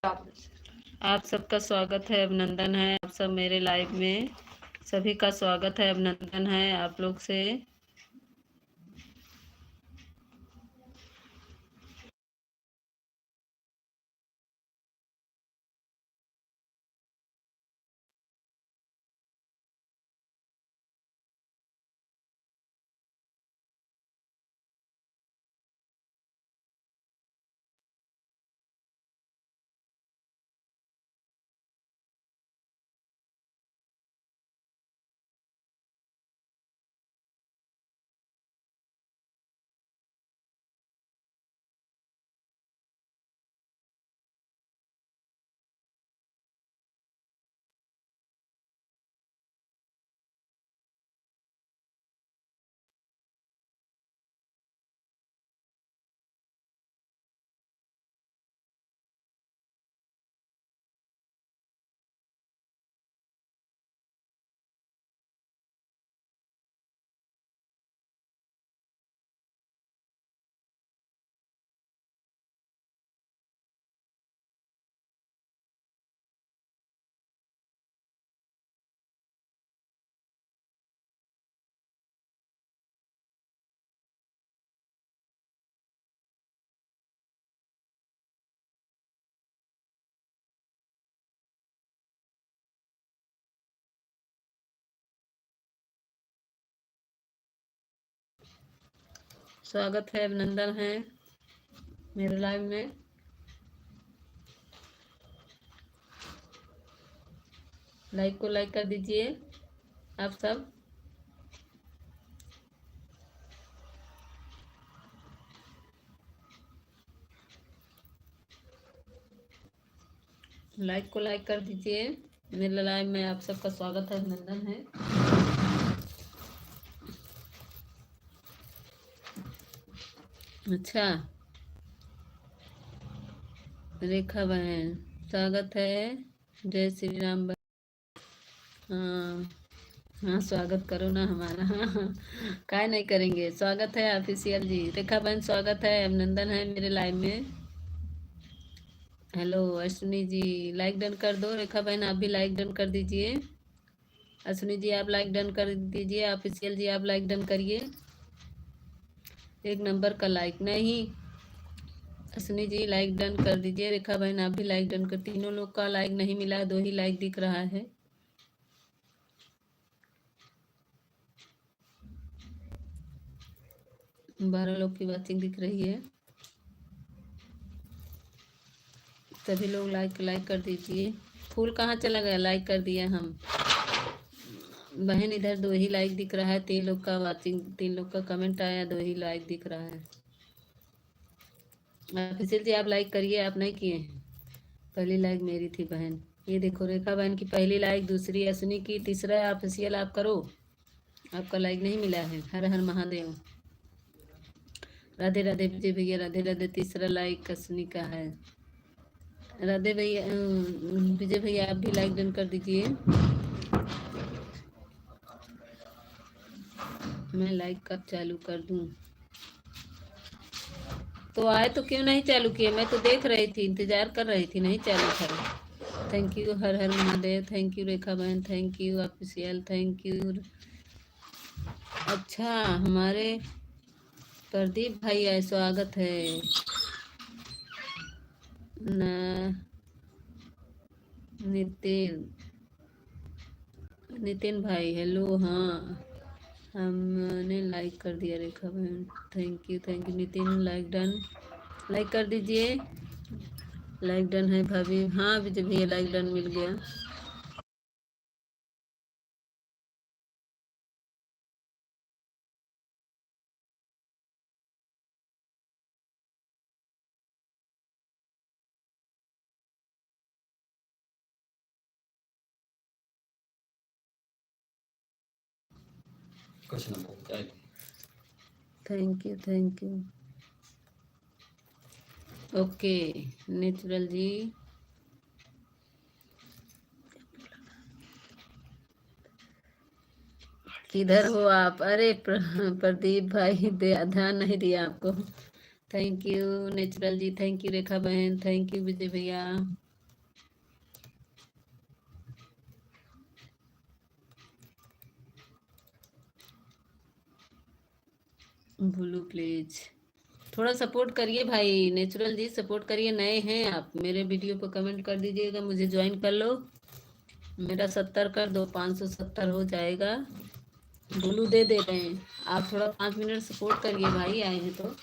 आप सबका स्वागत है, अभिनंदन है। आप सब मेरे लाइव में सभी का स्वागत है, अभिनंदन है आप लोग से। स्वागत है, अभिनंदन है मेरे लाइव में। लाइक को लाइक कर दीजिए आप सब। लाइक को लाइक कर दीजिए। मेरे लाइव में आप सबका स्वागत है, अभिनंदन है। अच्छा, रेखा बहन स्वागत है। जय श्री राम बहन। हाँ हाँ, स्वागत करो ना हमारा। हाँ, काय नहीं करेंगे। स्वागत है ऑफिशियल जी। रेखा बहन स्वागत है, अभिनंदन है मेरे लाइव में। Hello Ashwini ji, like done कर दो। रेखा बहन आप भी लाइक डन कर दीजिए। अश्विनी जी आप लाइक डन कर दीजिए। ऑफिशियल जी आप लाइक डन करिए। एक नंबर का लाइक नहीं। अश्विनी जी लाइक डन कर दीजिए। रेखा बहन आप भी लाइक डन कर। तीनों लोग का लाइक नहीं मिला, 2 ही लाइक दिख रहा है। बारह लोग की वॉचिंग दिख रही है। सभी लोग लाइक कर दीजिए। फूल कहाँ चला गया? लाइक कर दिया हम। बहन इधर 2 ही लाइक दिख रहा है। 3 लोग का वॉचिंग, 3 लोग का कमेंट आया, 2 ही लाइक दिख रहा है। ऑफिशियल जी आप लाइक करिए, आप नहीं किए हैं। पहली लाइक मेरी थी बहन। ये देखो रेखा बहन की पहली लाइक, दूसरी अश्विनी की, तीसरा ऑफिशियल आप करो। आपका लाइक नहीं मिला है। हर हर महादेव। राधे राधे विजय भैया, राधे राधे। तीसरा लाइक अश्विनी का है। राधे भैया, विजय भैया आप भी लाइक डन कर दीजिए। मैं लाइक कब चालू कर दूं? तो आए तो क्यों नहीं चालू किए? मैं तो देख रही थी, इंतजार कर रही थी, नहीं चालू था। Thank you Har Har Mahadev. Thank you Rekha बहन। Thank you official. Thank you. अच्छा, हमारे प्रदीप भाई आए, स्वागत है। नितिन नितिन भाई हेलो। हाँ, हमने लाइक कर दिया रेखा बहन। Thank you Nitin. Like done, like कर दीजिए। लाइक डन है भाभी। हाँ विजय भैया लाइक डन मिल गया। Thank you. ओके नेचुरल जी। किधर हो आप? अरे प्रदीप भाई ध्यान नहीं दिया आपको। Thank you natural ji. Thank you Rekha बहन। थैंक यू विजय भैया। भूलू प्लीज थोड़ा सपोर्ट करिए भाई, नेचुरल जी सपोर्ट करिए। नए हैं आप, मेरे वीडियो पर कमेंट कर दीजिएगा, मुझे ज्वाइन कर लो। मेरा 70 कर दो, 570 हो जाएगा। भूलू दे रहे हैं, आप थोड़ा 5 मिनट सपोर्ट करिए भाई, आए हैं तो।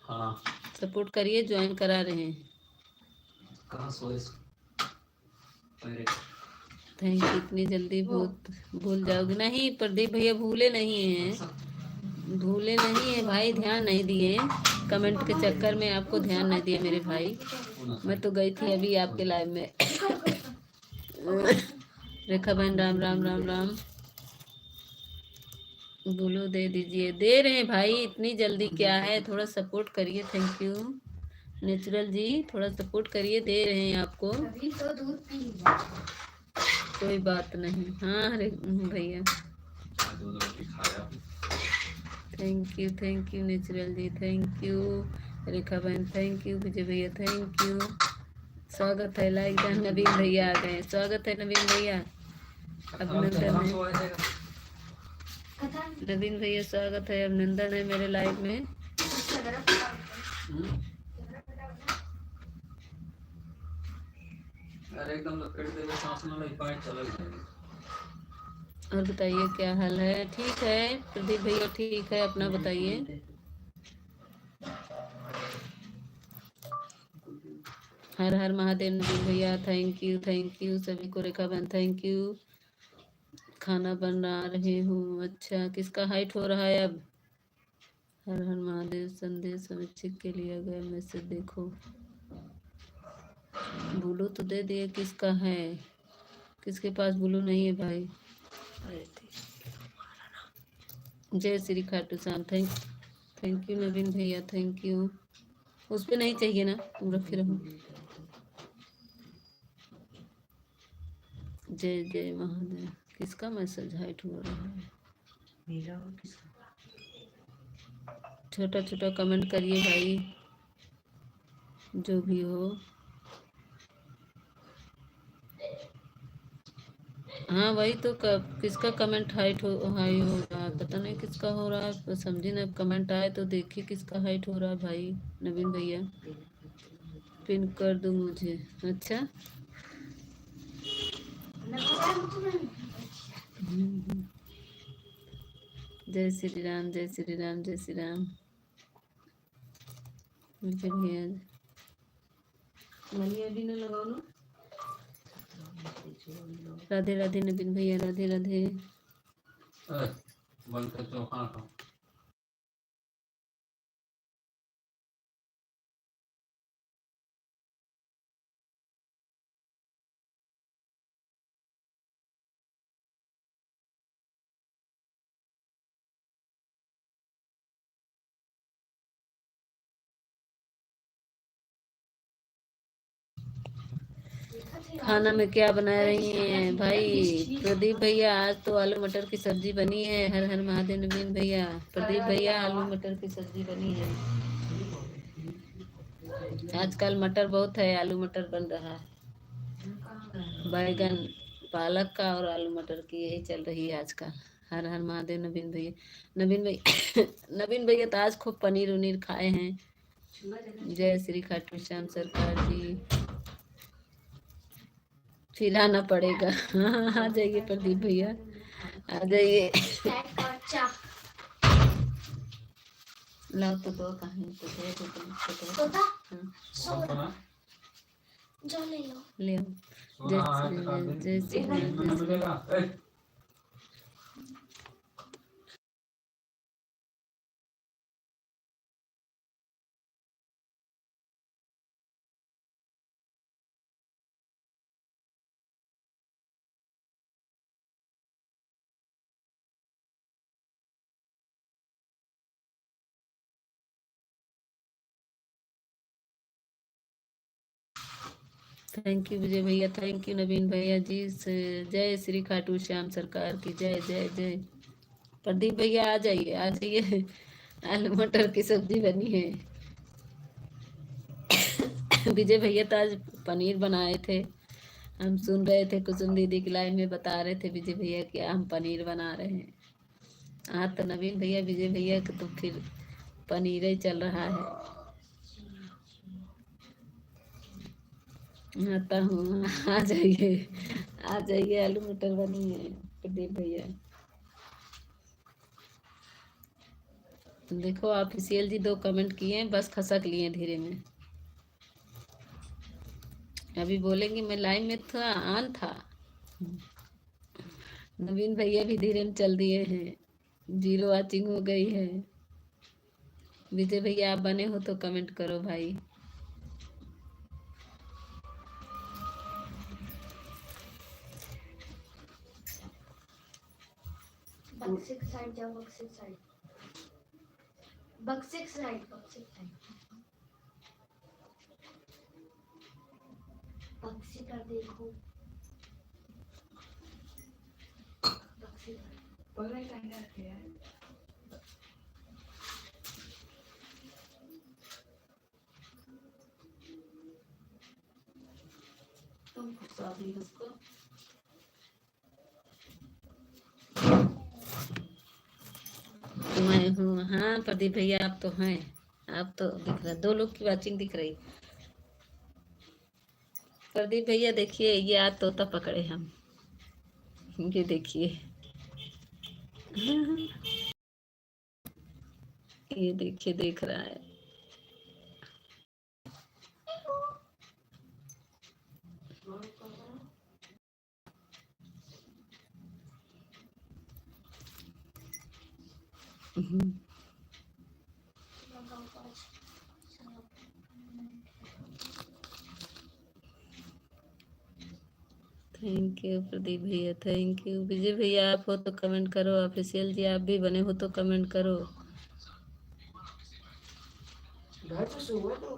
हाँ सपोर्ट करिए, ज्वाइन करा रहे हैं। कहाँ सोए? Thank you. इतनी जल्दी भूल जाओगे? नहीं प्रदीप भैया भूले नहीं हैं, भूले नहीं है भाई, ध्यान नहीं दिए कमेंट के चक्कर में, आपको ध्यान नहीं दिया मेरे भाई। मैं तो गई थी अभी आपके लाइव में। रेखा बहन राम राम राम राम। बोलो दे दीजिए, दे रहे हैं भाई, इतनी जल्दी क्या है, थोड़ा सपोर्ट करिए। थैंक यू नेचुरल जी, थोड़ा सपोर्ट करिए, दे रहे हैं आपको। अभी तो दूध पी लिया। कोई बात नहीं। हाँ अरे भैया thank you natural ji, thank you Rekha बहन, थैंक यू विजय भैया, थैंक यू। स्वागत है, लाइक डन। नवीन भैया आ गए, स्वागत है नवीन भैया, अभिनंदन है नवीन भैया, स्वागत है, अभिनंदन है मेरे लाइव में। और बताइए क्या हाल है? ठीक है प्रदीप भैया, ठीक है, अपना बताइए। हर हर महादेव नवीन भैया, थैंक यू सभी को। रेखा बहन थैंक यू। खाना बना रही हूँ। अच्छा, किसका हाइट हो रहा है अब? हर हर महादेव संदेश समीक्षक के लिए गया मैसेज देखो। ब्लू तो दे दिए, किसका है? किसके पास ब्लू नहीं है भाई? जय श्री खाटू श्याम, थैंक यू नवीन भैया, थैंक यू। उस पे नहीं चाहिए ना, तुम रखे रहो। जय जय महादेव। किसका मैसेज हाइट हो रहा है? मेरा और किसका? छोटा छोटा कमेंट करिए भाई, जो भी हो। हाँ वही तो, किसका कमेंट हाइट हाई हो रहा है, पता नहीं किसका हो रहा है, समझी ना। कमेंट आए तो देखिए किसका हाइट हो रहा है भाई। नवीन भैया पिन कर दो मुझे। अच्छा जय श्री राम, जय श्री राम, जय श्री राम। मुझे भैया मलिया भी ना लगाओ ना। राधे राधे नवीन भैया, राधे राधे। खाना में क्या बना रही हैं भाई? प्रदीप भैया आज तो आलू मटर की सब्जी बनी है। हर हर महादेव नवीन भैया। प्रदीप भैया आलू मटर की सब्जी बनी है। आजकल मटर बहुत है, आलू मटर बन रहा है। बैगन पालक का और आलू मटर की यही चल रही है आजकल। हर हर महादेव नवीन भैया। नवीन भैया नवीन भैया तो आज खूब पनीर उनीर खाए हैं। जय श्री खाटू श्याम सरकार जी। खिलाना पड़ेगा। हाँ आ जाइए प्रदीप भैया, आ जाइए। लाओ तो दो, कहानी तो दे दो तुम। जो ले लो, ले आओ। जय श्री राम। थैंक यू विजय भैया, थैंक यू नवीन भैया जी। जय श्री खाटू श्याम सरकार की जय जय जय। प्रदीप भैया आ जाइए, आ जाइए। आलू मटर की सब्जी बनी है। विजय भैया तो आज पनीर बनाए थे, हम सुन रहे थे कुसुम दीदी की लाइव में बता रहे थे विजय भैया कि हम पनीर बना रहे हैं। हाँ तो नवीन भैया विजय भैया तो फिर पनीर ही चल रहा है। आता हूँ, आ जाइए आ जाइए, आलू मटर बनी है प्रदीप भैया। देखो ऑफिशियल जी 2 कमेंट किए हैं, बस खसक लिए धीरे में। अभी बोलेंगे मैं लाइन में था, ऑन था। नवीन भैया भी धीरे में चल दिए हैं, 0 वॉचिंग हो गई है। विजय भैया आप बने हो तो कमेंट करो भाई। बक्सिक साइड जाओ, बक्सिक साइड, बक्सिक साइड, बक्सिक साइड, बक्सी का देखो, बक्सी बोला क्या है। तुम फंसा दी उसको। मैं हूँ, हाँ प्रदीप भैया आप तो हैं, आप तो दिख रहा, 2 लोग की वॉचिंग दिख रही। प्रदीप भैया देखिए ये आज तोता पकड़े हम, ये देखिए ये देखिए देख रहा है। थैंक यू प्रदीप भैया, थैंक यू। विजय भैया आप हो तो कमेंट करो, ऑफिशियल जी आप भी बने हो तो कमेंट करो। घर तो सुबह तो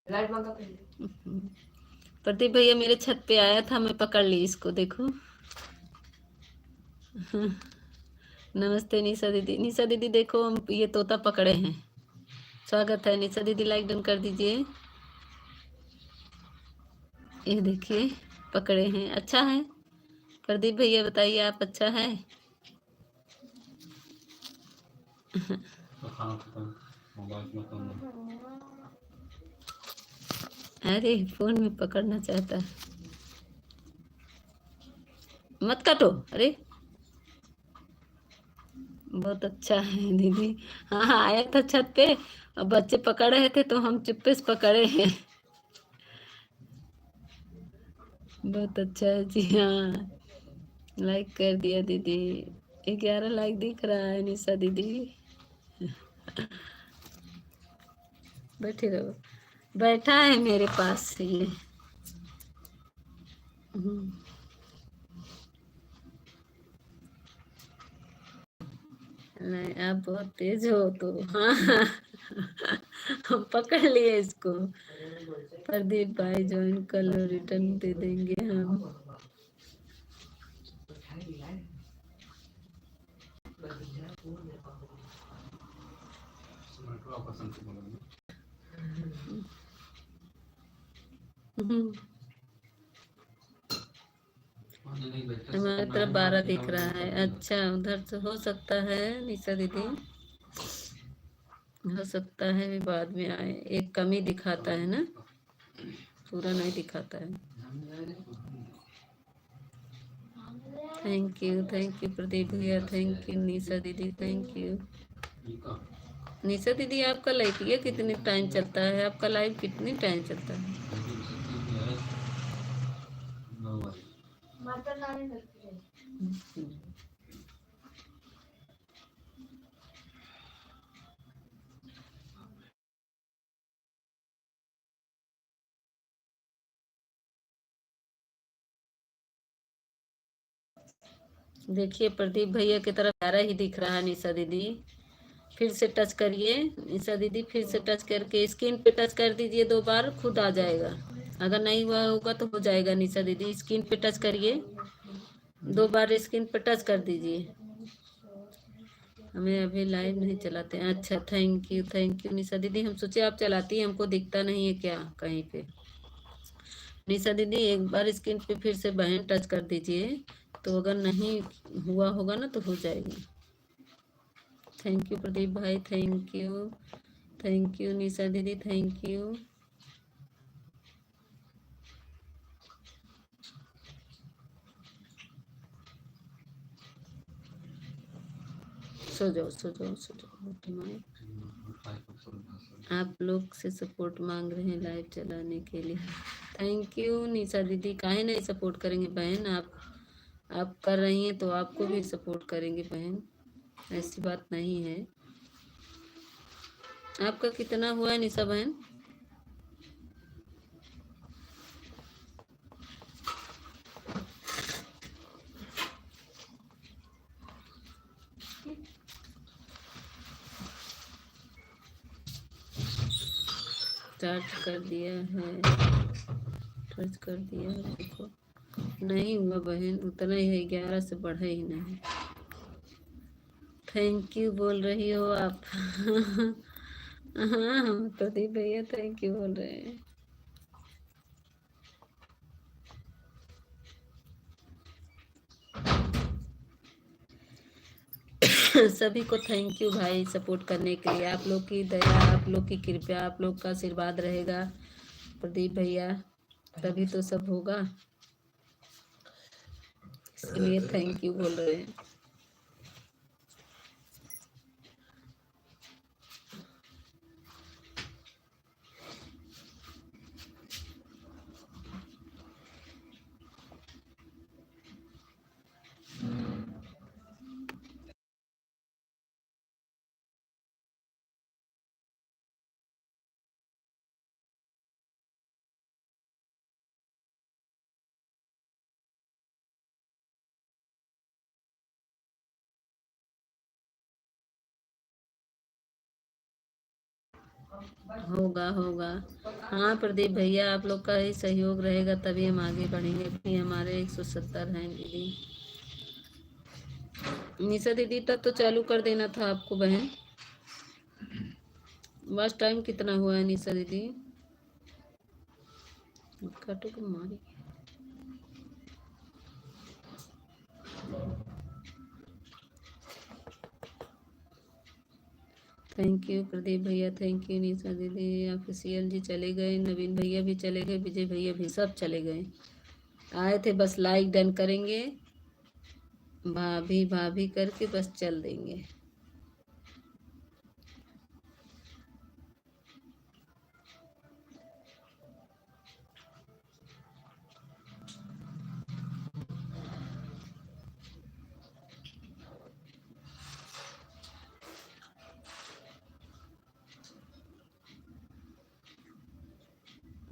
लाइट बंद कर। प्रदीप भैया मेरे छत पे आया था, मैं पकड़ ली इसको, देखो। नमस्ते निशा दीदी, निशा दीदी देखो हम ये तोता पकड़े हैं। स्वागत है निशा दीदी, लाइक डन कर दीजिए। ये देखिए पकड़े हैं, अच्छा है। प्रदीप भैया बताइए आप, अच्छा है? अरे फोन में पकड़ना चाहता है, मत काटो। अरे बहुत अच्छा है दीदी। हाँ हाँ आया था छत पे और बच्चे पकड़ रहे थे तो हम चुप्पे से पकड़े हैं। बहुत अच्छा है जी, हाँ लाइक कर दिया दीदी, 11 लाइक दिख रहा है निशा दीदी। बैठे रहो, बैठा है मेरे पास ये। नहीं आप बहुत तेज हो तो, हाँ हम पकड़ लिए इसको। प्रदीप भाई ज्वाइन कर लो, रिटर्न दे देंगे हम। हमारे तरफ 12 दिख रहा है। अच्छा उधर से हो सकता है निशा दीदी, हो सकता है भी बाद में आए, एक कमी दिखाता है ना, पूरा नहीं दिखाता है। थैंक यू प्रदीप भैया, थैंक यू निशा दीदी, थैंक यू। निशा दीदी आपका लाइव ये कितने टाइम चलता है, आपका लाइव कितने टाइम चलता है? माता नानी लगती है। देखिए प्रदीप भैया की तरफ प्यारा ही दिख रहा है निशा दीदी। फिर से टच करिए निशा दीदी, फिर से टच करके स्क्रीन पे टच कर दीजिए 2 बार, खुद आ जाएगा। अगर नहीं हुआ होगा तो हो जाएगा निशा दीदी, स्क्रीन पे टच करिए 2 बार, स्क्रीन पे टच कर दीजिए। हमें अभी लाइव नहीं चलाते हैं। अच्छा, थैंक यू निशा दीदी। हम सोचे आप चलाती हैं, हमको दिखता नहीं है क्या कहीं पे। निशा दीदी एक बार स्क्रीन पे फिर से बहन टच कर दीजिए, तो अगर नहीं हुआ होगा ना तो हो जाएगी। थैंक यू प्रदीप भाई, थैंक यू निशा दीदी, थैंक यू। सो जाओ सो जाओ सो जाओ। आप लोग से सपोर्ट मांग रहे हैं लाइव चलाने के लिए। थैंक यू निशा दीदी। काहे नहीं सपोर्ट करेंगे बहन, आप कर रही हैं तो आपको भी सपोर्ट करेंगे बहन, ऐसी बात नहीं है। आपका कितना हुआ है निशा बहन? स्टार्ट कर दिया है, टच कर दिया है, देखो नहीं हुआ बहन, उतना ही है, 11 से बढ़े ही नहीं। थैंक यू बोल रही हो आप। हाँ हम प्रदीप भैया थैंक यू बोल रहे हैं। सभी को थैंक यू भाई सपोर्ट करने के लिए। आप लोग की दया, आप लोग की कृपया, आप लोग का आशीर्वाद रहेगा प्रदीप भैया, तभी तो सब होगा, इसलिए थैंक यू बोल रहे हैं। होगा होगा। हाँ प्रदीप भैया, आप लोग का ही सहयोग रहेगा तभी हम आगे बढ़ेंगे। अभी हमारे 170 हैं दीदी। निशा दीदी तक तो चालू कर देना था आपको बहन। बस टाइम कितना हुआ है निशा दीदी? काटो को मारी। थैंक यू प्रदीप भैया, थैंक यू निशा दीदी। ऑफिशियल जी चले गए, नवीन भैया भी चले गए, विजय भैया भी, सब चले गए। आए थे बस लाइक डन करेंगे, भाभी भाभी करके बस चल देंगे।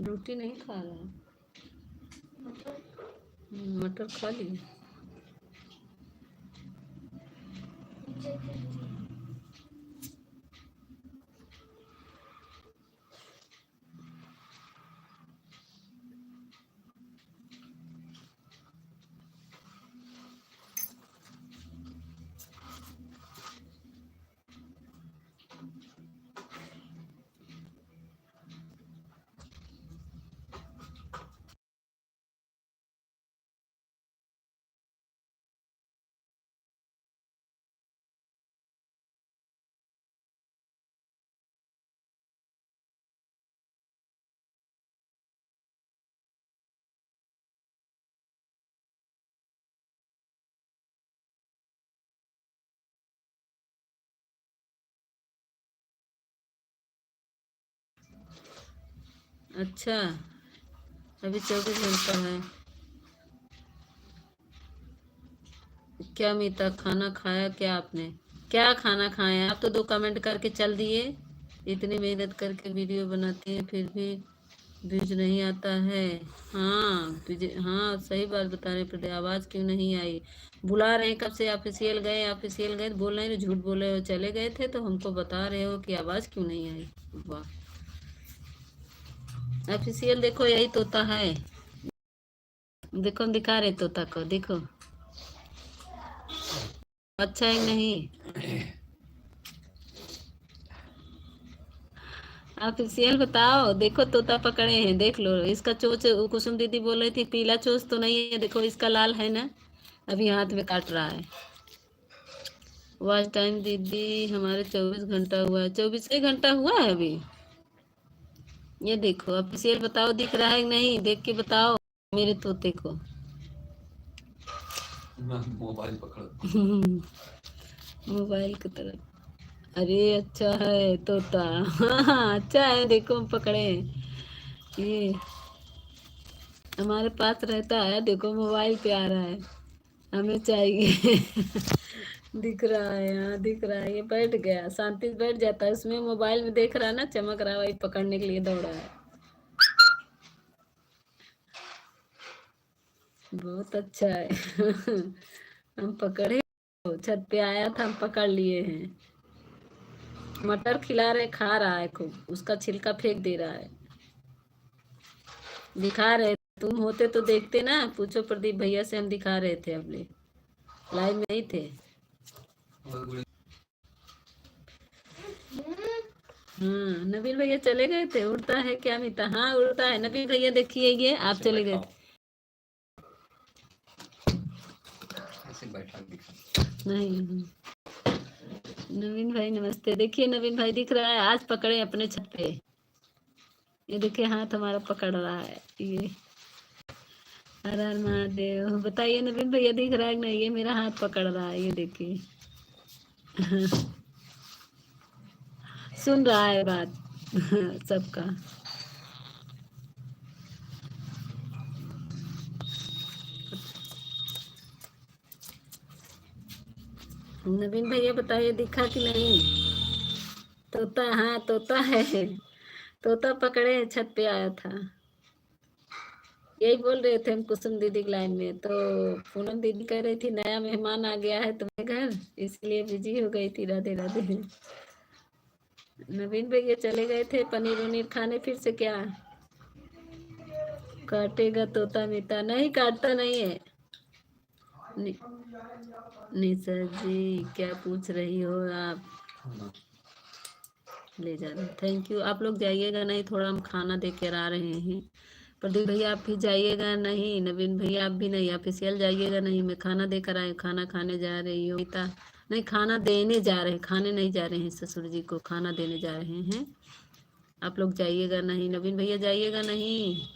रोटी नहीं खा रहा, मटर खा ली। अच्छा, अभी 24 घंटा है। क्या मीता, खाना खाया क्या आपने? क्या खाना खाए? आप तो 2 कमेंट करके चल दिए। इतनी मेहनत करके वीडियो बनाती हैं फिर भी व्यूज नहीं आता है। हाँ हाँ सही बात बता रहे प्रदीप, आवाज़ क्यों नहीं आई? बुला रहे हैं कब से, ऑफिशियल गए बोल रहे हो, झूठ बोल रहे हो, चले गए थे तो हमको बता रहे हो कि आवाज़ क्यों नहीं आई। वाह, ऑफिशियल देखो यही तोता है, देखो हम दिखा रहे तोता को, देखो अच्छा है नहीं। ऑफिशियल बताओ। देखो तोता पकड़े हैं, देख लो इसका चोच। कुसुम दीदी बोल रही थी पीला चोच तो नहीं है, देखो इसका लाल है ना, अभी हाथ में काट रहा है। वॉच टाइम दीदी हमारे 24 घंटा हुआ है, 24 घंटा हुआ है अभी। ये देखो ऑफिशियल बताओ, दिख रहा है कि नहीं, देख के बताओ मेरे तोते को। मैं मोबाइल पकड़ मोबाइल की तरफ। अरे अच्छा है तोता। हाँ अच्छा है, देखो हम पकड़े हैं। ये हमारे पास रहता है, देखो मोबाइल पे आ रहा है, हमें चाहिए। दिख रहा है, हाँ दिख रहा है, ये बैठ गया, शांति से बैठ जाता है उसमें, मोबाइल में देख रहा है ना, चमक रहा है, वही पकड़ने के लिए दौड़ा है। बहुत अच्छा है। हम पकड़े, छत पे आया था, हम पकड़ लिए हैं। मटर खिला रहे, खा रहा है खूब, उसका छिलका फेंक दे रहा है। दिखा रहे, तुम होते तो देखते ना, पूछो प्रदीप भैया से, हम दिखा रहे थे अपने, लाइव में नहीं थे। हाँ नबील भैया चले गए थे, उड़ता है क्या मीता? हाँ उड़ता है नबील भैया, देखिए ये आप चले गए थे। ऐसे बैठा दिखा नहीं नवीन भाई नमस्ते, देखिए नवीन भाई दिख रहा है, आज पकड़े अपने छत पे। ये देखिए हाथ हमारा पकड़ रहा है ये। हर हर महादेव, बताइए नवीन भैया दिख रहा है कि नहीं? ये मेरा हाथ पकड़ रहा है, ये देखिए। सुन रहा है बात। सबका। नवीन भैया बताइए दिखा कि नहीं? तोता, हाँ तोता है, तोता पकड़े छत पे आया था। यही बोल रहे थे हम कुसुम दीदी की लाइन में, तो पूनम दीदी कह रही थी नया मेहमान आ गया है तुम्हारे घर, इसलिए बिजी हो गई थी। राधे राधे। नवीन भैया चले गए थे पनीर वनीर खाने, फिर से क्या काटेगा तोता मीता? नहीं काटता नहीं है। नि, निशा जी क्या पूछ रही हो आप? ले जाना, थैंक यू। आप लोग जाइएगा नहीं, थोड़ा हम खाना दे कर आ रहे हैं। प्रदीप भैया आप भी जाइएगा नहीं, नवीन भैया आप भी नहीं, ऑफिशियल जाइएगा नहीं, मैं खाना देकर आई, खाना खाने जा रही हूँ मीता। नहीं खाना देने जा रहे हैं, खाने नहीं जा रहे हैं, ससुर जी को खाना देने जा रहे हैं। आप लोग जाइएगा नहीं, नवीन भैया जाइएगा नहीं।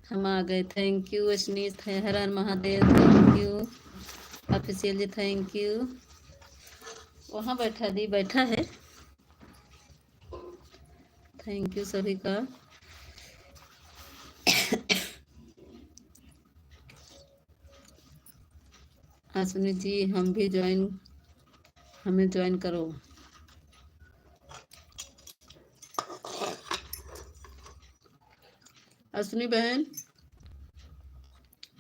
हम आ गए। Thank you Ashnis, Har Har Mahadev, thank you official ji, thank you. वहाँ बैठा दी, बैठा है। थैंक यू सभी का। अश्विनी जी हमें ज्वाइन करो। अश्विनी बहन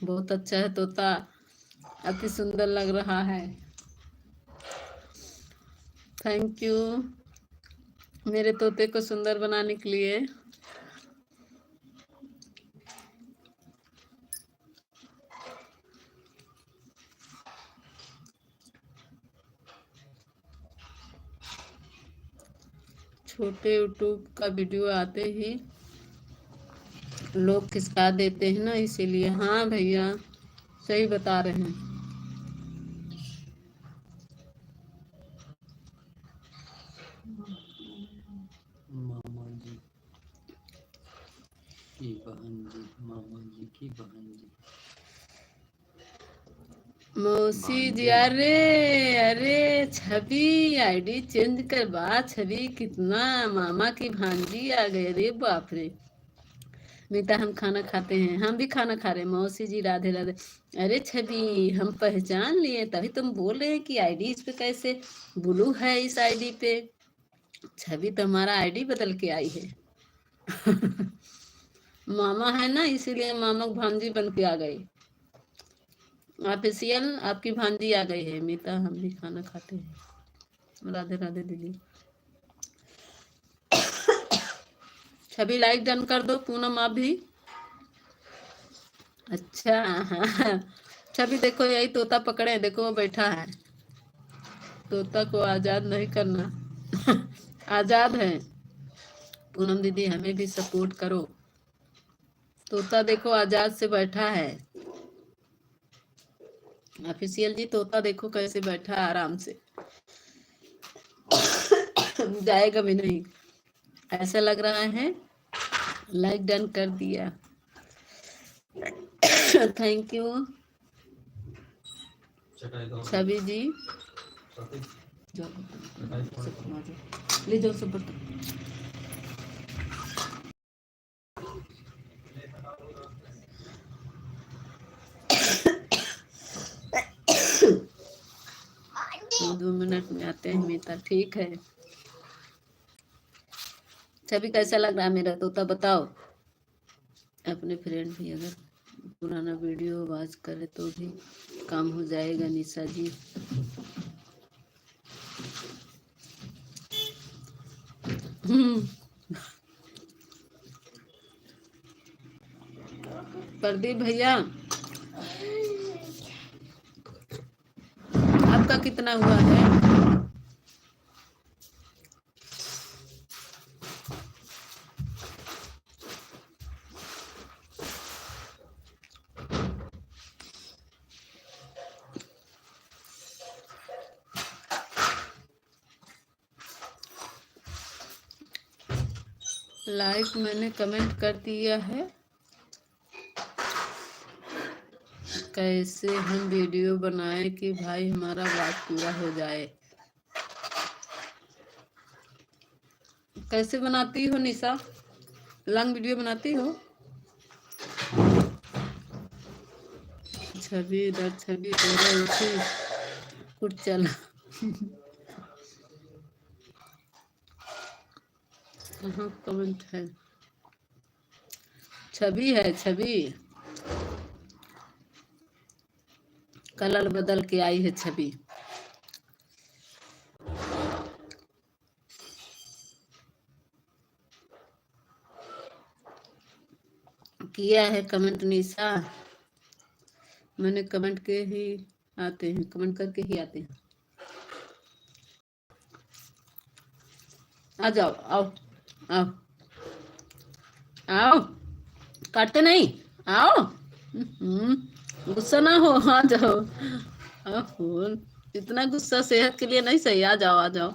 बहुत अच्छा है तोता, अति सुंदर लग रहा है। थैंक यू मेरे तोते को सुंदर बनाने के लिए। छोटे यूट्यूब का वीडियो आते ही लोग खिसका देते हैं ना, इसीलिए। हाँ भैया सही बता रहे हैं। मामा जी की बहन जी, मामा जी की बहन जी। मौसी जी, अरे अरे छवि आईडी चेंज करवा। छवि कितना मामा की भांजी आ गए रे, बाप रे। बेटा हम खाना खाते हैं, हम भी खाना खा रहे हैं। मौसी जी राधे राधे। अरे छवि हम पहचान लिए, तभी तुम बोल रहे हैं कि आईडी इस पे कैसे ब्लू है इस आईडी पे। छवि तो हमारा आईडी बदल के आई है। मामा है ना, इसीलिए मामा भांजी बन के आ गई। ऑफिशियल आपकी भांजी आ गई है। मीता हम भी खाना खाते हैं। राधे राधे दीदी। छवि लाइक डन कर दो। पूनम आप भी। अच्छा हाँ। छवि देखो यही तोता पकड़े, देखो वो बैठा है। तोता को आजाद नहीं करना। आजाद है। पूनम दीदी हमें भी सपोर्ट करो। तोता देखो आजाद से बैठा है। ऑफिशियल जी तोता देखो कैसे बैठा है आराम से। जाएगा भी नहीं, ऐसा लग रहा है। लाइक डन कर दिया। थैंक यू छवि जी। ले जाओ सब बर्तन। दो मिनट में आते हैं मीता, ठीक है। छवि कैसा लग रहा है मेरा तोता, बताओ। अपने फ्रेंड भी अगर पुराना वीडियो वॉच करे तो भी काम हो जाएगा। निशा जी प्रदीप भैया आपका कितना हुआ है? लाइक मैंने कमेंट कर दिया है। कैसे हम वीडियो बनाए कि भाई हमारा बात पूरा हो जाए। कैसे बनाती हो निशा? लॉन्ग वीडियो बनाती हो? छवि इधर, छवि इधर उठी कुछ चला। कहाँ कमेंट है? छवि है, छवि कलर बदल के आई है छवि। किया है कमेंट निशा? मैंने कमेंट के ही आते हैं, कमेंट करके ही आते हैं। आ जाओ, आओ आओ आओ, काटते नहीं, आओ। गुस्सा ना हो, आ जाओ। इतना गुस्सा सेहत के लिए नहीं सही। आ जाओ आ जाओ।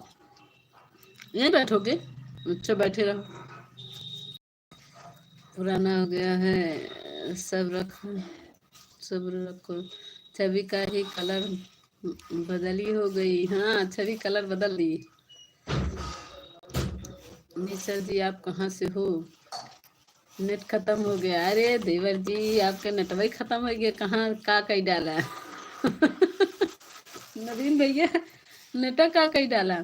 यहीं बैठोगे? अच्छा बैठे रहो। पुराना हो गया है सब रखो, सब रखो। छवि का ही कलर बदली हो गई। हाँ, छवि कलर बदल दी। निशा जी आप कहाँ से हो? नेट खत्म हो गया। अरे देवर जी आपका नेटवर्क खत्म हो गया, कहाँ का कहीं डाला? नवीन भैया नेटवर्क का कहीं डाला?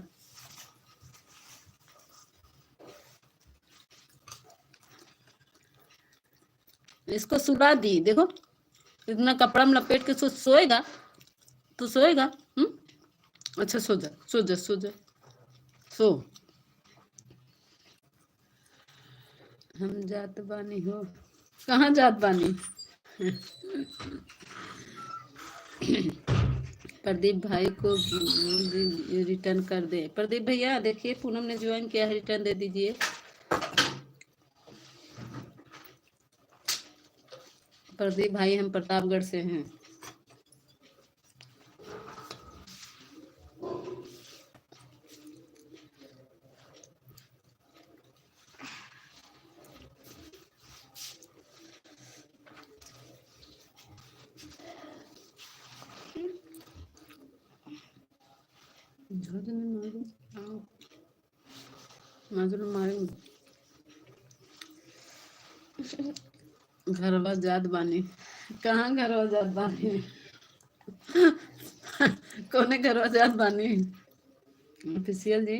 इसको सुला दी, देखो इतना कपड़ा में लपेट के सोएगा तो सोएगा। अच्छा सो जा, सो जा, सो जा, सो। हम जात बानी हो, कहाँ जात बानी? प्रदीप भाई को रिटर्न कर दे। प्रदीप भैया देखिए पूनम ने ज्वाइन किया है, रिटर्न दे दीजिए। प्रदीप भाई हम प्रतापगढ़ से हैं। घरवा जात बानी, कहाँ घरवा जात बानी? कोने घरवा जात बानी? ऑफिशियल जी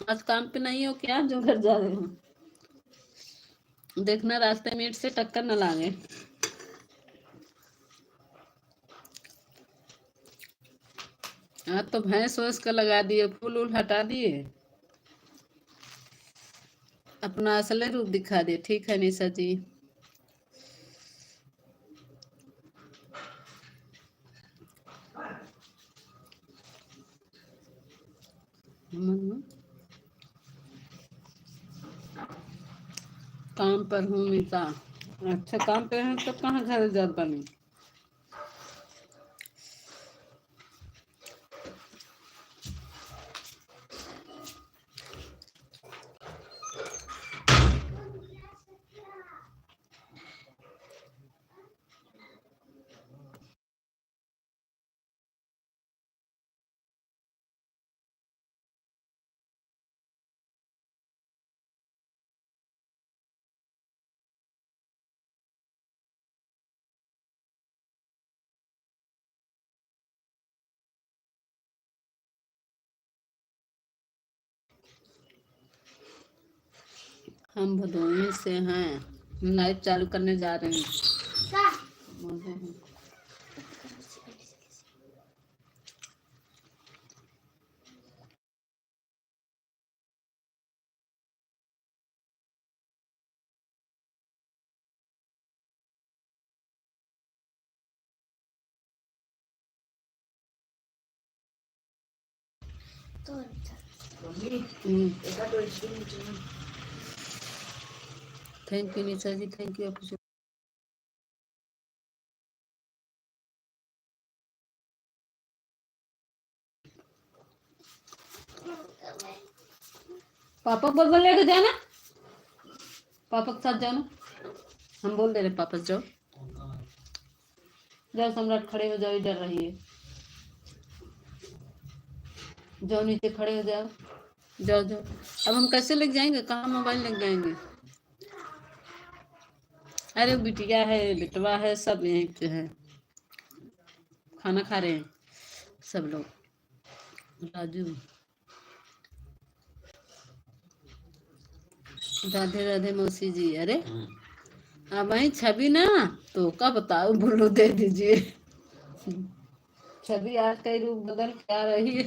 आज काम पे नहीं हो क्या जो घर जा रहे हो? देखना रास्ते में ईंट से टक्कर न लागे। आज तो भैंस वैस का लगा दिए, फूल उल हटा दिए, अपना असली रूप दिखा दिए। ठीक है निशा जी। काम पर हूँ मीता। अच्छा काम पे हैं तो कहाँ घर जात बानी? हम भदोही से हैं, लाइव चालू करने जा रहे हैं। Thank you Nisha ji, thank you. पापा बोल लेके जाना, पापा के साथ जाना। हम बोल दे रहे पापा से जाओ, जाओ सम्राट खड़े हो जाओ, इधर रहिए, जाओ नीचे खड़े हो जाओ, जाओ जाओ। अब हम कैसे लेके जाएंगे, कहाँ मोबाइल लेके जाएंगे? अरे बिटिया है, बिटवा है, सब यहीं पे है, खाना खा रहे हैं सब लोग। राजू राधे राधे मौसी जी। अरे अब वही छवि ना, तो का बताओ, बुल्लू दे दीजिए। छवि आज कई रूप बदल के आ रही है।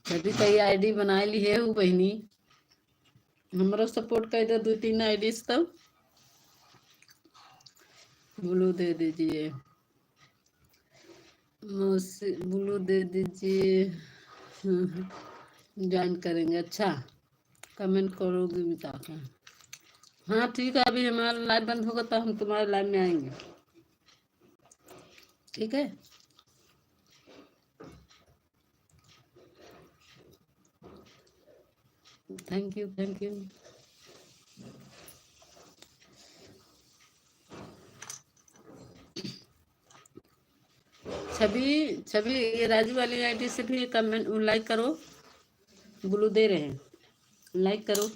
छवि कई आईडी बना ली है वो बहनी, हमारा सपोर्ट कर दो 2-3 आईडी तब। बुल्लू दे दीजिए मौसी, बुल्लू दे दीजिए। ज्वाइन करेंगे। अच्छा कमेंट करोगे बता के? हाँ ठीक है, अभी हमारा लाइव बंद होगा तो हम तुम्हारे लाइव में आएंगे, ठीक है? Thank you thank you. Chhavi Chhavi ये राजू वाली आईडी से भी कमेंट लाइक करो। ब्लू दे रहे हैं, लाइक करो।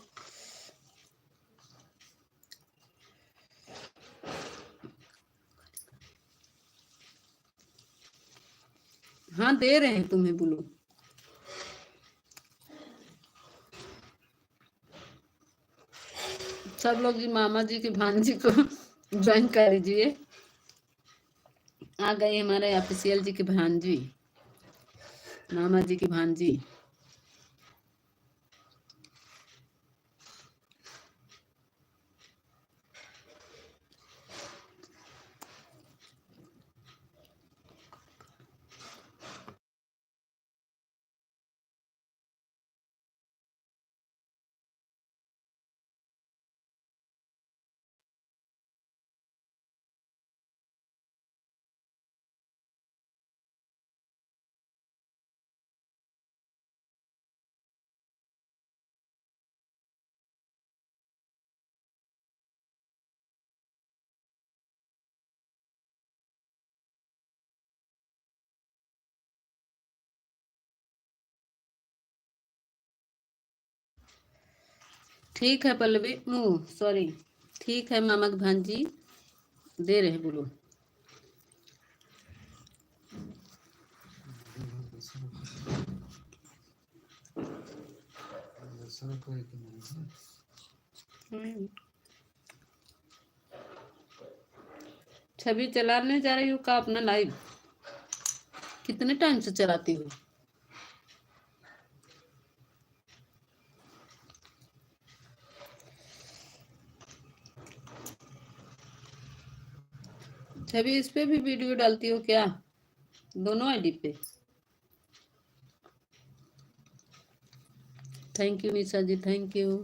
हाँ दे रहे हैं तुम्हें ब्लू। सब लोग जी मामा जी की भांजी को ज्वाइन कर लीजिए। आ गई हमारे ऑफिशियल जी की भांजी, मामा जी की भांजी। ठीक है पल्लवी, सॉरी, ठीक है मामा की भांजी दे रहे हैं बोलो। छवि चलाने जा रही हो का अपना लाइव? कितने टाइम से चलाती हो? छवि इस पे भी वीडियो डालती हो क्या, दोनों आईडी पे? Thank you Nisha ji, thank you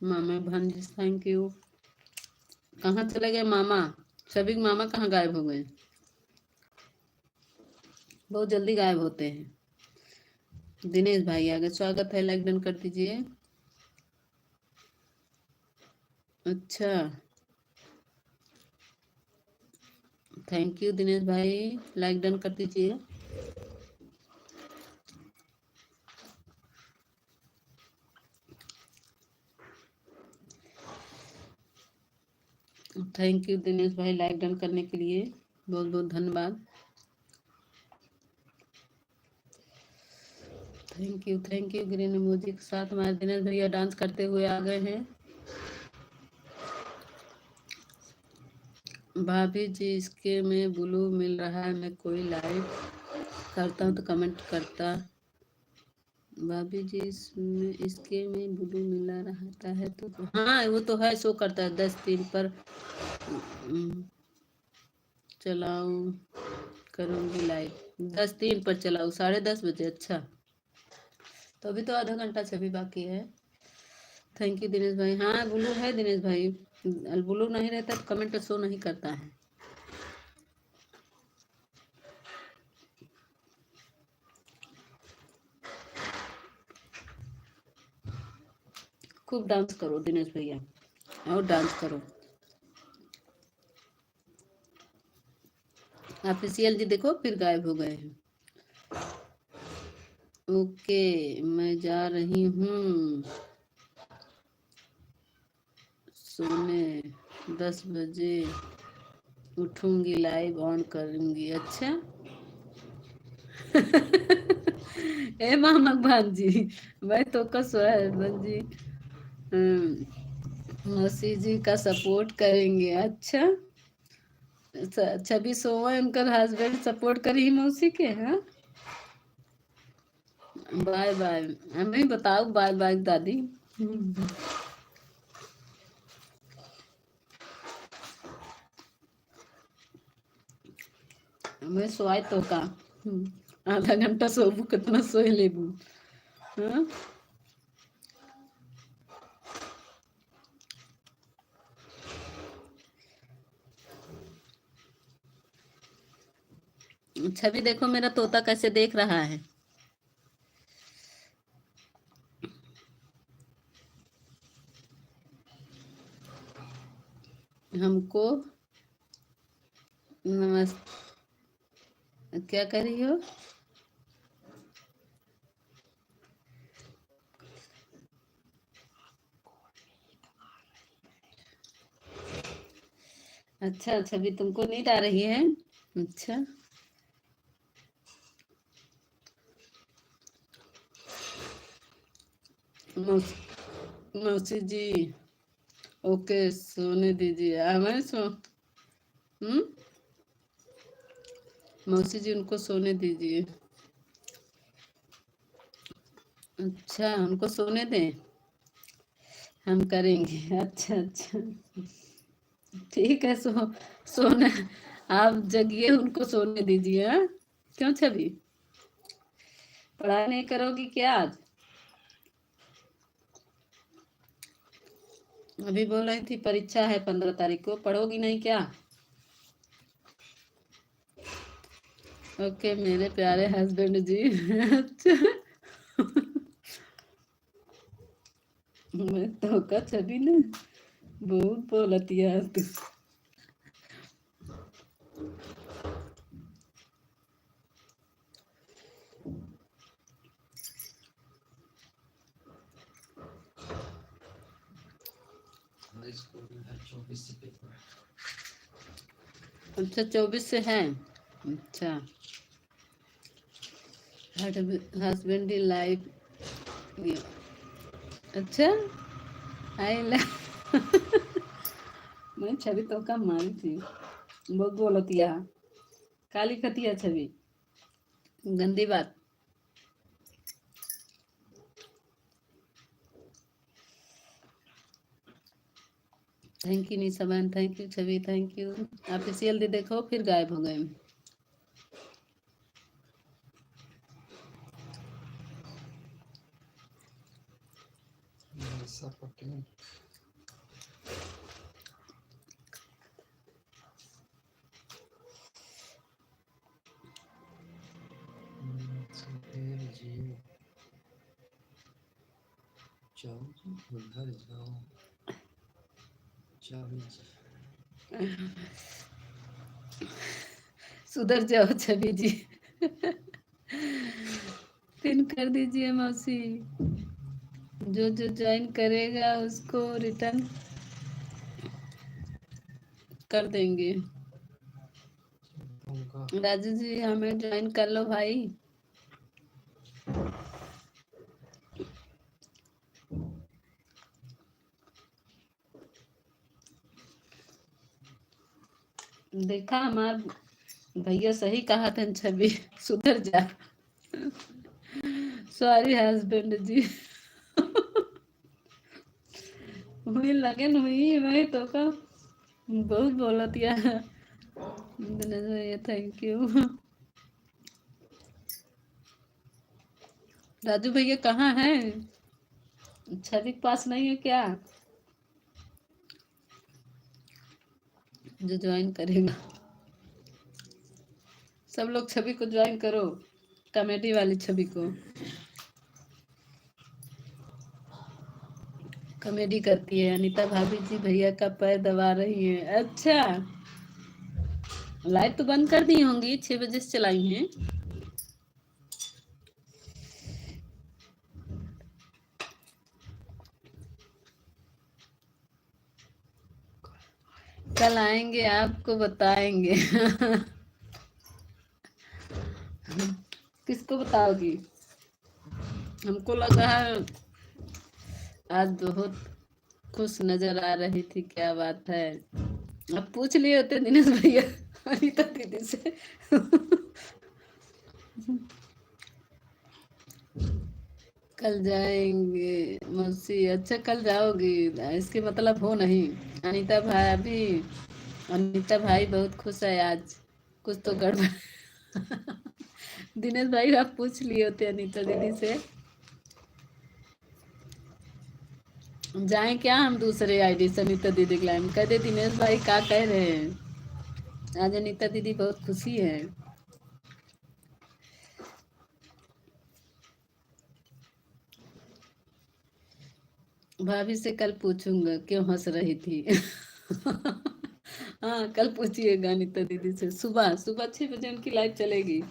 मामा भांजी, थैंक यू। कहाँ चले गए मामा? छवि के मामा कहाँ गायब हो गए? बहुत जल्दी गायब होते हैं। दिनेश भाई आगे, स्वागत है, लाइक डन कर दीजिए। अच्छा थैंक यू दिनेश भाई, लाइक डन कर दीजिए। थैंक यू दिनेश भाई, लाइक डन करने के लिए बहुत बहुत धन्यवाद। थैंक यू ग्रीन इमोजी के साथ हमारे दिनेश भैया डांस करते हुए आ गए हैं। भाभी जी इसके में ब्लू मिल रहा है, मैं कोई लाइव करता हूँ तो कमेंट करता। भाभी जी इसमें इसके में ब्लू मिला रहता है तो हाँ वो तो है, शो करता है 10-3 पर। चलाओ करूँगी लाइव 10-3 पर चलाओ, 10:30 बजे। अच्छा तो अभी तो आधा घंटा से भी बाकी है। थैंक यू दिनेश भाई। हाँ ब्लू है दिनेश भाई, ब्लू नहीं रहता तो कमेंट शो नहीं करता है। खूब डांस करो दिनेश भैया, और डांस करो। ऑफिशियल जी देखो फिर गायब हो गए हैं। ओके मैं जा रही हूँ सोने, 10 बजे उठूंगी, लाइव ऑन करूंगी। अच्छा ए मामा भांजी, मैं तो कसो है भांजी, मौसी जी का सपोर्ट करेंगे। अच्छा छवि सोवा उनका हस्बैंड सपोर्ट करी मौसी के। हाँ बाय बाय, हमें बताओ बाय बाय दादी। मैं सोई तो का आधा घंटा सोबू, कितना सोए लेबू। हाँ छवि देखो मेरा तोता कैसे देख रहा है। हमको नमस क्या कर रही हो? अच्छा अच्छा, अभी तुमको नींद आ रही है? अच्छा। मौसी जी, ओके, सोने दीजिए। हमें हम्म मौसी जी, उनको सोने दीजिए। अच्छा, उनको सोने दें, हम करेंगे। अच्छा अच्छा, ठीक है। सोना, आप जगिए, उनको सोने दीजिए। हाँ, क्यों छवि, पढ़ाई नहीं करोगी क्या आज? अभी बोल रही थी परीक्षा है 15 तारीख को, पढ़ोगी नहीं क्या? ओके मेरे प्यारे हस्बैंड जी। अच्छा। मैं तो का छवि ने बहुत बोलती है तू। हमारे स्कूल में हर 24 से पेपर है। अच्छा, 24 से है। अच्छा, हस्बैंड लाइफ। अच्छा, आई मैं छवि तो का मारी थी, बहुत बोलती है। काली खतिया छवि, गंदी बात। थैंक यू निशा बहन, thank you Chhavi, thank you. आप सीरियल देखो, फिर गायब हो गए। निशा पटेल, सुहेल जी, जाओ जी, उधर जाओ। चाबी जी, सुधर जाओ छवि जी। पिन कर दीजिए मौसी, जो जो ज्वाइन करेगा उसको रिटर्न कर देंगे। उनका राजू जी, हमें ज्वाइन कर लो भाई। देखा, हमार भैया सही कहा था छवि, सुधर जा। सॉरी हस्बैंड जी। हुई लगन हुई, मैं तो का बहुत बोलती है। दिनेश भैया थैंक यू। राजू भैया कहाँ है? छवि के पास नहीं है क्या, जो ज्वाइन करेगा? सब लोग छवि को ज्वाइन करो, कॉमेडी वाली छवि को। कॉमेडी करती है अनीता भाभी जी, भैया का पैर दबा रही है। अच्छा, लाइट तो बंद कर दी होंगी, 6 बजे से चलाई हैं। कल आएंगे, आपको बताएंगे। किसको बताओगी? हमको लगा है आज बहुत खुश नजर आ रही थी, क्या बात है? अब पूछ लिए होते दिनेश भैया अनीता दीदी से। कल जाएंगे मौसी। अच्छा, कल जाओगी, इसके मतलब हो नहीं। अनीता भाभी, अनीता भाई बहुत खुश है आज, कुछ तो गड़बड़। दिनेश भाई, आप पूछ लिए होते अनीता दीदी से। जाएं क्या हम दूसरे आईडी से अनीता दीदी के लाइन, कह दे दिनेश भाई क्या कह रहे हैं, आज अनीता दीदी बहुत खुशी है। भाभी से कल पूछूंगा क्यों हंस रही थी। हाँ कल पूछिएगा अनिता दीदी से, सुबह सुबह 6 बजे उनकी लाइव चलेगी।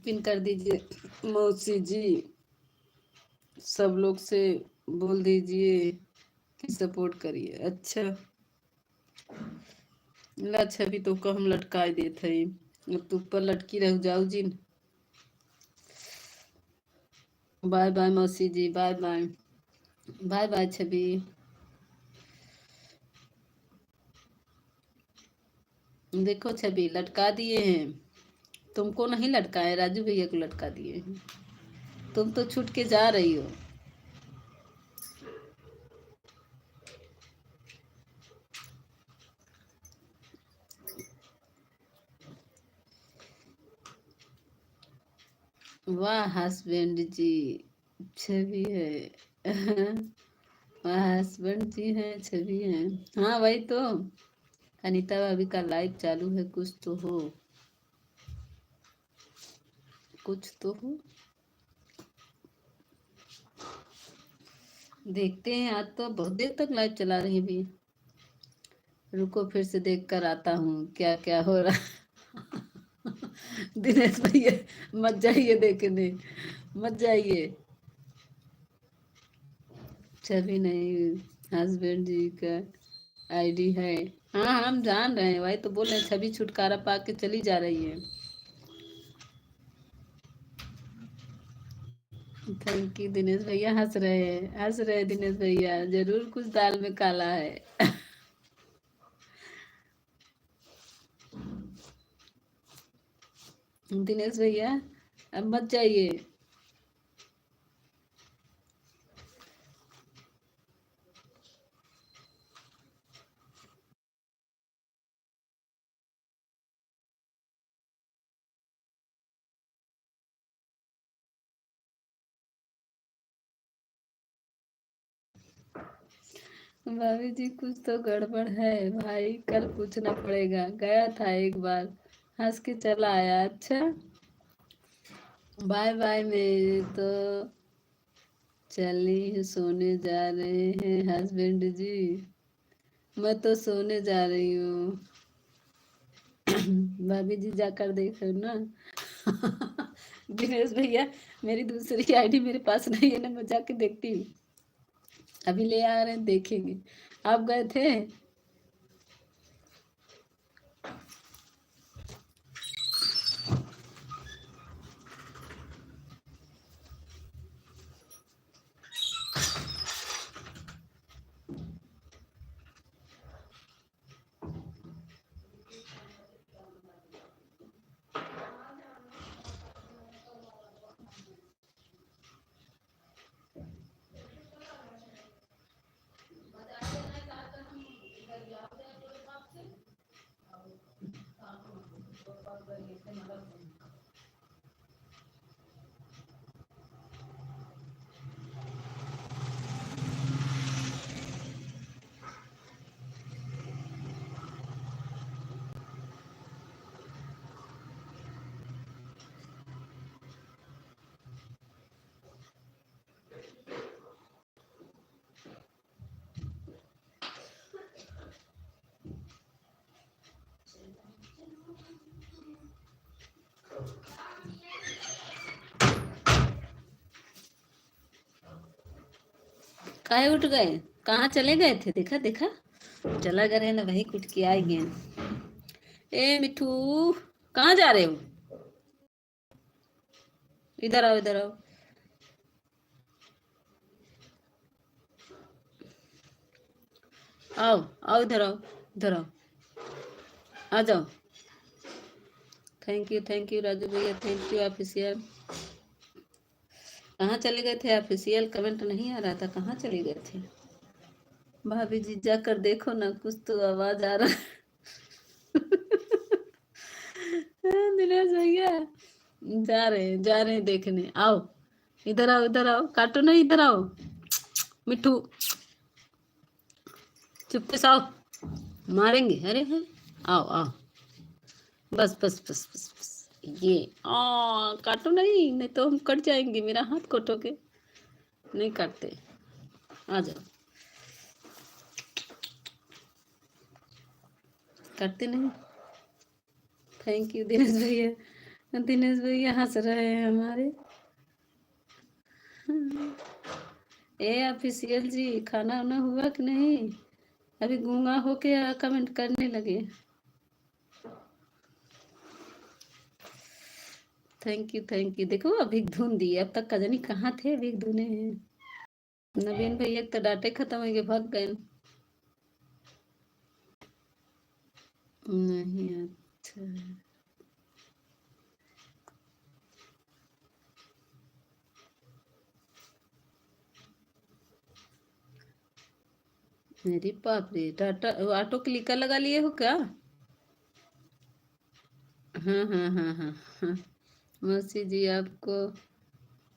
पिन कर दीजिए मौसी जी, सब लोग से बोल दीजिए कि सपोर्ट करिए। अच्छा ला छवि तो को हम लटकाए देते हैं, अब तो ऊपर लटकी रह जाओ जी। बाय बाय मौसी जी, बाय बाय, बाय बाय छवि। देखो छवि लटका दिए हैं, तुमको नहीं लटकाए, राजू भैया को लटका दिए हैं, तुम तो छूट के जा रही हो। वाह हस्बैंड जी छवि है। वाह हस्बैंड जी हैं छवि हैं। हाँ वही तो, अनीता भाभी का लाइव चालू है, कुछ तो हो, कुछ तो हो। देखते हैं, आज तो बहुत देर तक लाइव चला रही भी। रुको फिर से देख कर आता हूँ क्या क्या हो रहा। दिनेश भैया मत जाइए देखने, मत जाइए। छवि नहीं, हस्बैंड जी का आईडी है। हाँ हम जान रहे हैं, वही तो बोल रहे हैं, छवि छुटकारा पा के चली जा रही है। थैंक यू दिनेश भैया, हंस रहे हैं, हंस रहे हैं दिनेश भैया, जरूर कुछ दाल में काला है। दिनेश भैया अब मत जाइए। भाभी जी कुछ तो गड़बड़ है भाई, कल पूछना पड़ेगा, गया था एक बार, हंस के चला आया। अच्छा बाय बाय, मेरे तो चलिए सोने जा रहे हैं हस्बैंड जी, मैं तो सोने जा रही हूँ। भाभी जी जाकर देखो ना। दिनेश भैया मेरी दूसरी आईडी मेरे पास नहीं है ना, मैं जाके देखती हूँ, अभी ले आ रहे हैं देखेंगे। आप गए थे? काहे उठ गए, कहाँ चले गए थे? देखा देखा, चला गए ना, वही कुट के आए गए। ए मिठू कहाँ जा रहे हो? इधर आओ, इधर आओ। आओ आओ इधर आओ, इधर आओ, आ जाओ। थैंक यू राजू भैया, थैंक यू ऑफिशियल। कहाँ चले गए थे? ऑफिशियल कमेंट नहीं आ रहा था, कहाँ चले गए थे? भाभी जी जाकर देखो ना, कुछ तो आवाज आ रहा है। दिनेश भैया जा रहे हैं देखने, आओ इधर आओ, इधर आओ, काटो नहीं, इधर आओ मिठू, चुपके से आओ, मारेंगे, अरे है, आओ आओ, बस बस बस बस बस, ये काटो नहीं, नहीं तो हम कट जाएंगे, मेरा हाथ काटोगे। नहीं काटते, आ जाओ। काटते नहीं। थैंक यू दिनेश भैया। दिनेश भैया हंस रहे हैं हमारे। ए ऑफिशियल जी, खाना वाना हुआ कि नहीं? अभी गूंगा होके कमेंट करने लगे। Thank you. देखो अभी धुन दी, अब तक कजनी कहाँ थे, अभी धुने हैं। नवीन भैया तो डाटे खत्म हो गए, भाग गए। नहीं अच्छा, मेरी बाप रे, टाटा ऑटो क्लिकर लगा लिए हो क्या? हाँ। मौसी जी आपको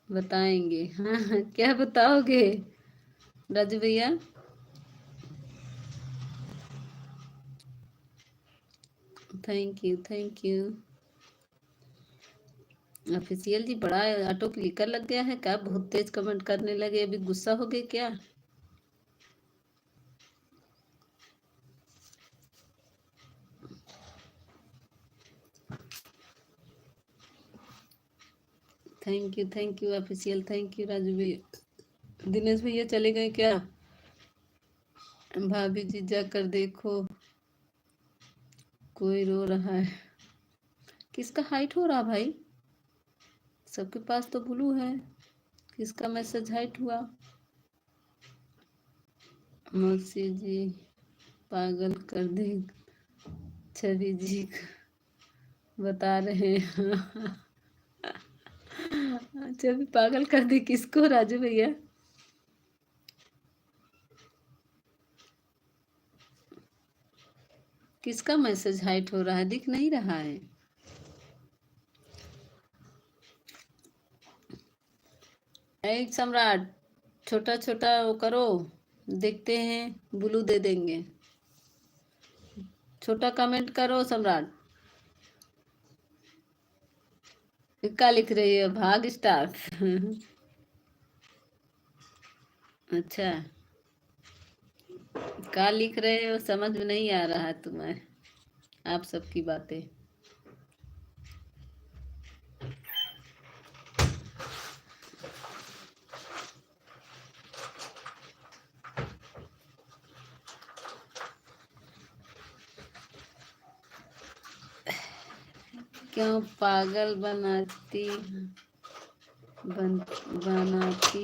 बताएंगे। हाँ, क्या बताओगे राजू भैया? Thank you. ऑफिशियल जी बड़ा ऑटो क्लिकर लग गया है क्या? बहुत तेज कमेंट करने लगे, अभी गुस्सा हो गए क्या? Thank you official, thank you Raju भैया। दिनेश भैया चले गए क्या? भाभी जी जाकर देखो, कोई रो रहा है। किसका हाइट हो रहा भाई? सबके पास तो ब्लू है, किसका मैसेज हाइट हुआ? मौसी जी पागल कर दे, छवि जी बता रहे हैं। छवि पागल कर दे किसको राजू भैया? किसका मैसेज हाइट हो रहा है, दिख नहीं रहा है। एक सम्राट, छोटा छोटा वो करो, देखते हैं, ब्लू दे देंगे। छोटा कमेंट करो सम्राट। क्या लिख रही है? भाग स्टार। अच्छा, क्या लिख रहे हो समझ में नहीं आ रहा है तुम्हें, आप सबकी बातें। क्यों पागल बनाती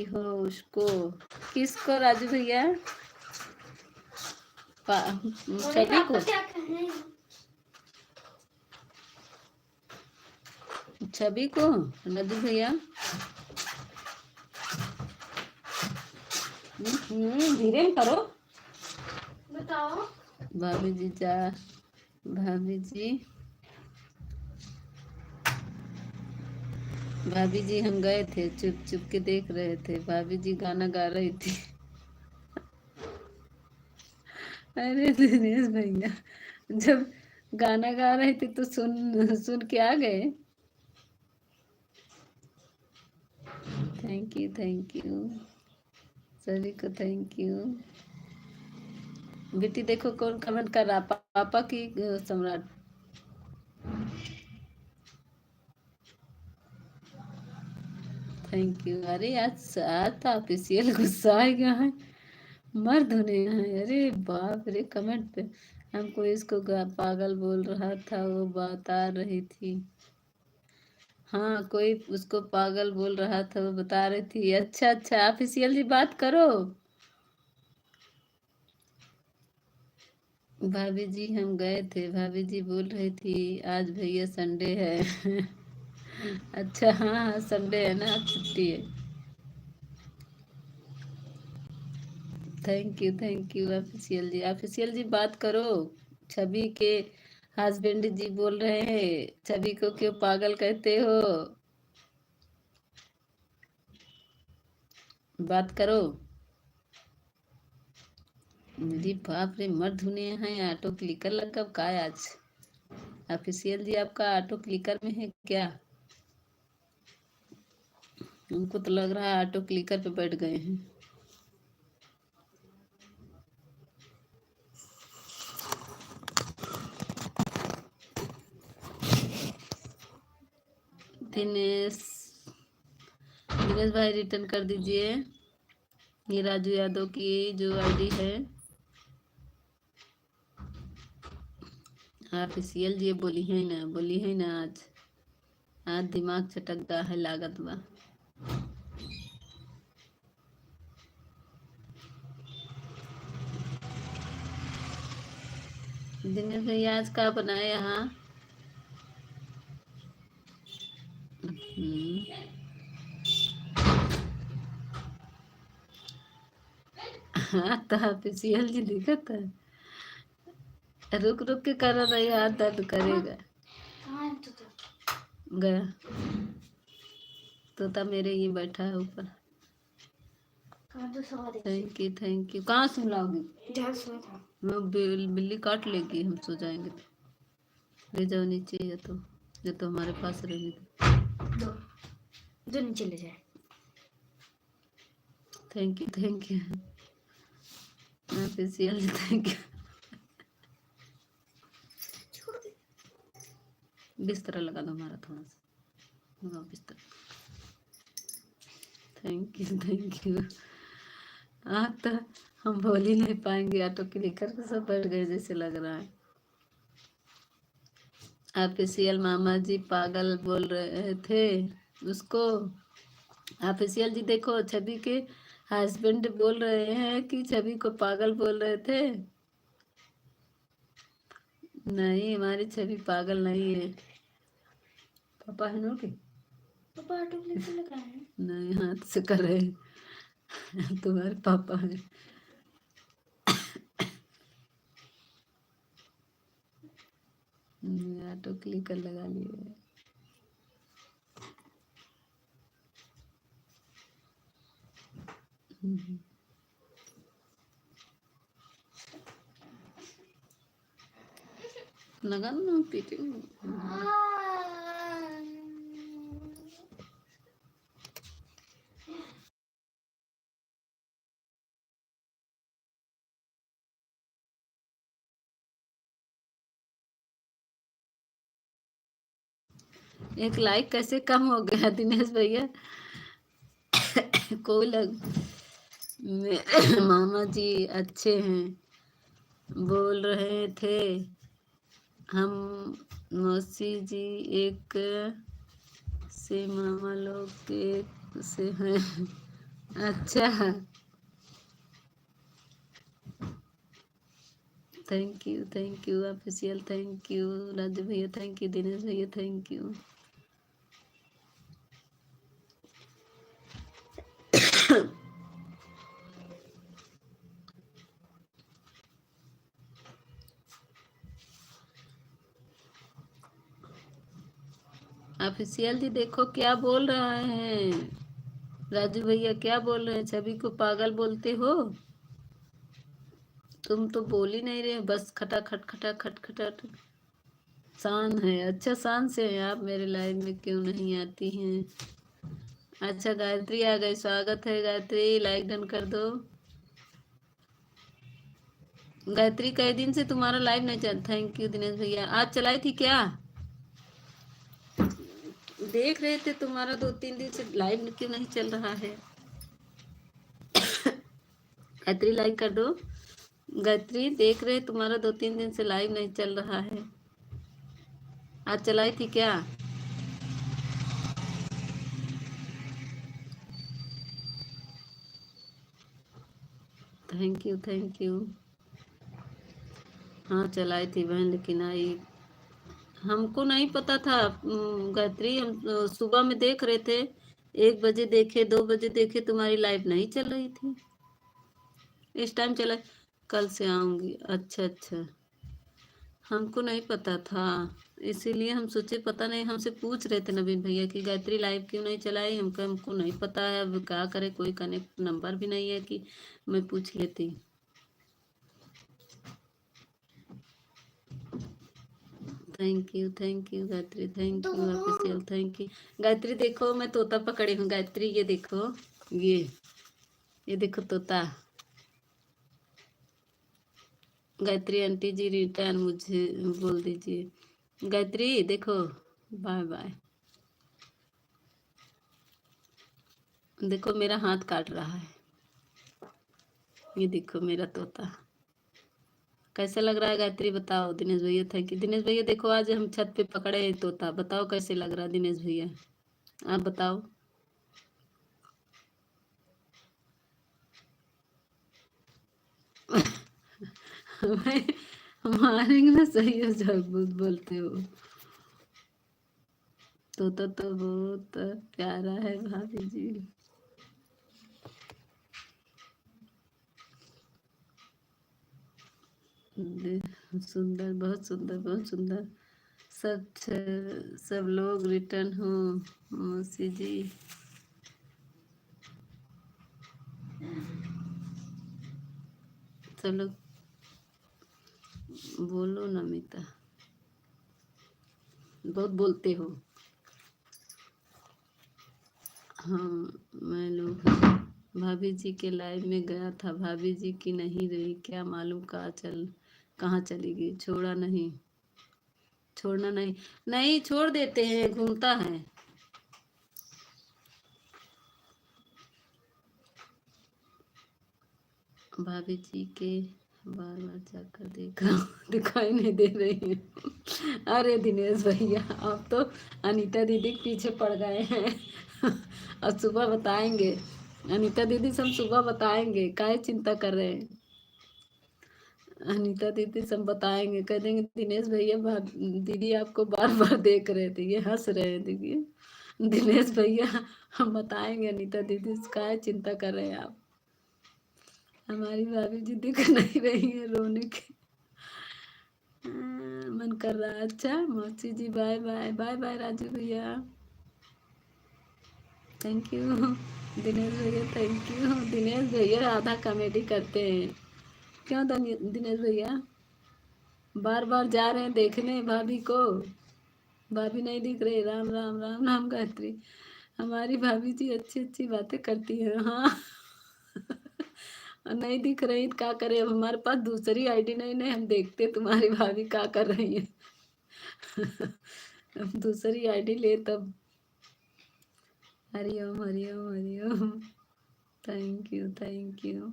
हो उसको? किसको राजू भैया? छवि को? छवि को राजू भैया? धीरे में करो। बताओ। भाभी जी भाभी जी हम गए थे, चुप चुप के देख रहे थे, भाभी जी गाना गा रही थी। अरे दिनेश भैया, जब गाना गा रहे थे तो सुन सुन के आ गए। थैंक यू सभी को, थैंक यू। बेटी देखो कौन कमेंट कर रहा, पापा की सम्राट। Thank you. अरे आज तो ऑफिशियल गुस्सा आ गया है, मर्द होने हैं। अरे बाप रे, कमेंट पे हमको इसको पागल बोल रहा था, वो बता रही थी। हाँ, कोई उसको पागल बोल रहा था, वो बता रही थी। अच्छा ऑफिशियल जी बात करो। भाभी जी हम गए थे, भाभी जी बोल रही थी आज भैया संडे है। अच्छा हाँ, संडे है ना, आज छुट्टी है। थैंक यू ऑफिशियल जी बात करो। छवि के हस्बैंड जी बोल रहे हैं, छवि को क्यों पागल कहते हो? बात करो। मेरी बाप रे, मर्द होने हैं, ऑटो क्लिकर लगा का आज। ऑफिशियल जी आपका ऑटो क्लिकर में है क्या? हमको तो लग रहा है ऑटो क्लिकर पे बैठ गए हैं। दिनेश दिनेश भाई रिटर्न कर दीजिए। ये राजू यादव की जो आईडी है ऑफिशियल जी बोली है ना आज दिमाग चटकता है लागत बा। दिनेश भैया आज का बनाए यहाँ? हाँ तो ऑफिशियल जी दिखत है। रुक रुक के कर रही, हाथ दर्द करेगा। कहाँ है तो गया तोता मेरे ही बैठा है ऊपर। कहाँ तो सवारी थैंक यू। कहाँ सुन लाओगी? जहाँ सोया था मैं बिल्ली काट लेगी, हम सो जाएंगे तो। ले जाओ नीचे, या तो हमारे पास रहेगी तो। दो जो नीचे ले जाए। Thank you official thank you. बिस्तर लगा दो हमारा थोड़ा सा, लगाओ बिस्तर। Thank you. तो हम बोल ही नहीं पाएंगे, ऑटो क्लिकर के सब बैठ गए जैसे लग रहा है। ऑफिशियल मामा जी पागल बोल रहे थे उसको। ऑफिशियल जी देखो, छवि के हस्बैंड बोल रहे हैं कि छवि को पागल बोल रहे थे। नहीं, हमारी छवि पागल नहीं है। पापा है नो के? पापा ऑटो क्लिक लगा है। नहीं, हाथ से कर रहे हैं। तुम्हारे पापा है। ऑटो क्लिकर लगा लिए। लगा ना पीछे। एक लाइक कैसे कम हो गया दिनेश भैया? कोई मेरे मामा जी अच्छे हैं बोल रहे थे, हम मौसी जी एक से मामा लोग एक से हैं। अच्छा, thank you official, thank you Raju भैया, थैंक यू दिनेश भैया, थैंक यू। ऑफिशियल जी देखो क्या बोल रहा है राजू भैया, क्या बोल रहे हैं? छवि को पागल बोलते हो? तुम तो बोल ही नहीं रहे, बस खटा शान है। अच्छा, शान से हैं आप, मेरे लाइव में क्यों नहीं आती हैं? अच्छा, गायत्री आ गई, स्वागत है गायत्री, लाइक डन कर दो। गायत्री, कई दिन से तुम्हारा लाइव नहीं चल। थैंक यू दिनेश भैया। आज चलाई थी क्या? देख रहे थे तुम्हारा 2-3 दिन से लाइव क्यों नहीं चल रहा है? गायत्री लाइक कर दो। गायत्री, देख रहे तुम्हारा 2-3 दिन से लाइव नहीं चल रहा है। आज चलाई थी क्या? Thank you. हाँ चलाई थी बहन, लेकिन आई हमको नहीं पता था। गायत्री, हम सुबह में देख रहे थे, 1 बजे देखे, 2 बजे देखे, तुम्हारी लाइव नहीं चल रही थी। इस टाइम चला, कल से आऊंगी। अच्छा, हमको नहीं पता था, इसीलिए हम सोचे पता नहीं, हमसे पूछ रहे थे नवीन भैया कि गायत्री लाइव क्यों नहीं चलाई। हमको नहीं पता है, अब क्या करे, कोई कनेक्ट नंबर भी नहीं है कि मैं पूछ लेती। Thank you Gayatri, thank you official, thank you Gayatri. देखो मैं तोता पकड़ी हूँ गायत्री, ये देखो, ये देखो तोता। गायत्री आंटी जी रिटर्न मुझे बोल दीजिए। गायत्री देखो, बाय बाय। देखो मेरा हाथ काट रहा है, ये देखो मेरा तोता। कैसा लग रहा है गायत्री बताओ। दिनेश भैया थैंक यू। दिनेश भैया देखो आज हम छत पे पकड़े हैं तोता, बताओ कैसे लग रहा है दिनेश भैया, आप बताओ। हमें मारेंगे ना, सही हो झूठ बोलते हो। तोता तो बहुत प्यारा है भाभी जी। सुंदर, बहुत सुंदर, बहुत सुंदर। सब लोग रिटर्न हो मौसी जी। सब लोग बोलो नमिता, बहुत बोलते हो। हाँ मैं लोग भाभी जी के लाइव में गया था, भाभी जी की नहीं रही, क्या मालूम कहाँ चली गई। छोड़ा नहीं, छोड़ना नहीं, नहीं छोड़ देते हैं, घूमता है। भाभी जी के बार बार जाकर देखा, दिखाई नहीं दे रही है। अरे दिनेश भैया आप तो अनीता दीदी के पीछे पड़ गए हैं। और सुबह बताएंगे, अनीता दीदी सब सुबह बताएंगे, काहे चिंता कर रहे हैं। अनीता दीदी सब बताएंगे, कह देंगे दिनेश भैया दीदी आपको बार बार देख रहे थे, ये हंस रहे हैं देखिए। दिनेश भैया हम बताएंगे, अनीता दीदी काहे चिंता कर रहे हैं आप। हमारी भाभी जी दिख नहीं रही है, रोने के मन कर रहा है। अच्छा मौसी जी bye bye, bye bye Raju भैया, थैंक यू। दिनेश भैया थैंक यू। दिनेश भैया आधा कॉमेडी करते हैं, क्यों दिनेश भैया बार बार जा रहे हैं देखने भाभी को, भाभी नहीं दिख रही। राम राम राम राम गायत्री। हमारी भाभी जी अच्छी अच्छी बातें करती है। हाँ नहीं दिख रही तो क्या करें, अब हमारे पास दूसरी आईडी नहीं, नहीं हम देखते तुम्हारी भाभी क्या कर रही है। अब दूसरी आईडी ले तब। हरिओम हरिओम हरिओम, थैंक यू थैंक यू।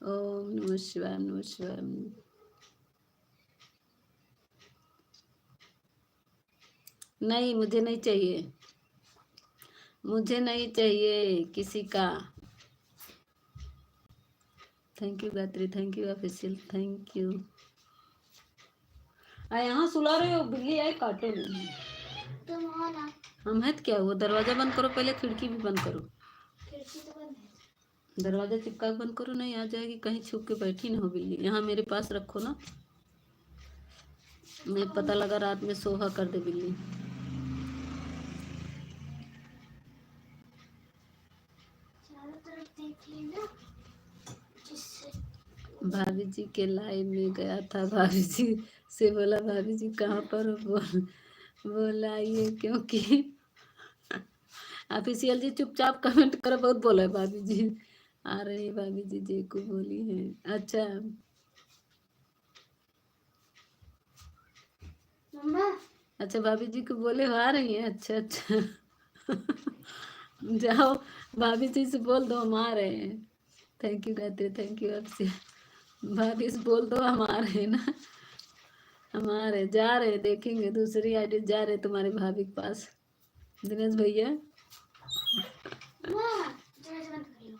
ओम नमः शिवाय, नमः शिवाय। नहीं मुझे नहीं चाहिए, मुझे नहीं चाहिए किसी का। Thank you Gayatri, thank you official, thank you. यहाँ सुला रहे हो, बिल्ली आई काटे नहीं। तुम हो ना। हम है तो क्या हुआ, दरवाजा बंद करो पहले, खिड़की भी बंद करो। खिड़की तो बंद है। दरवाजा चिपका के बंद करो, नहीं आ जाएगी, कहीं छुप के बैठी ना हो बिल्ली। यहाँ मेरे पास रखो ना, मैं पता लगा रात में सोहा कर दे बिल्ली। चारों तरफ देख लेना जिससे। भाभी जी के लाइव में गया था, भाभी जी से बोला भाभी जी कहाँ पर हो, बोला ये क्योंकि ऑफिशियल जी चुपचाप कमेंट करो, बहुत बोला है भाभी जी। आ रही भाभी जी जी को बोली है। अच्छा मम्मा अच्छा भाभी जी को बोले हो आ रही है, अच्छा अच्छा। जाओ भाभी जी से बोल दो हम आ रहे हैं। Thank you Gayatri, thank you आपसे। भाभी से बोल दो हम आ रहे हैं ना, हम आ रहे जा रहे देखेंगे, दूसरी आईडी जा रहे तुम्हारी भाभी के पास। दिनेश भैया मम्मा दरवाजा बंद कर लो।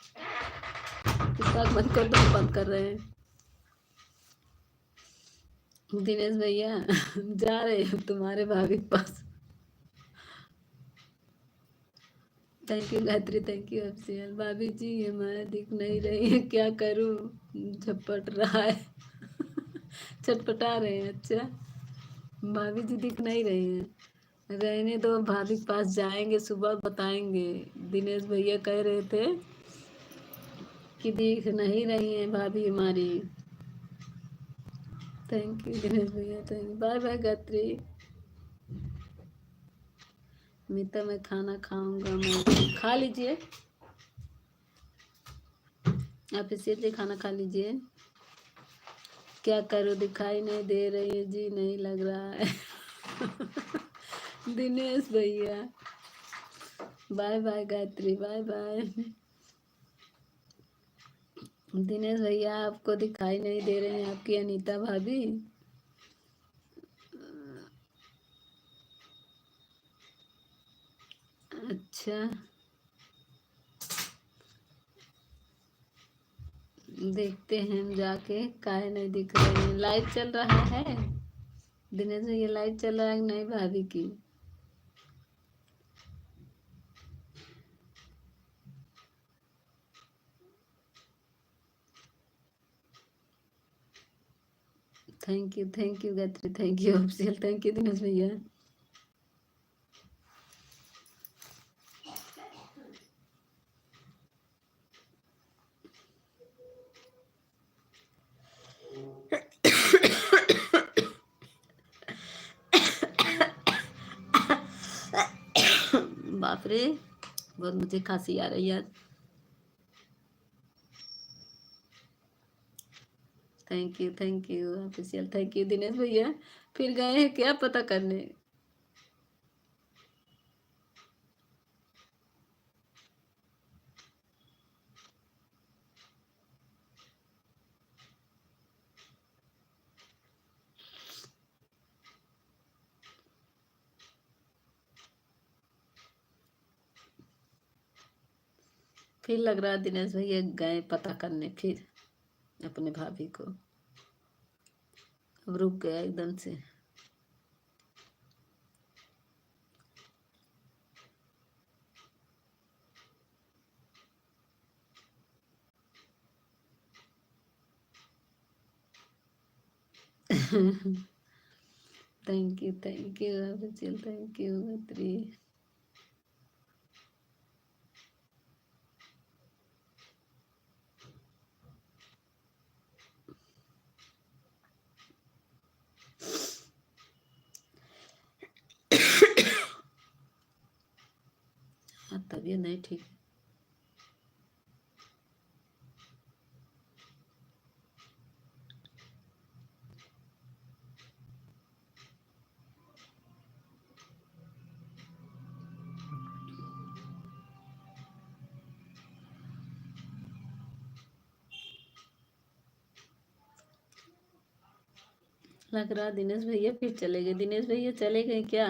इसका बंद कर दो, बंद कर रहे हैं। दिनेश भैया जा रहे हैं तुम्हारे भाभी के पास। Thank you Gayatri, thank you Afseel. भाभी जी हमारे दिख नहीं रही है, क्या करूं, झपट रहा है। छटपटा रहे हैं। अच्छा भाभी जी दिख नहीं रही है, रहने दो, भाभी के पास जाएंगे सुबह बताएंगे। दिनेश भैया कह रहे थे कि दिख नहीं रही है भाभी हमारी। थैंक यू दिनेश भैया, thank you. Bye bye Gayatri. Meeta मैं खाना खाऊंगा, मैं खा लीजिए, आप इसीलिए खाना खा लीजिए। क्या करो, दिखाई नहीं दे रही है जी, नहीं लग रहा है। दिनेश भैया bye bye, Gayatri bye bye. Dinesh भैया आपको दिखाई नहीं दे रहे हैं आपकी अनीता भाभी। अच्छा देखते हैं हम जाके, काहे नहीं दिख रहे हैं। लाइट चल रहा है दिनेश भैया, लाइट चल रहा है कि नहीं भाभी की? Thank you Gayatri, thank you official, thank you Dinesh भैया। बाप रे, बहुत मुझे खांसी आ रही है आज। Thank you official, thank you Dinesh भैया। फिर गए हैं क्या पता करने? फिर लग रहा है दिनेश भैया गए पता करने फिर अपने भाभी को। अब रुक गया एकदम से। Thank you official, thank you Gayatri. हाँ तबीयत नहीं ठीक। लग रहा दिनेश भैया फिर चले गए। दिनेश भैया चले गए क्या?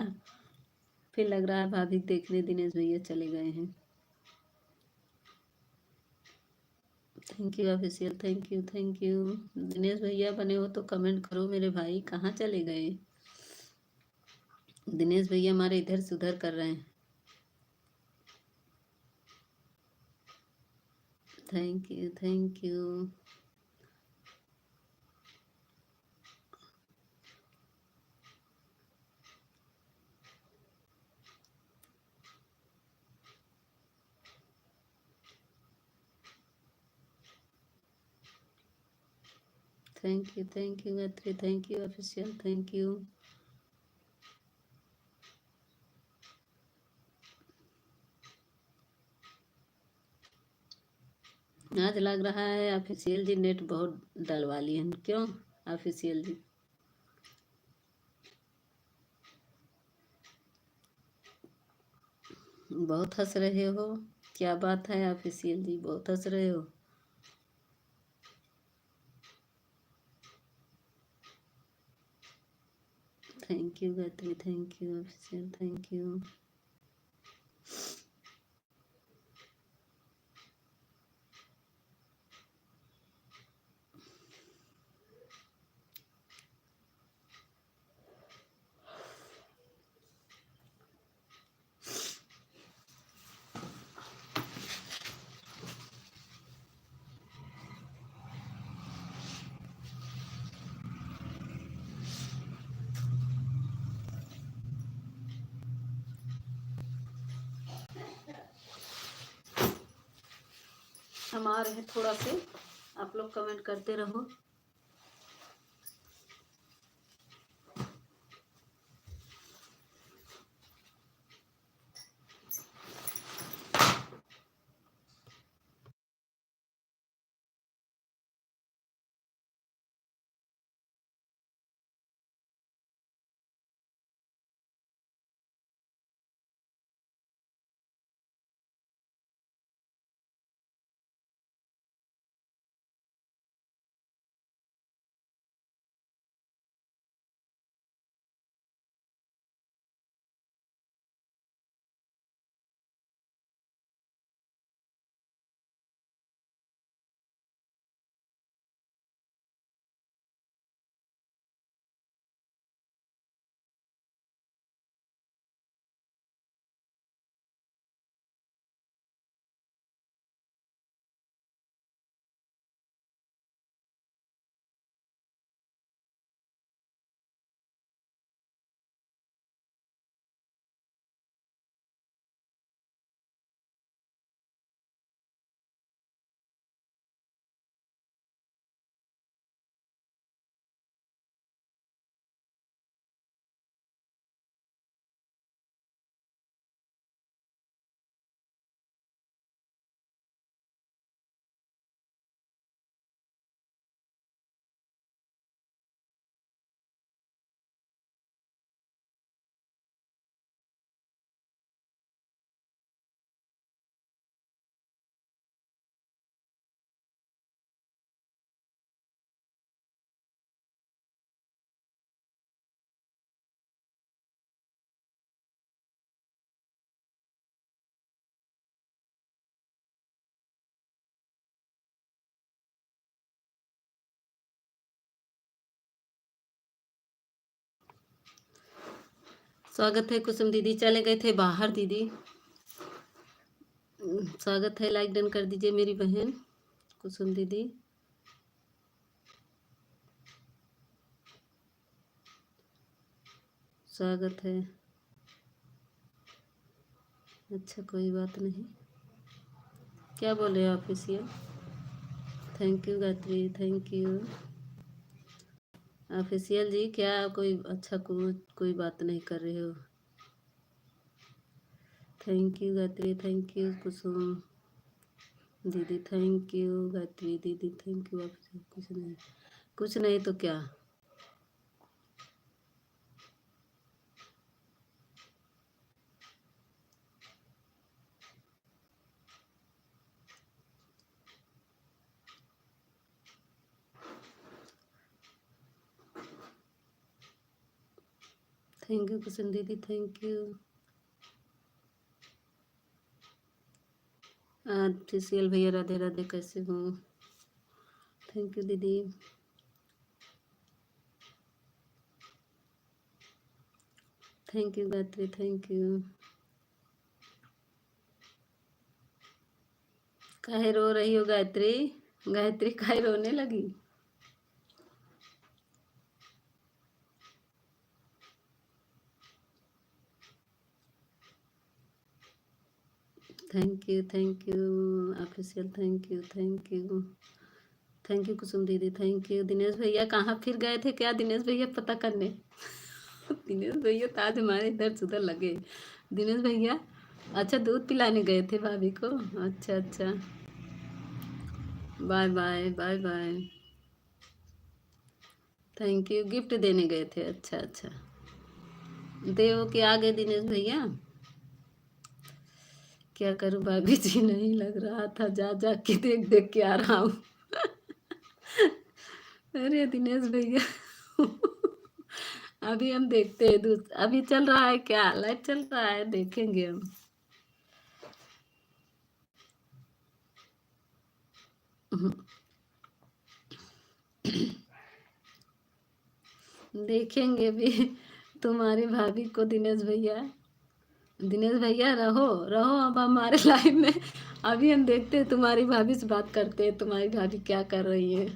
फिर लग रहा है भाभी देखने दिनेश भैया चले गए हैं। Thank you official, thank you. Dinesh भैया बने हो तो कमेंट करो मेरे भाई, कहाँ चले गए? दिनेश भैया हमारे इधर से उधर कर रहे हैं। Thank you thank you Gayatri, thank you official, thank you. आज लग रहा है ऑफिशियल जी नेट बहुत डलवा लिए हैं। क्यों ऑफिशियल जी? बहुत हंस रहे हो, क्या बात है ऑफिशियल जी, बहुत हंस रहे हो। Thank you Gayatri, thank you official, thank you. हम आ रहे हैं थोड़ा से, आप लोग कमेंट करते रहो। स्वागत है कुसुम दीदी, चले गए थे बाहर दीदी। स्वागत है, लाइक डन कर दीजिए मेरी बहन कुसुम दीदी। स्वागत है। अच्छा कोई बात नहीं, क्या बोले official. Thank you Gayatri, thank you official ji. क्या कोई अच्छा कोई बात नहीं कर रहे हो। Thank you Gayatri, thank you Kusum दीदी, थैंक यू गायत्री दीदी, थैंक यू ऑफिशियल। कुछ नहीं तो क्या। थैंक यू कुसुम दीदी, थैंक यू ऑफिशियल भैया। राधे राधे, कैसे हो। थैंक यू दीदी। Thank you Gayatri, thank you. काहे रो रही हो गायत्री। गायत्री काहे रोने लगी। Thank you official, thank you thank you Kusum दीदी, थैंक यू। दिनेश भैया कहाँ फिर गए थे क्या दिनेश भैया पता करने। दिनेश भैया तो आज हमारे इधर उधर लगे। दिनेश भैया अच्छा दूध पिलाने गए थे भाभी को। अच्छा अच्छा, bye bye bye bye. Thank you, gift देने गए थे। अच्छा अच्छा, देव के आ गए दिनेश भैया। क्या करूं भाभी जी, नहीं लग रहा था, जा जा के देख देख के आ रहा हूँ। अरे दिनेश भैया अभी हम देखते हैं, अभी चल रहा है क्या, लाइव चल रहा है, देखेंगे हम। देखेंगे भी तुम्हारी भाभी को। दिनेश भैया रहो रहो अब हमारे लाइव में। अभी हम देखते हैं, तुम्हारी भाभी से बात करते हैं, तुम्हारी भाभी क्या कर रही है।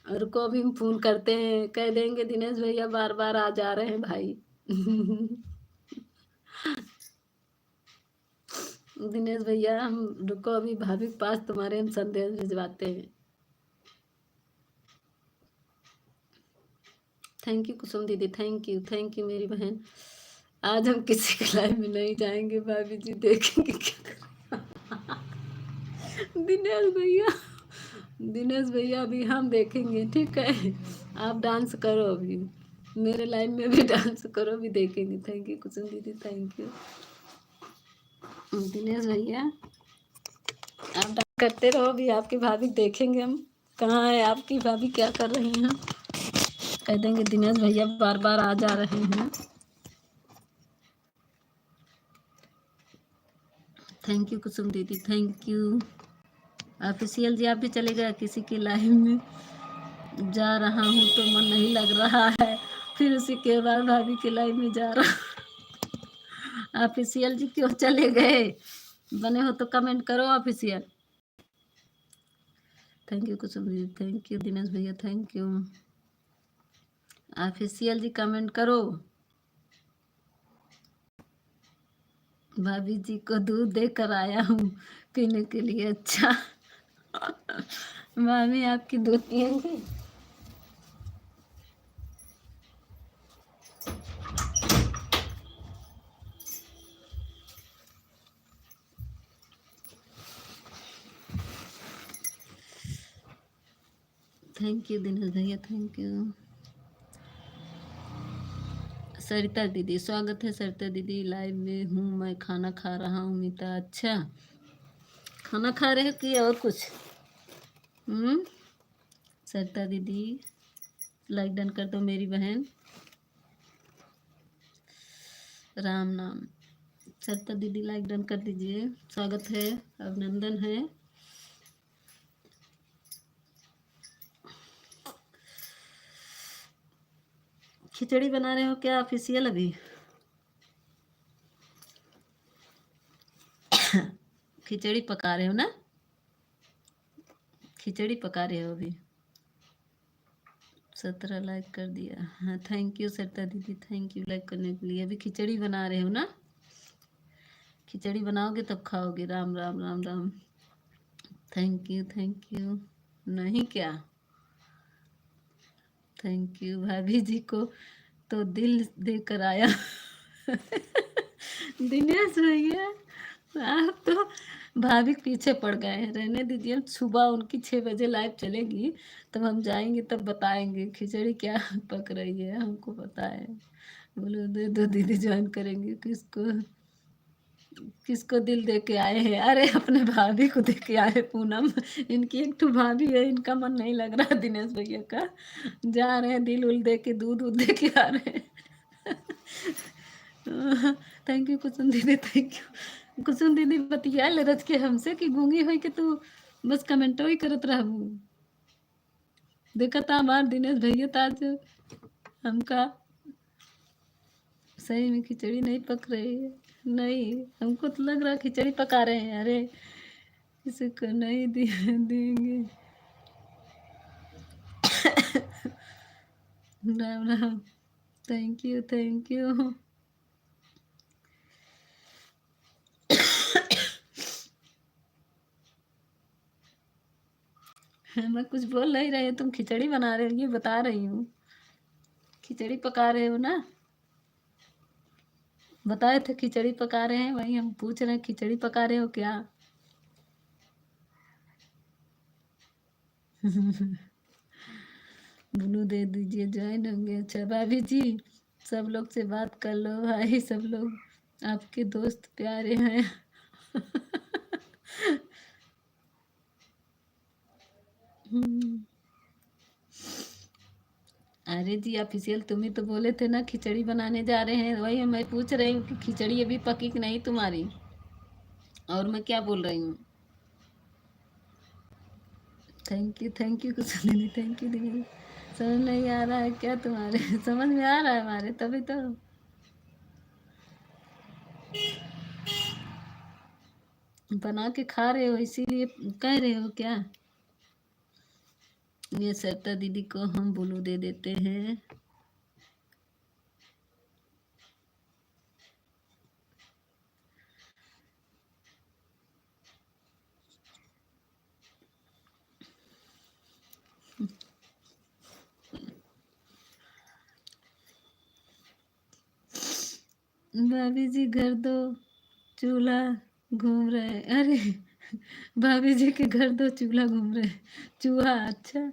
और को भी हम फोन करते हैं, कह देंगे दिनेश भैया बार बार आ जा रहे हैं भाई। दिनेश भैया हम रुको, अभी भाभी के पास तुम्हारे हम संदेश भिजवाते हैं। थैंक यू कुसुम दीदी, थैंक यू मेरी बहन। आज हम किसी के लाइव में नहीं जाएंगे भाभी जी, देखेंगे क्या दिनेश भैया अभी हम देखेंगे, ठीक है। आप डांस करो, अभी मेरे लाइव में भी डांस करो, भी देखेंगे। थैंक यू कुसुम दीदी, थैंक यू दिनेश भैया। आप डांस करते रहो, अभी आपकी भाभी देखेंगे हम कहाँ है आपकी भाभी, क्या कर रही हैं। कह देंगे दिनेश भैया बार बार आ जा रहे हैं। थैंक यू कुसुम दीदी, थैंक यू। ऑफिशियल जी आप भी चले गए किसी के लाइव में, जा रहा हूँ तो मन नहीं लग रहा है, फिर उसी के बाद भाभी के लाइव में जा रहा। ऑफिशियल जी क्यों चले गए, बने हो तो कमेंट करो ऑफिशियल। थैंक यू कुसुम दीदी, थैंक यू दिनेश भैया, thank you. Official ji comment करो। भाभी जी को दूध देकर आया हूँ पीने के लिए। अच्छा भाभी आपकी दूध पियेंगे। थैंक यू दिनेश भैया, थैंक यू। सरिता दीदी स्वागत है। सरिता दीदी लाइव में हूँ, मैं खाना खा रहा हूँ। मीता अच्छा खाना खा रहे हो कि और कुछ? सरिता दीदी लाइक डन कर दो मेरी बहन। राम नाम। सरिता दीदी लाइक डन कर दीजिए, स्वागत है, अभिनंदन है। खिचड़ी बना रहे हो क्या ऑफिशियल अभी? खिचड़ी पका रहे हो ना, खिचड़ी पका रहे हो अभी। 17 लाइक कर दिया, हाँ थैंक यू सरिता दीदी, थैंक यू लाइक करने के लिए। अभी खिचड़ी बना रहे हो ना, खिचड़ी बनाओगे तब खाओगे। राम राम राम राम। थैंक यू नहीं क्या, थैंक यू। भाभी जी को तो दिल देकर आया दिनेश भैया आप तो भाभी के पीछे पड़ गए हैं, रहने दीजिए। सुबह उनकी 6 बजे लाइव चलेगी, तब हम जाएंगे, तब बताएंगे खिचड़ी क्या पक रही है, हमको पता है। बोलो दे दो दीदी, ज्वाइन करेंगे। किसको किसको दिल दे के आए हैं? अरे अपने भाभी को दे के आए पूनम, इनकी एक तो भाभी है, इनका मन नहीं लग रहा दिनेश भैया का, जा रहे हैं दिल उल दे के, दूध उध दे के आ रहे हैं थैंक यू कुसुम दीदी, थैंक यू कुसुम दीदी। बतिया ले रच के हमसे कि गूंगी हुई कि तू बस कमेंटो ही करत रहू। देखा था हमार दिनेश भैया ताज हमका सही में खिचड़ी नहीं पक रही है। नहीं, हमको तो लग रहा खिचड़ी पका रहे हैं। अरे किसी को नहीं देंगे Ram Ram, thank you thank you. मैं कुछ बोल नहीं रही, तुम खिचड़ी बना रहे हो ये बता रही हूँ। खिचड़ी पका रहे हो ना, बताए थे खिचड़ी पका रहे हैं, वही हम पूछ रहे हैं खिचड़ी पका रहे हो क्या ब्लू दे दीजिए, ज्वाइन होंगे। अच्छा भाभी जी सब लोग से बात कर लो भाई, सब लोग आपके दोस्त प्यारे हैं अरे जी ऑफिशियल तुम ही तो बोले थे ना खिचड़ी बनाने जा रहे हैं, वही मैं पूछ रही हूँ कि खिचड़ी अभी पकी कि नहीं तुम्हारी, और मैं क्या बोल रही हूँ। थैंक यू कुछ नहीं, थैंक यू दीदी। समझ नहीं आ रहा है क्या तुम्हारे समझ में आ रहा है हमारे, तभी तो बना के खा रहे हो, इसीलिए कह रहे हो क्या। ये सरिता दीदी को हम ब्लू दे देते हैं। भाभी जी घर दो चूल्हा घूम रहे। अरे भाभी जी के घर दो चूल्हा घूम रहे। चूहा, अच्छा।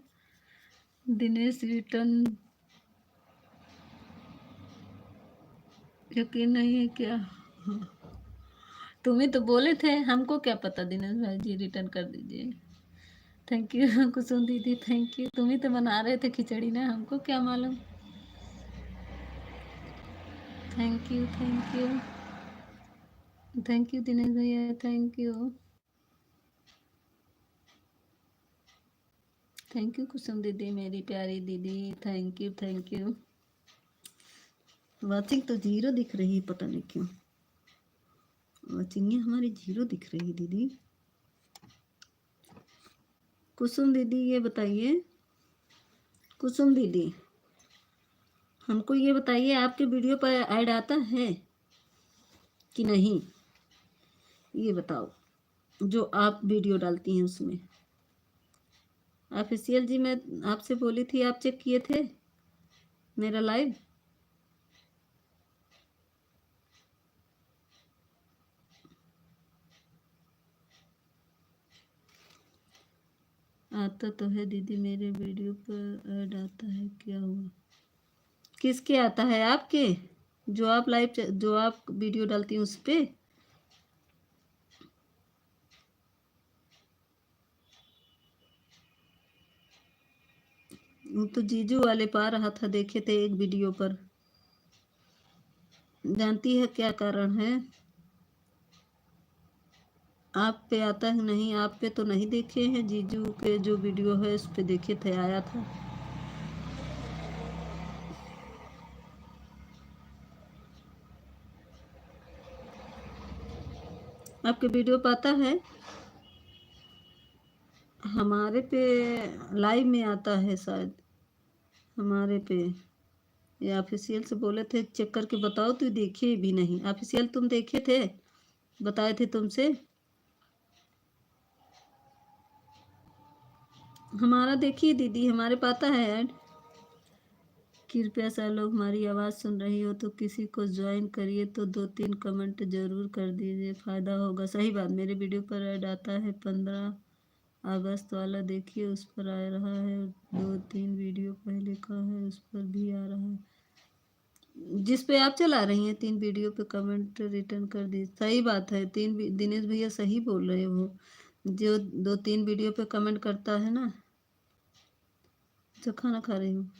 दिनेश रिटर्न यकीन नहीं है क्या? तुम ही तो बोले थे, हमको क्या पता। दिनेश भाई जी रिटर्न कर दीजिए। थैंक यू कुसुम दीदी, थैंक यू। तुम ही तो बना रहे थे खिचड़ी ना, हमको क्या मालूम। Thank you, thank you, thank you Dinesh भैया, thank you. Thank you Kusum दीदी, मेरी प्यारी दीदी, thank you, thank you. Watching तो जीरो दिख रही है, पता नहीं क्यों। वाचिंग हमारी जीरो दिख रही दीदी। कुसुम दीदी ये बताइए, कुसुम दीदी हमको ये बताइए, आपके वीडियो पर ऐड आता है कि नहीं, ये बताओ। जो आप वीडियो डालती हैं उसमें। ऑफिशियल जी, मैं आपसे बोली थी, आप चेक किए थे मेरा लाइव? आता तो है दीदी, मेरे वीडियो पर ऐड आता है, क्या हुआ? किसके आता है? आपके? जो आप जो आप वीडियो डालती हैं उस पे? वो तो जीजू वाले पा रहा था, देखे थे एक वीडियो पर। जानती है क्या कारण है? आप पे आता है नहीं, आप पे तो नहीं देखे हैं। जीजू के जो वीडियो है उस पे देखे थे, आया था। आपके वीडियो पे आता है? हमारे पे लाइव में आता है शायद, हमारे पे। ये ऑफिशियल से बोले थे चेक करके बताओ, तो देखे भी नहीं। ऑफिशियल तुम देखे थे, बताए थे तुमसे। हमारा देखिए दीदी, हमारे पाता है ऐड। कृपया सब लोग हमारी आवाज़ सुन रही हो तो किसी को ज्वाइन करिए, तो 2-3 कमेंट जरूर कर दीजिए, फ़ायदा होगा। सही बात, मेरे वीडियो पर ऐड आता है। 15 अगस्त वाला देखिए, उस पर आ रहा है। 2-3 वीडियो पहले का है, उस पर भी आ रहा है। जिस पे आप चला रही हैं 3 वीडियो पे कमेंट रिटर्न कर दी। सही बात है, दिनेश भैया सही बोल रहे हो। जो 2-3 वीडियो पे कमेंट करता है ना। तो खाना खा रही हूँ,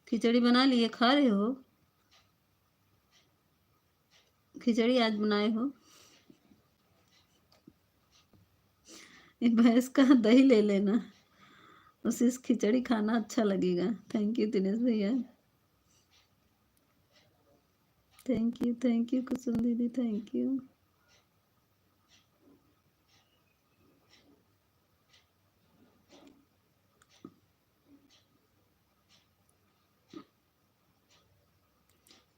खिचड़ी बना लिए, खा रहे हो? खिचड़ी आज बनाए हो? एक भैंस का दही ले लेना, उससे खिचड़ी खाना अच्छा लगेगा। थैंक यू दिनेश भैया, थैंक यू कुसुम दीदी, थैंक यू।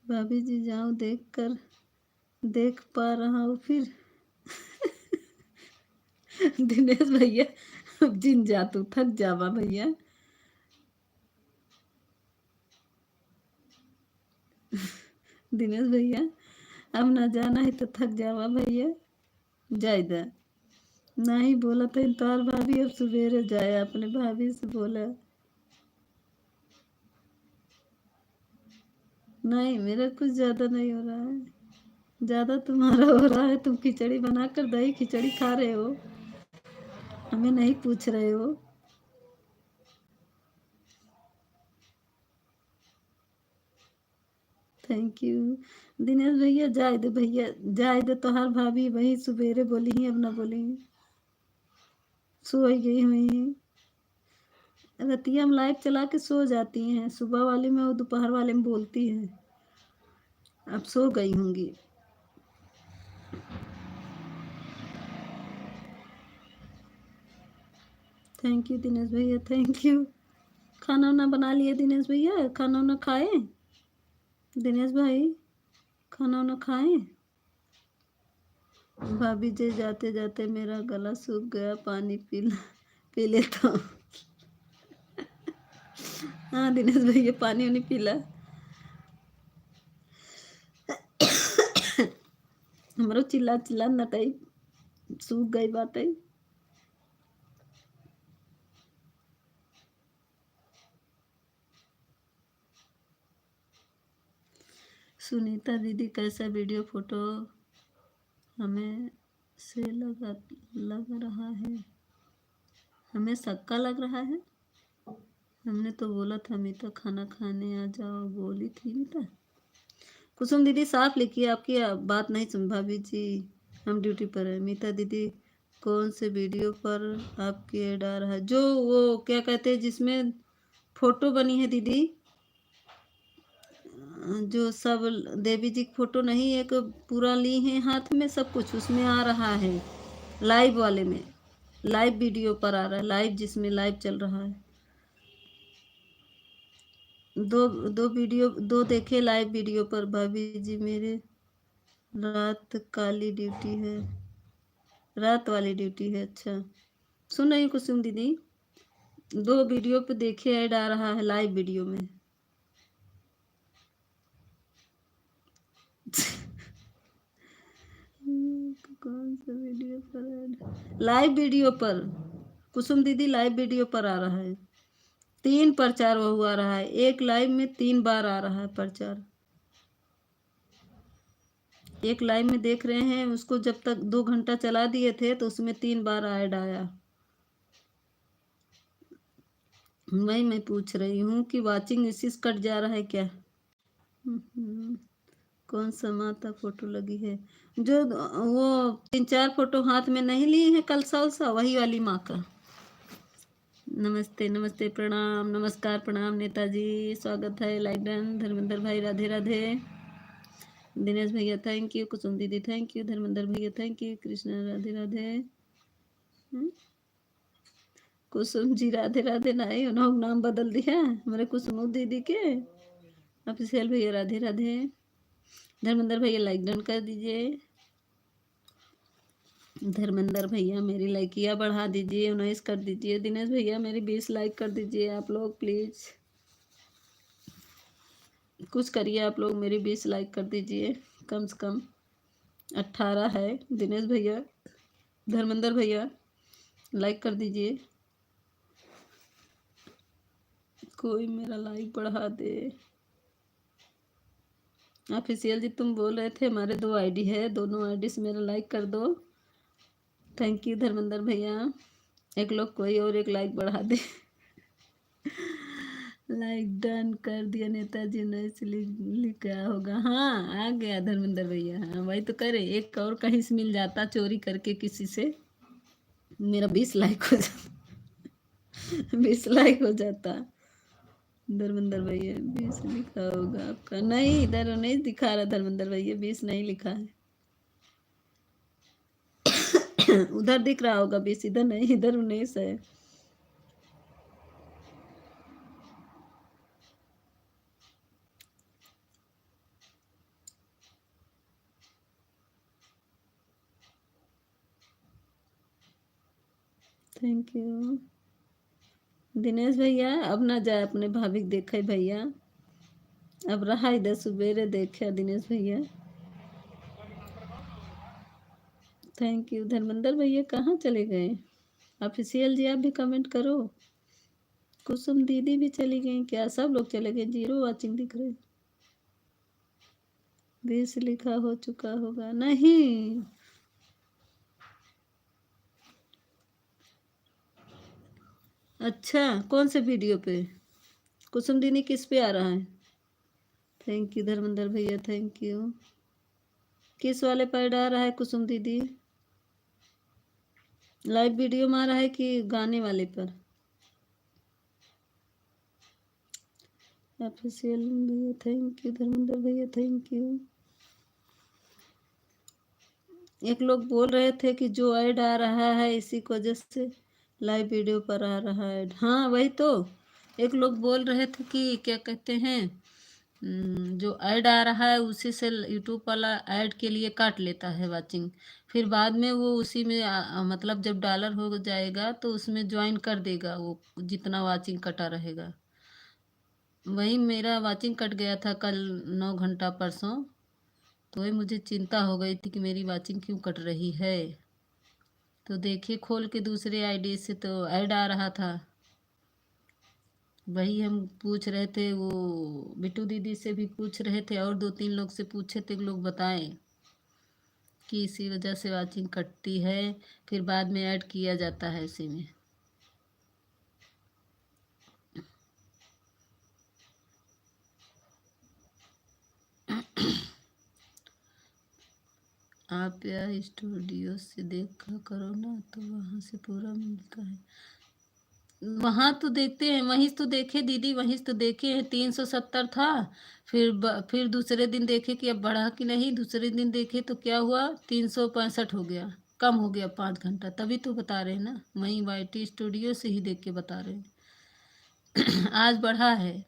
भाभी जी जाओ, देख पा रहा हूँ फिर। दिनेश भैया अब जिन जा, तू थक जावा भैया। दिनेश भैया अब ना जाना है तो थक जावा भैया, जायदा नहीं बोला तो इंतजार। भाभी अब सवेरे जाए, अपने भाभी से बोला। नहीं, मेरा कुछ ज्यादा नहीं हो रहा है, ज्यादा तुम्हारा हो रहा है। तुम खिचड़ी बनाकर दही खिचड़ी खा रहे हो, हमें नहीं पूछ रहे हो। थैंक यू दिनेश भैया, जाए दे भैया, जाए दे। तो हर भाभी वही सवेरे बोली ही, अब ना बोली। सो ही गई हुई, रतिया में लाइव चला के सो जाती हैं, सुबह वाले में और दोपहर वाले में बोलती है। अब सो गई होंगी। थैंक यू दिनेश भैया, थैंक यू। खाना वाना बना लिए दिनेश भैया? खाना वाना खाए दिनेश भाई? खाना वाना खाए? भाभी जी जाते जाते मेरा गला सूख गया, पानी पी लेता हूँ। हाँ दिनेश भैया, पानी वानी पीला। हमरो चिल्ला चिल्ला नटई सूख गई बातें। सुनीता दीदी कैसा वीडियो फोटो हमें से लग रहा है, हमें सक्का लग रहा है। हमने तो बोला था मीता खाना खाने आ जाओ, बोली थी मीता। कुसुम दीदी साफ लिखिए, आपकी बात नहीं सुन भाभी जी, हम ड्यूटी पर है। मीता दीदी कौन से वीडियो पर आपकी ऐड आ रहा है? जो वो क्या कहते हैं जिसमें फोटो बनी है दीदी, जो सब देवी जी की फोटो नहीं, एक पूरा ली है हाथ में, सब कुछ उसमें आ रहा है। लाइव वाले में, लाइव वीडियो पर आ रहा है, लाइव जिसमें लाइव चल रहा है। दो दो वीडियो दो देखे लाइव वीडियो पर भाभी जी। मेरे रात काली ड्यूटी है, रात वाली ड्यूटी है। अच्छा सुन रही हूँ कुसुम दीदी, दो वीडियो पे देखे ऐड आ रहा है लाइव वीडियो में। कौन सा वीडियो पर ऐड? लाइव वीडियो पर कुसुम दीदी, लाइव वीडियो पर आ रहा है। 3 प्रचार वो हुआ रहा है, एक लाइव में 3 बार आ रहा है प्रचार। एक लाइव में देख रहे हैं उसको, जब तक 2 घंटा चला दिए थे तो उसमें 3 बार ऐड आया। मैं पूछ रही हूँ कि वाचिंग इसी कट जा रहा है क्या? कौन सा माता फोटो लगी है? जो वो 3-4 फोटो हाथ में नहीं ली है कलसा उलसा, वही वाली माँ का। नमस्ते नमस्ते, प्रणाम, नमस्कार, प्रणाम नेताजी, स्वागत है। Like done. धर्मेंद्र भाई राधे राधे। दिनेश भैया थैंक यू, कुसुम दीदी थैंक यू, धर्मेंद्र भैया थैंक यू, कृष्णा राधे राधे। कुसुम जी राधे राधे नहीं, उन्होंने नाम बदल दिया हमारे कुसुम दीदी के। ऑफिशियल भैया राधे राधे। धर्मेंद्र भैया लाइक डन कर दीजिए। धर्मेंद्र भैया मेरी लाइकिया बढ़ा दीजिए, 19 कर दीजिए। दिनेश भैया मेरी 20 लाइक कर दीजिए आप लोग प्लीज़। कुछ करिए आप लोग, मेरी 20 लाइक कर दीजिए, कम से कम 18 है। दिनेश भैया, धर्मेंद्र भैया लाइक कर दीजिए, कोई मेरा लाइक बढ़ा दे। ऑफिशियल जी तुम बोल रहे थे हमारे 2 आईडी है, दोनों आईडी से मेरा लाइक कर दो। थैंक यू धर्मेंद्र भैया। एक लोग कोई और एक लाइक बढ़ा दे। लाइक डन कर दिया नेताजी ने, इसलिए लिखा होगा। हाँ आ गया धर्मेंद्र भैया, हाँ वही तो करे, एक और कहीं से मिल जाता चोरी करके किसी से, मेरा 20 लाइक हो जाता। 20 लाइक हो जाता। धर्मेंद्र भैया 20 लिखा होगा आपका, नहीं इधर नहीं दिखा रहा धर्मेंद्र भैया, 20 नहीं लिखा है। उधर दिख रहा होगा 20, इधर नहीं, इधर 19 है। थैंक यू दिनेश भैया। अब ना जाए अपने भाभी देखे भैया, अब रहा इधर सुबेरे देखा दिनेश भैया। थैंक यू धर्मेंद्र भैया, कहाँ चले गए? ऑफिशियल जी आप भी कमेंट करो। कुसुम दीदी भी चली गई क्या? सब लोग चले गए, 0 वाचिंग दिख रहे। 20 लिखा हो चुका होगा, नहीं अच्छा कौन से वीडियो पे? कुसुम दीदी किस पे आ रहा है? थैंक यू धर्मेंद्र भैया थैंक यू। किस वाले पर आ रहा है कुसुम दीदी? लाइव वीडियो में आ रहा है कि गाने वाले पर? ऑफिशियल भैया थैंक यू, धर्मेंद्र भैया थैंक यू। एक लोग बोल रहे थे कि जो ऐड आ रहा है इसी की वजह से लाइव वीडियो पर आ रहा है। हाँ वही तो, एक लोग बोल रहे थे कि क्या कहते हैं, जो ऐड आ रहा है उसी से यूट्यूब वाला ऐड के लिए काट लेता है वाचिंग, फिर बाद में वो उसी में मतलब जब डॉलर हो जाएगा तो उसमें ज्वाइन कर देगा वो, जितना वाचिंग कटा रहेगा। वही मेरा वाचिंग कट गया था कल 9 घंटा परसों, तो ये मुझे चिंता हो गई थी कि मेरी वाचिंग क्यों कट रही है। तो देखिए खोल के दूसरे आईडी से तो ऐड आ रहा था। वही हम पूछ रहे थे, वो बिट्टू दीदी से भी पूछ रहे थे और 2-3 लोग से पूछे थे, लोग बताएं कि इसी वजह से वाचिंग कटती है, फिर बाद में ऐड किया जाता है इसी में। आप या स्टूडियो से देखा करो ना, तो वहाँ से पूरा मिलता है। वहाँ तो देखते हैं, वहीं तो देखे दीदी, वहीं तो देखे हैं 370 था। फिर दूसरे दिन देखे कि अब बढ़ा कि नहीं, दूसरे दिन देखे तो क्या हुआ, 365 हो गया, कम हो गया 5 घंटा। तभी तो बता रहे हैं ना, वहीं YT स्टूडियो से ही देख के बता रहे हैं। आज बढ़ा है,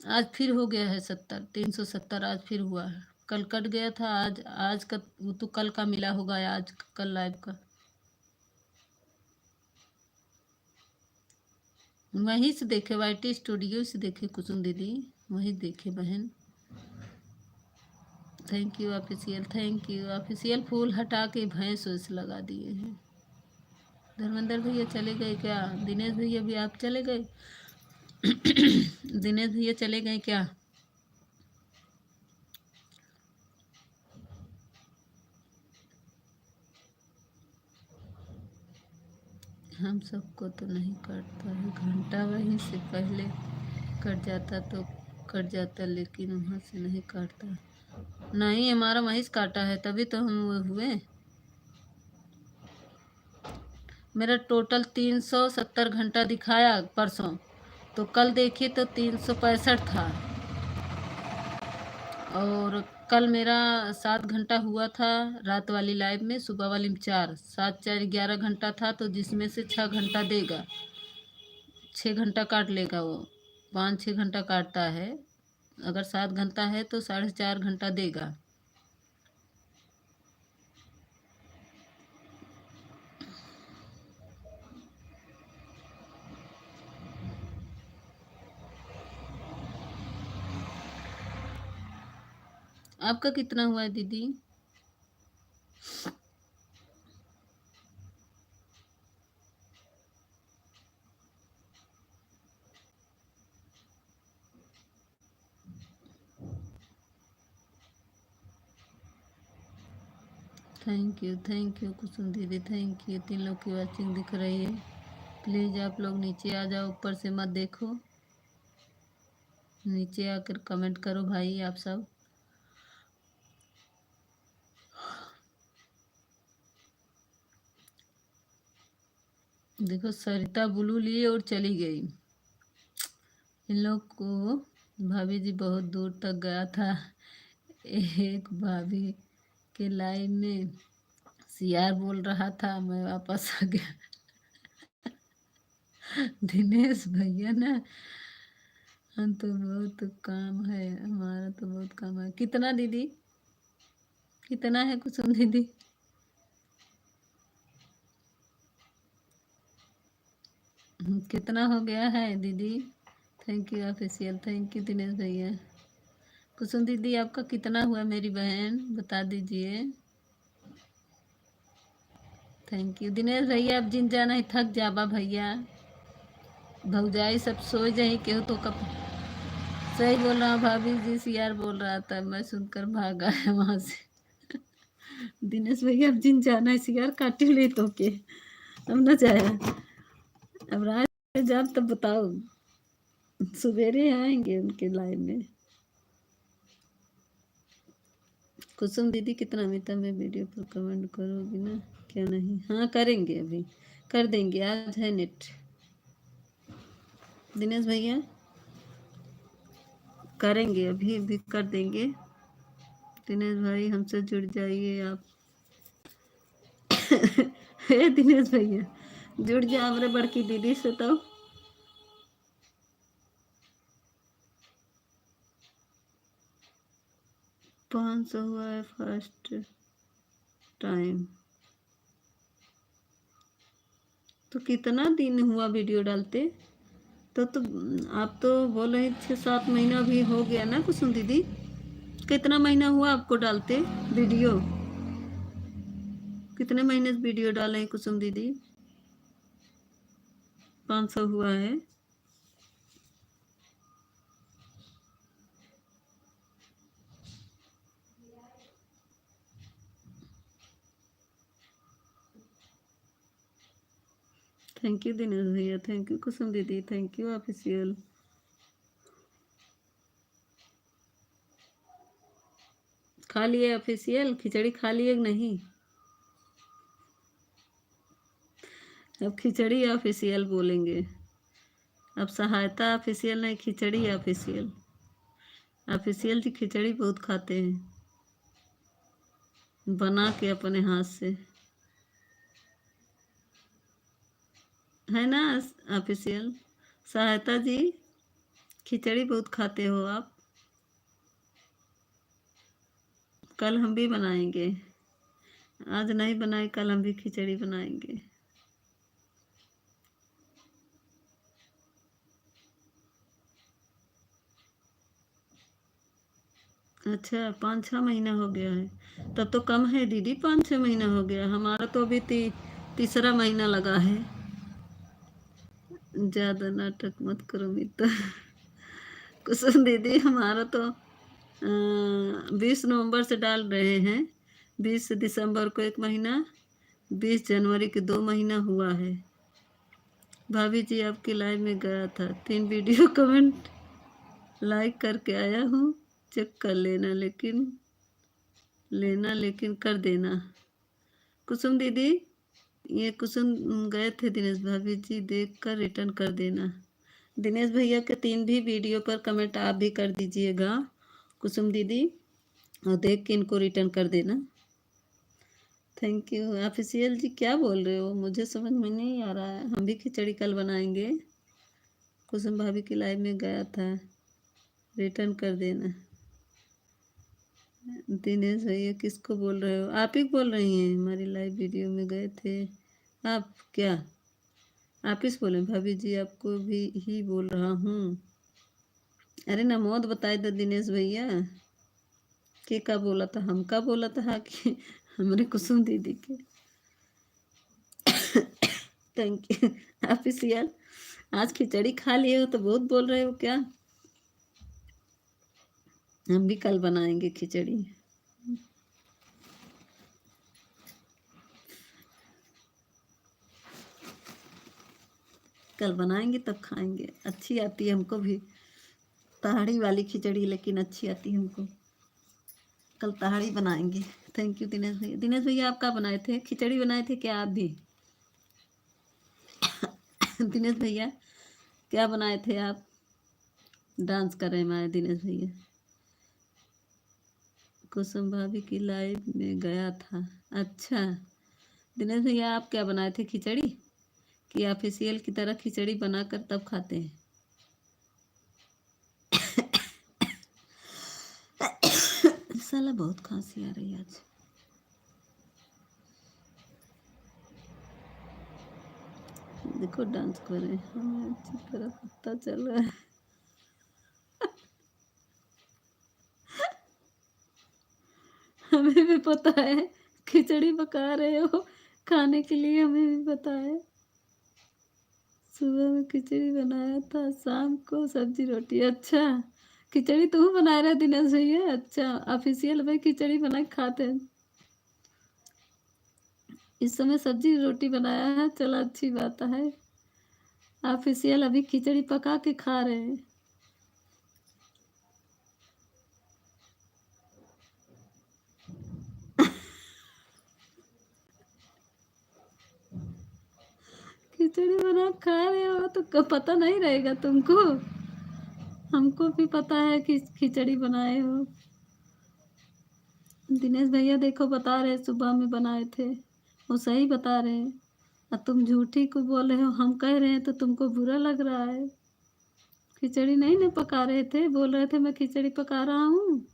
आज फिर हो गया है 370, आज फिर हुआ है। कल कट गया था, आज का वो तो कल का मिला होगा, आज कल लाइव का। वहीं से देखे, YT स्टूडियो से देखे कुसुम दीदी, वहीं देखे बहन। Thank you official, thank you official. फूल हटा के भैंस वैस लगा दिए हैं। धर्मेंद्र भैया चले गए क्या? दिनेश भैया भी आप चले गए? दिनेश भैया चले गए क्या? हम सबको तो नहीं काटता है, घंटा वहीं से पहले कट जाता तो कट जाता, लेकिन वहाँ से नहीं काटता। नहीं, हमारा वहीं से काटा है, तभी तो हम वो हुए। मेरा टोटल 370 घंटा दिखाया परसों, तो कल देखिए तो 365 था। और कल मेरा 7 घंटा हुआ था रात वाली लाइव में, सुबह वाली में 4, 7 4 11 घंटा था, तो जिसमें से 6 घंटा देगा, 6 घंटा काट लेगा वो, 5-6 घंटा काटता है। अगर 7 घंटा है तो 4.5 घंटा देगा। आपका कितना हुआ है दीदी? थैंक यू कुसुम दीदी, थैंक यू। 3 लोग की वॉचिंग दिख रही है। प्लीज़ आप लोग नीचे आ जाओ, ऊपर से मत देखो, नीचे आकर कमेंट करो भाई आप सब। देखो सरिता ब्लू ली और चली गई। इन लोग को भाभी जी बहुत दूर तक गया था। एक भाभी के लाइव में CR बोल रहा था, मैं वापस आ गया। दिनेश भैया ना, हम तो बहुत काम है, हमारा तो बहुत काम है। कितना दीदी, कितना है कुसुम दीदी? कितना हो गया है दीदी? Thank you official, thank you Dinesh भैया। कुसुम दीदी आपका कितना हुआ मेरी बहन, बता दीजिए। थैंक यू दिनेश भैया। अब जिन जाना है थक जाबा भैया, भौजाई सब सो जाए केहू तो कब। सही बोल रहा हूँ भाभी जी, CR बोल रहा था, मैं सुनकर भागा है वहाँ से। दिनेश भैया अब जिन जाना है, CR काटी ले तो के अब न जाया। अब रात जब तब बताओ, सवेरे आएंगे उनके लाइन में। कुसुम दीदी कितना मिलता, मैं वीडियो पर कमेंट करोगी ना? क्या नहीं? हाँ करेंगे, अभी कर देंगे, आज है नेट। दिनेश भैया करेंगे, अभी भी कर देंगे। दिनेश भाई हमसे जुड़ जाइए आप। हे दिनेश भैया जुड़ जाओ हमारे बड़की दीदी से। तो 500 हुआ है फर्स्ट टाइम। तो कितना दिन हुआ वीडियो डालते? तो आप तो बोल रहे 6-7 महीना भी हो गया ना कुसुम दीदी? कितना महीना हुआ आपको डालते वीडियो? कितने महीने से वीडियो डाले हैं कुसुम दीदी? 500 हुआ है। थैंक यू दिनेश भैया, थैंक यू कुसुम दीदी, थैंक यू ऑफिशियल। खा लिए ऑफिशियल? खिचड़ी खा लिए कि नहीं? अब खिचड़ी ऑफिशियल बोलेंगे। अब सहायता ऑफिशियल नहीं, खिचड़ी ऑफिशियल। ऑफिशियल जी खिचड़ी बहुत खाते हैं बना के अपने हाथ से, है ना ऑफिशियल? सहायता जी खिचड़ी बहुत खाते हो आप। कल हम भी बनाएंगे, आज नहीं बनाए, कल हम भी खिचड़ी बनाएंगे। अच्छा 5-6 महीना हो गया है, तब तो कम है दीदी। 5-6 महीना हो गया, हमारा तो अभी तीसरा महीना लगा है। ज़्यादा नाटक मत करो मित्र। कुसुम दीदी हमारा तो 20 नवंबर से डाल रहे हैं, 20 दिसंबर को 1 महीना, 20 जनवरी के 2 महीना हुआ है। भाभी जी आपकी लाइव में गया था, 3 वीडियो कमेंट लाइक करके आया हूँ, चेक कर लेकिन कर देना। कुसुम दीदी ये कुसुम गए थे दिनेश भाभी जी, देख कर रिटर्न कर देना। दिनेश भैया के 3 भी वीडियो पर कमेंट आप भी कर दीजिएगा कुसुम दीदी, और देख के इनको रिटर्न कर देना। Thank you official ji. क्या बोल रहे हो, मुझे समझ में नहीं आ रहा है। हम भी खिचड़ी कल बनाएंगे। कुसुम भाभी की लाइव में गया था, रिटर्न कर देना। दिनेश भैया किसको बोल रहे हो? आप ही बोल रही हैं, हमारी लाइव वीडियो में गए थे आप क्या? आप ही बोले भाभी जी, आपको भी ही बोल रहा हूँ। अरे नमोद बताए दो दिनेश भैया के का बोला था, हम का बोला था कि हमारे कुसुम दीदी के। Thank you official. आज खिचड़ी खा लिए हो तो बहुत बोल रहे हो क्या? हम भी कल बनाएंगे खिचड़ी। कल बनाएंगे तब खाएंगे। अच्छी आती है हमको भी तहाड़ी वाली खिचड़ी, लेकिन अच्छी आती है हमको। कल तहाड़ी बनाएंगे। थैंक यू दिनेश भैया। दिनेश भैया आप क्या बनाए थे? खिचड़ी बनाए थे क्या आप भी? दिनेश भैया क्या बनाए थे आप? डांस कर रहे हमारे दिनेश भैया। कुसुम भाभी की लाइव में गया था। अच्छा दिनेश भैया आप क्या बनाए थे, खिचड़ी? कि ऑफिशियल की तरह खिचड़ी बनाकर तब खाते हैं? साला बहुत खांसी आ रही है आज। देखो डांस कर रहे हैं, हमें अच्छी तरह पता चल रहा है। हमें भी पता है खिचड़ी पका रहे हो खाने के लिए, हमें भी पता है। सुबह में खिचड़ी बनाया था, शाम को सब्जी रोटी। अच्छा खिचड़ी तुम बना रहे दिनेश भैया? अच्छा ऑफिशियल भाई खिचड़ी बना के खाते हैं, इस समय सब्जी रोटी बनाया है। चलो अच्छी बात है। ऑफिशियल अभी खिचड़ी पका के खा रहे हैं। खिचड़ी बना खा रहे हो तो पता नहीं रहेगा तुमको? हमको भी पता है कि खिचड़ी बनाए हो। दिनेश भैया देखो बता रहे सुबह में बनाए थे, वो सही बता रहे हैं। और तुम झूठी को बोल रहे हो, हम कह रहे हैं तो तुमको बुरा लग रहा है। खिचड़ी नहीं ना पका रहे थे, बोल रहे थे मैं खिचड़ी पका रहा हूँ।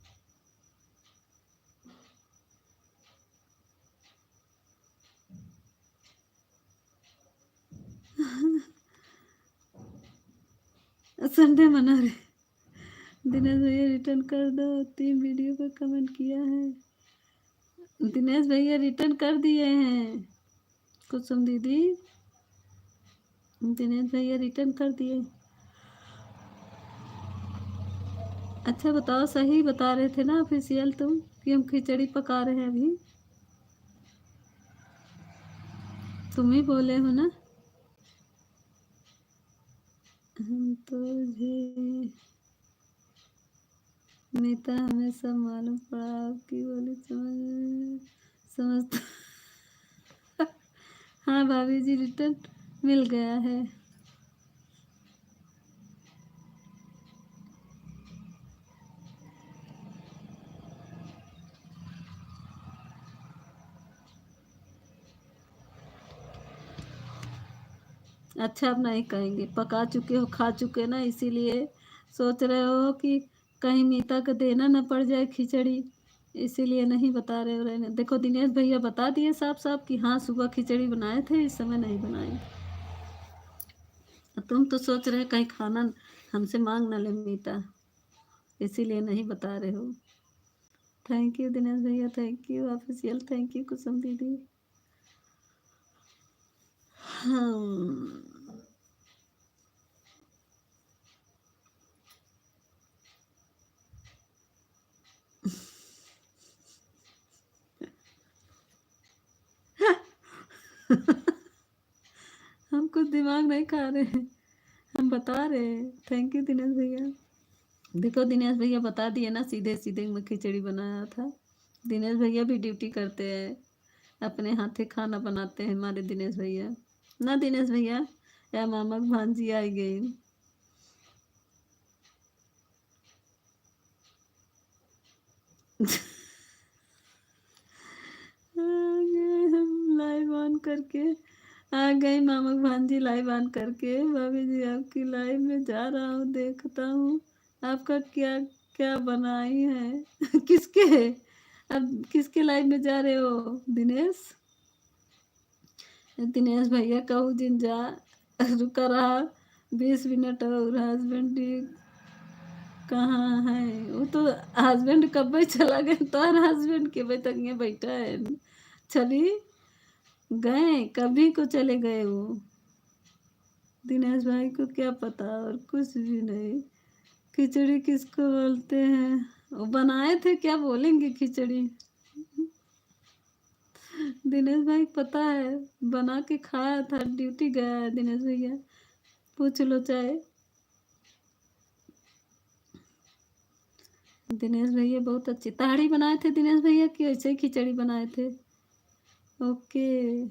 संडे मना रहे दिनेश भैया रिटर्न कर दो, 3 वीडियो पर कमेंट किया है। दिनेश भैया रिटर्न कर दिए हैं। कुसुम दीदी, दिनेश भैया रिटर्न कर दिए। अच्छा बताओ, सही बता रहे थे ना ऑफिशियल तुम कि हम खिचड़ी पका रहे हैं अभी? तुम ही बोले हो ना। हम तो मीता, हमें सब मालूम पड़ा, आपकी बोली समझ। हाँ भाभी जी, रिटर्न मिल गया है। अच्छा, अब नहीं कहेंगे, पका चुके हो, खा चुके ना, इसीलिए सोच रहे हो कि कहीं मीता को देना न पड़ जाए खिचड़ी, इसीलिए नहीं बता रहे हो। रहने देखो, दिनेश भैया बता दिए साफ साफ कि हाँ सुबह खिचड़ी बनाए थे, इस समय नहीं बनाएंगे। तुम तो सोच रहे कहीं खाना हमसे मांग ना ले मीता, इसीलिए नहीं बता रहे हो। थैंक यू दिनेश भैया, thank you official, thank you Kusum दीदी। हम हम कुछ दिमाग नहीं खा रहे हैं, हम बता रहे हैं। थैंक यू दिनेश भैया। देखो दिनेश भैया बता दिए ना, सीधे सीधे मैं खिचड़ी बनाया था। दिनेश भैया भी ड्यूटी करते हैं, अपने हाथे खाना बनाते हैं हमारे दिनेश भैया ना। दिनेश भैया या मामा की भांजी आई गई। आ गए हम लाइव ऑन करके, आ गई मामा की भांजी लाइव ऑन करके। भाभी जी आपकी लाइव में जा रहा हूँ, देखता हूँ आपका क्या क्या बनाई है। किसके, अब किसके लाइव में जा रहे हो दिनेश? दिनेश भैया कहूँ जिन जा, रुका रहा 20 मिनट, और हस्बैंड कहाँ है? वो तो हस्बैंड कब ही चला गया, तो हस्बैंड के भाई तक यहाँ बैठा है। चली गए, कभी को चले गए वो। दिनेश भाई को क्या पता, और कुछ भी नहीं। खिचड़ी किसको बोलते हैं? वो बनाए थे, क्या बोलेंगे खिचड़ी? दिनेश भाई पता है, बना के खाया था, ड्यूटी गया है दिनेश भैया, पूछ लो चाहे। दिनेश भैया बहुत अच्छी ताड़ी बनाए थे दिनेश भैया, कि ऐसे ही खिचड़ी बनाए थे? ओके।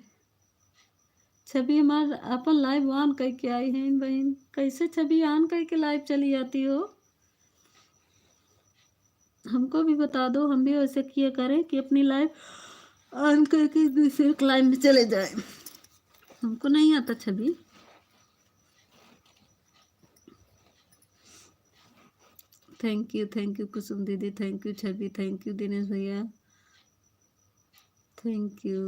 छवि हमार अपन लाइव ऑन करके आई है इन बहन, कैसे छवि ऑन करके लाइव चली जाती हो? हमको भी बता दो, हम भी वैसे किया करें कि अपनी लाइव ऑन करके दूसरे लाइव में चले जाए। हमको नहीं आता छवि। थैंक यू कुसुम दीदी, thank you Chhavi, thank you Dinesh भैया, थैंक यू।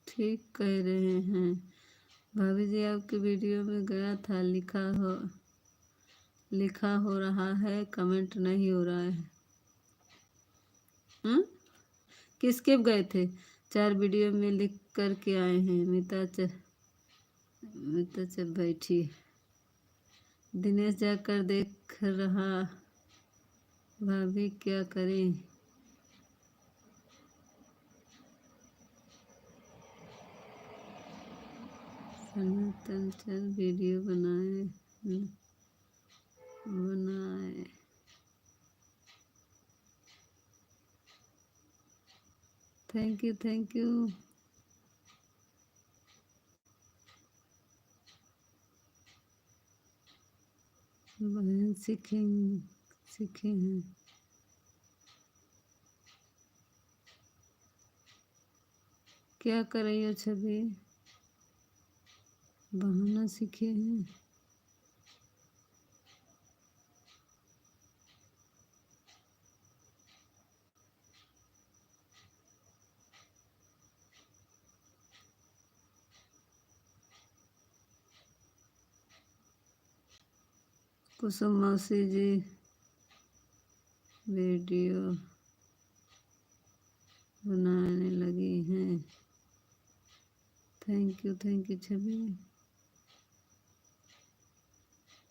ठीक कह रहे हैं भाभी जी, आपके वीडियो में गया था, लिखा हो रहा है, कमेंट नहीं हो रहा है। हाँ, किसके गए थे? 4 वीडियो में लिख कर के आए हैं। मिता चल बैठी, दिनेश जाकर देख रहा, भाभी क्या करें? सनातन चल वीडियो बनाए। Thank you, thank you. बहन सीखे हैं। क्या कर रही हो छवि? बहाना सीखे हैं। कुसुम मौसी जी वीडियो बनाने लगी हैं। Thank you Chhavi.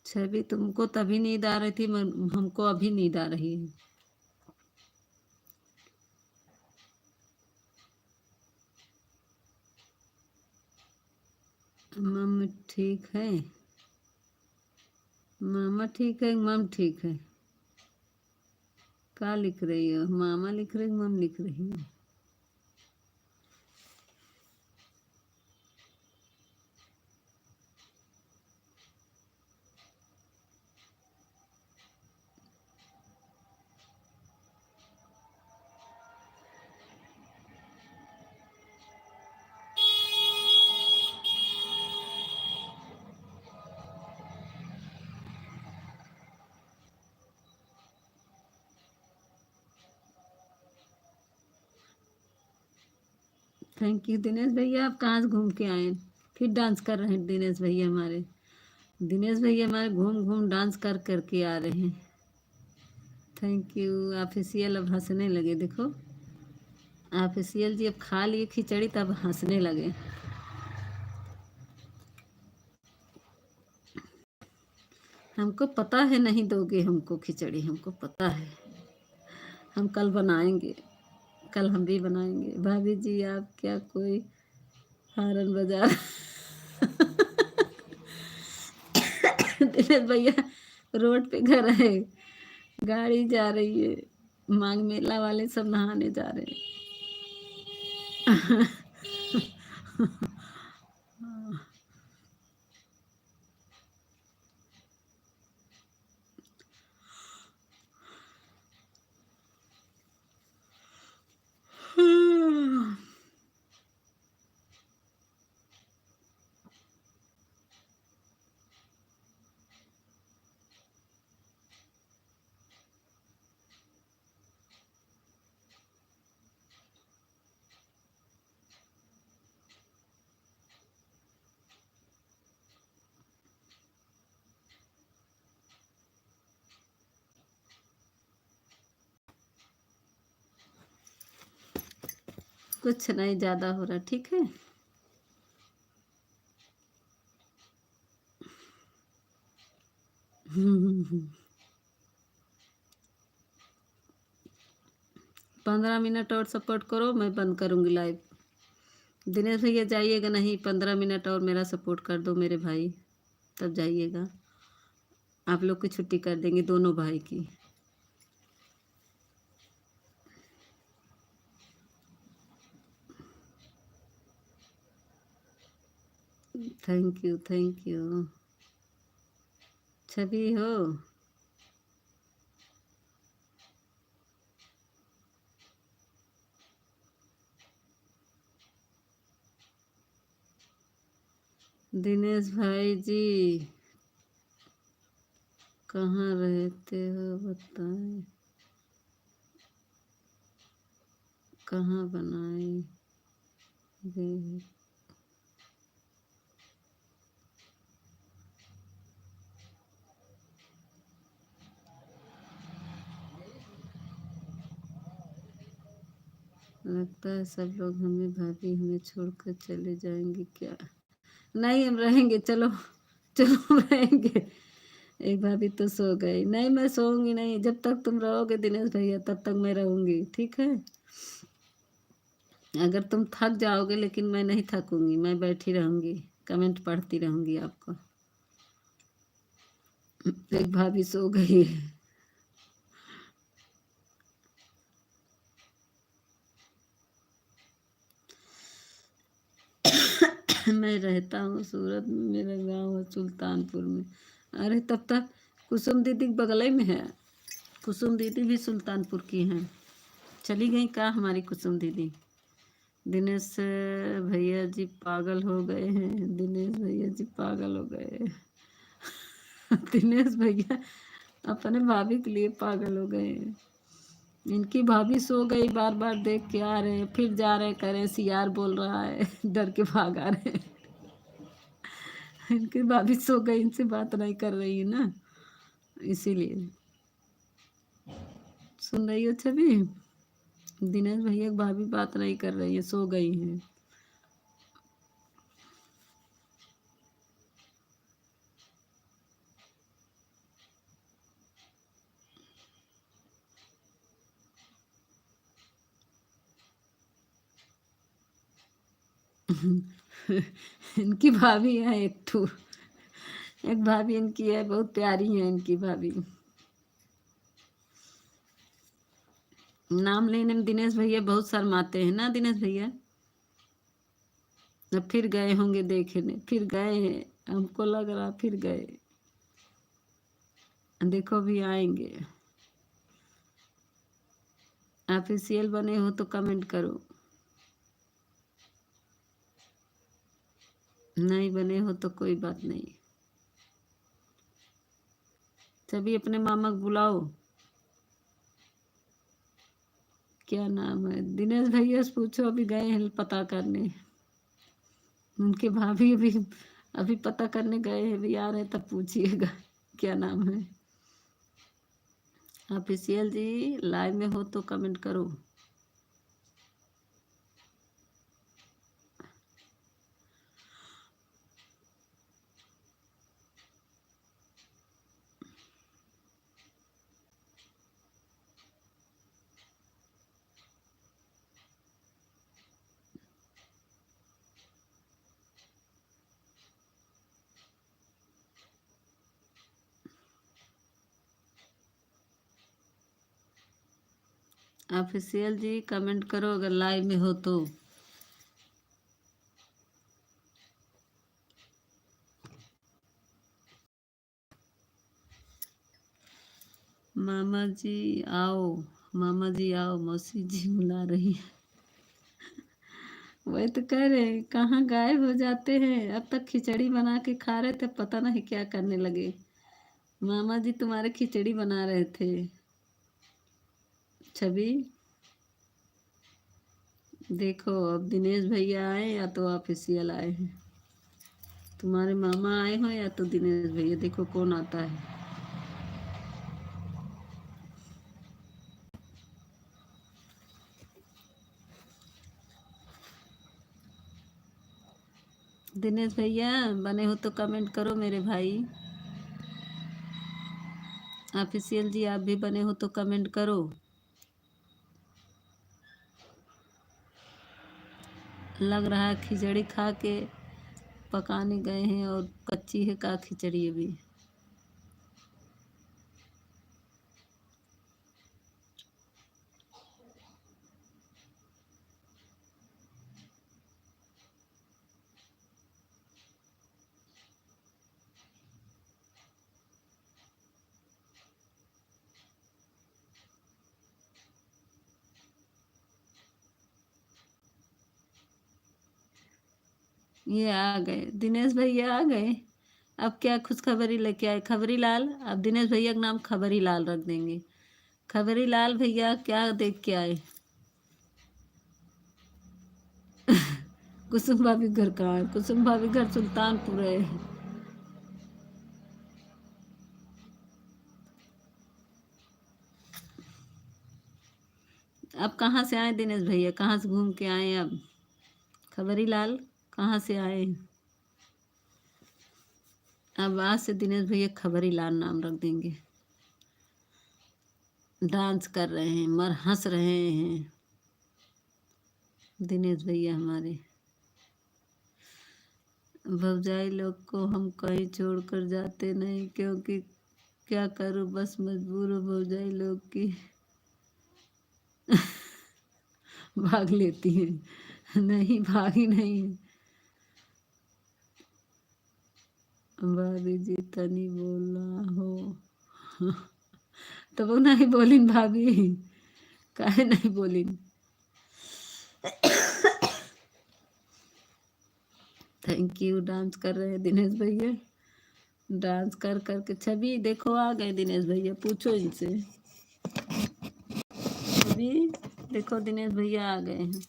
छवि तुमको तभी नींद आ रही थी, हमको अभी नींद आ रही है। मम ठीक है, मामा ठीक है, मम ठीक है। क्या लिख रही हो? मामा लिख रही, मम लिख रही हो? थैंक यू दिनेश भैया। आप कहाँ से घूम के आए? फिर डांस कर रहे हैं दिनेश भैया हमारे। दिनेश भैया हमारे घूम घूम डांस कर करके आ रहे हैं। Thank you official. अब हंसने लगे, देखो ऑफिशियल जी अब खा लिए खिचड़ी तब हंसने लगे। हमको पता है नहीं दोगे हमको खिचड़ी, हमको पता है। हम कल बनाएंगे, कल हम भी बनाएंगे। भाभी जी आप क्या कोई हॉर्न बजा दिनेश भैया रोड पे घर है, गाड़ी जा रही है, माघ मेला वाले सब नहाने जा रहे हैं। कुछ नहीं ज़्यादा हो रहा, ठीक है। हम्म 15 मिनट और सपोर्ट करो, मैं बंद करूँगी लाइव। दिनेश भैया जाइएगा नहीं, 15 मिनट और मेरा सपोर्ट कर दो मेरे भाई, तब जाइएगा। आप लोग की छुट्टी कर देंगे दोनों भाई की। थैंक यू छवि हो। दिनेश भाई जी कहाँ रहते हो बताएं, कहाँ बनाए गए? लगता है सब लोग हमें, भाभी हमें छोड़कर चले जाएंगे क्या? नहीं हम रहेंगे, चलो चलो रहेंगे। एक भाभी तो सो गई। नहीं मैं सोऊंगी नहीं, जब तक तुम रहोगे दिनेश भैया तब तक मैं रहूंगी, ठीक है। अगर तुम थक जाओगे, लेकिन मैं नहीं थकूंगी, मैं बैठी रहूंगी, कमेंट पढ़ती रहूंगी आपको। एक भाभी सो गई है। मैं रहता हूँ सूरत में, मेरा गांव है सुल्तानपुर में। अरे तब तक कुसुम दीदी बगल में है, कुसुम दीदी भी सुल्तानपुर की हैं। चली गई का हमारी कुसुम दीदी? दिनेश भैया जी पागल हो गए हैं, दिनेश भैया जी पागल हो गए हैं। दिनेश भैया अपने भाभी के लिए पागल हो गए हैं। इनकी भाभी सो गई, बार बार देख के आ रहे हैं, फिर जा रहे करें सियार बोल रहा है, डर के भाग आ रहे हैं। इनकी भाभी सो गई, इनसे बात नहीं कर रही है ना। इसीलिए। सुन रही हो छवि? दिनेश भैया की भाभी बात नहीं कर रही है, सो गई हैं। इनकी भाभी है एक भाभी इनकी है, बहुत प्यारी है इनकी भाभी। नाम लेने में दिनेश भैया बहुत शर्माते हैं ना दिनेश भैया। अब फिर गए होंगे देखने, फिर गए हैं, हमको लग रहा फिर गए। देखो भी आएंगे। ऑफिशियल बने हो तो कमेंट करो, नहीं बने हो तो कोई बात नहीं। सभी अपने मामा को बुलाओ। क्या नाम है? दिनेश भैया से पूछो, अभी गए हैं पता करने। उनके भाभी अभी अभी पता करने गए हैं, अभी आ रहे हैं, तब पूछिएगा क्या नाम है। ऑफिशियल जी लाइव में हो तो कमेंट करो। ऑफिशियल जी कमेंट करो अगर लाइव में हो तो। मामा जी आओ, मामा जी आओ, मौसी जी बुला रही है। वही तो कह रहे हैं, कहाँ गायब हो जाते हैं। अब तक खिचड़ी बना के खा रहे थे, पता नहीं क्या करने लगे। मामा जी तुम्हारे खिचड़ी बना रहे थे। छवि देखो, अब दिनेश भैया आए या तो ऑफिशियल आए हैं। तुम्हारे मामा आए हो या तो दिनेश भैया, देखो कौन आता है। दिनेश भैया बने हो तो कमेंट करो मेरे भाई। ऑफिशियल जी आप भी बने हो तो कमेंट करो। लग रहा है खिचड़ी खा के पकाने गए हैं और कच्ची है का खिचड़ी अभी। ये आ गए, दिनेश भैया आ गए। अब क्या खुशखबरी लेके आए? खबरी लाल। अब दिनेश भैया का नाम खबरी लाल रख देंगे। खबरी लाल भैया क्या देख के आए? कुसुम भाभी घर कहाँ है? कुसुम भाभी घर सुल्तानपुर है। अब कहाँ से आए दिनेश भैया? कहाँ से घूम के आए अब? खबरी लाल कहाँ से आए? अब आज से दिनेश भैया खबरी लाल नाम रख देंगे। डांस कर रहे हैं, मर हंस रहे हैं दिनेश भैया हमारे। भौजाई लोग को हम कहीं छोड़कर जाते नहीं, क्योंकि क्या करूं, बस मजबूर हो भौजाई लोग की। भाग लेती हैं। नहीं भागी नहीं। भाभी जी तनी बोला हो। तो वो नहीं बोलिन भाभी, काहे नहीं बोलिन। Thank you. डांस कर रहे हैं दिनेश भैया। डांस कर करके छवि देखो आ गए दिनेश भैया, पूछो इनसे। छवि देखो दिनेश भैया आ गए हैं।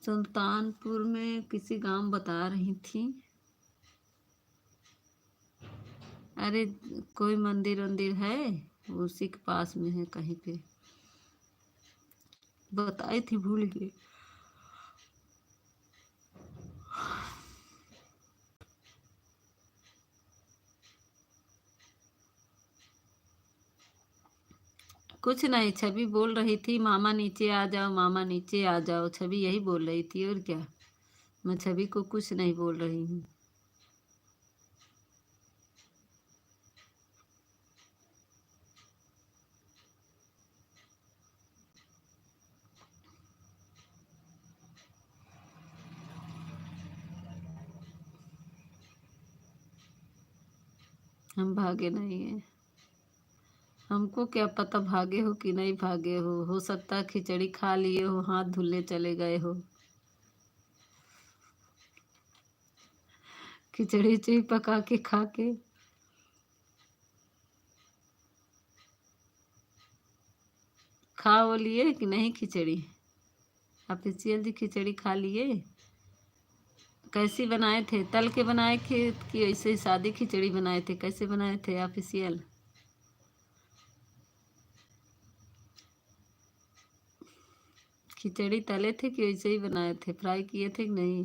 सुल्तानपुर में किसी गांव बता रही थी। अरे कोई मंदिर वंदिर है, उसी के पास में है कहीं पे, बताई थी भूल गई। कुछ नहीं, छवि बोल रही थी मामा नीचे आ जाओ, मामा नीचे आ जाओ, छवि यही बोल रही थी और क्या। मैं छवि को कुछ नहीं बोल रही हूँ। हम भागे नहीं हैं, हमको क्या पता भागे हो कि नहीं भागे हो सकता है खिचड़ी खा लिए हो, हाथ धुलने चले गए हो, खिचड़ी उचड़ी पका के खा के। खा वो लिए कि नहीं खिचड़ी, ऑफिशियल जी खिचड़ी खा लिए। कैसी बनाए थे, तल के बनाए थे कि ऐसे ही सादी खिचड़ी बनाए थे, कैसे बनाए थे ऑफिशियल। खिचड़ी तले थे कि ऐसे ही बनाए थे, फ्राई किए थे कि नहीं।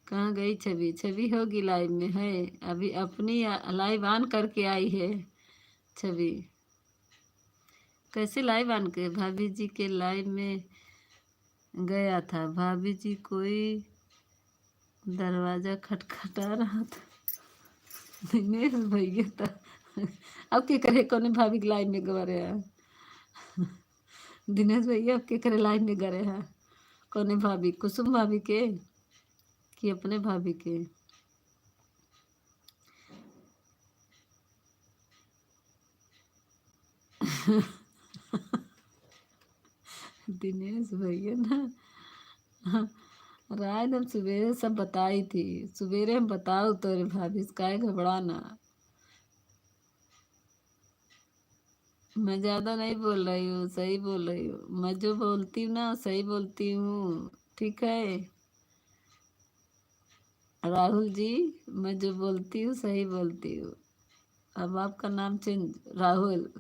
कहाँ गई छवि, छवि होगी लाइव में है अभी, अपनी लाइव ऑन करके आई है छवि। कैसे लाइव ऑन के, भाभी जी के लाइव में गया था, भाभी जी कोई दरवाजा खटखटा रहा था, दिनेश भैया था। अब के करे कौन भाभी के लाइव में गवा रहे हैं, दिनेश भैया अब के करे लाइव में गए हैं, कौन भाभी, कुसुम भाभी के कि अपने भाभी के। दिनेश भैया ना, रात हम सवेरे सब बताई थी, सवेरे हम बताओ तो रे भाभी काय घबराना। मैं ज्यादा नहीं बोल रही हूँ, सही बोल रही हूँ, मैं जो बोलती हूँ ना सही बोलती हूँ, ठीक है राहुल जी, मैं जो बोलती हूँ सही बोलती हूँ। अब आपका नाम चेंज, राहुल।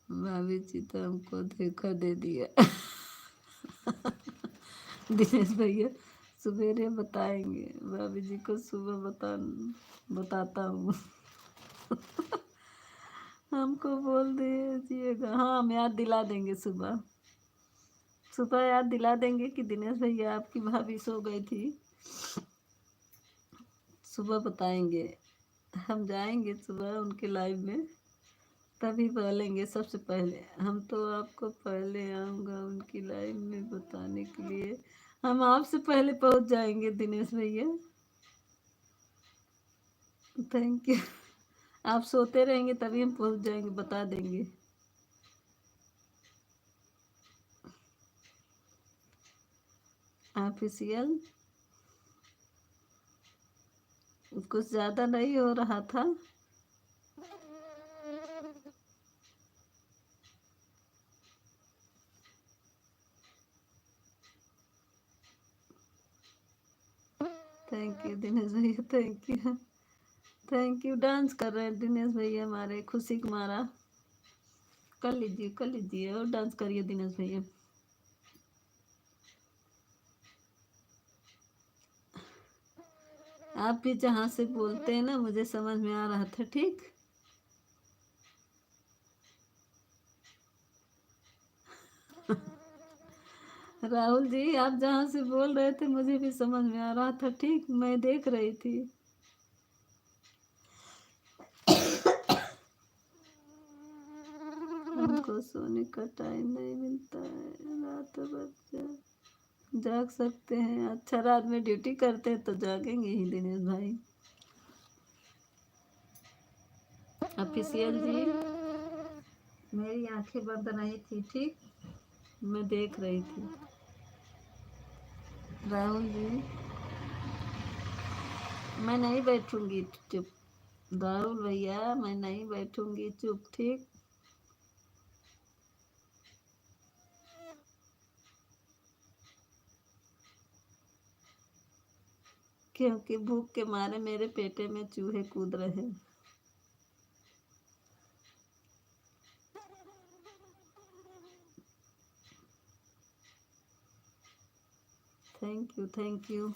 भाभी जी तो हमको धोखा दे दिया। दिनेश भैया सवेरे बताएंगे, भाभी जी को सुबह बताता हूँ। हमको बोल दीजिएगा, हाँ हम याद दिला देंगे, सुबह सुबह याद दिला देंगे कि दिनेश भैया आपकी भाभी सो गई थी, सुबह बताएंगे। हम जाएंगे सुबह उनके लाइव में, तभी बोलेंगे सबसे पहले। हम तो आपको पहले आऊँगा उनकी लाइव में बताने के लिए, हम आपसे पहले पहुंच जाएंगे दिनेश भैया। Thank you. आप सोते रहेंगे तभी हम पहुंच जाएंगे, बता देंगे। ऑफिशियल कुछ ज़्यादा नहीं हो रहा था, थैंक यू दिनेश भैया, thank you, thank you. Dance कर रहे हैं दिनेश भैया हमारे, खुशी को मारा। कर लीजिए और डांस करिए दिनेश भैया। आप भी जहाँ से बोलते हैं ना मुझे समझ में आ रहा था, ठीक। राहुल जी आप जहाँ से बोल रहे थे मुझे भी समझ में आ रहा था, ठीक, मैं देख रही थी। हमको सोने का टाइम नहीं मिलता है, रात भर जाग सकते हैं। अच्छा रात में ड्यूटी करते हैं तो जागेंगे ही दिनेश भाई। ऑफिशियल जी मेरी आंखें बंद नहीं थी, ठीक, मैं देख रही थी। राहुल जी मैं नहीं बैठूंगी चुप, राहुल भैया मैं नहीं बैठूंगी चुप, ठीक। क्योंकि भूख के मारे मेरे पेटे में चूहे कूद रहे। Thank you, thank you.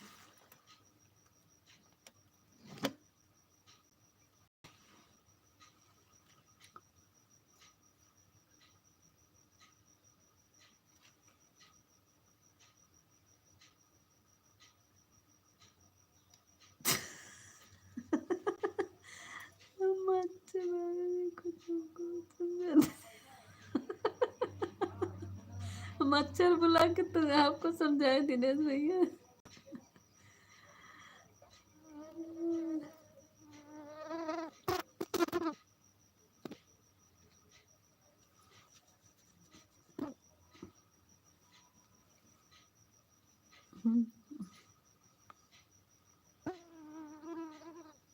मच्छर बुला के तो आपको समझाए दिनेश भैया।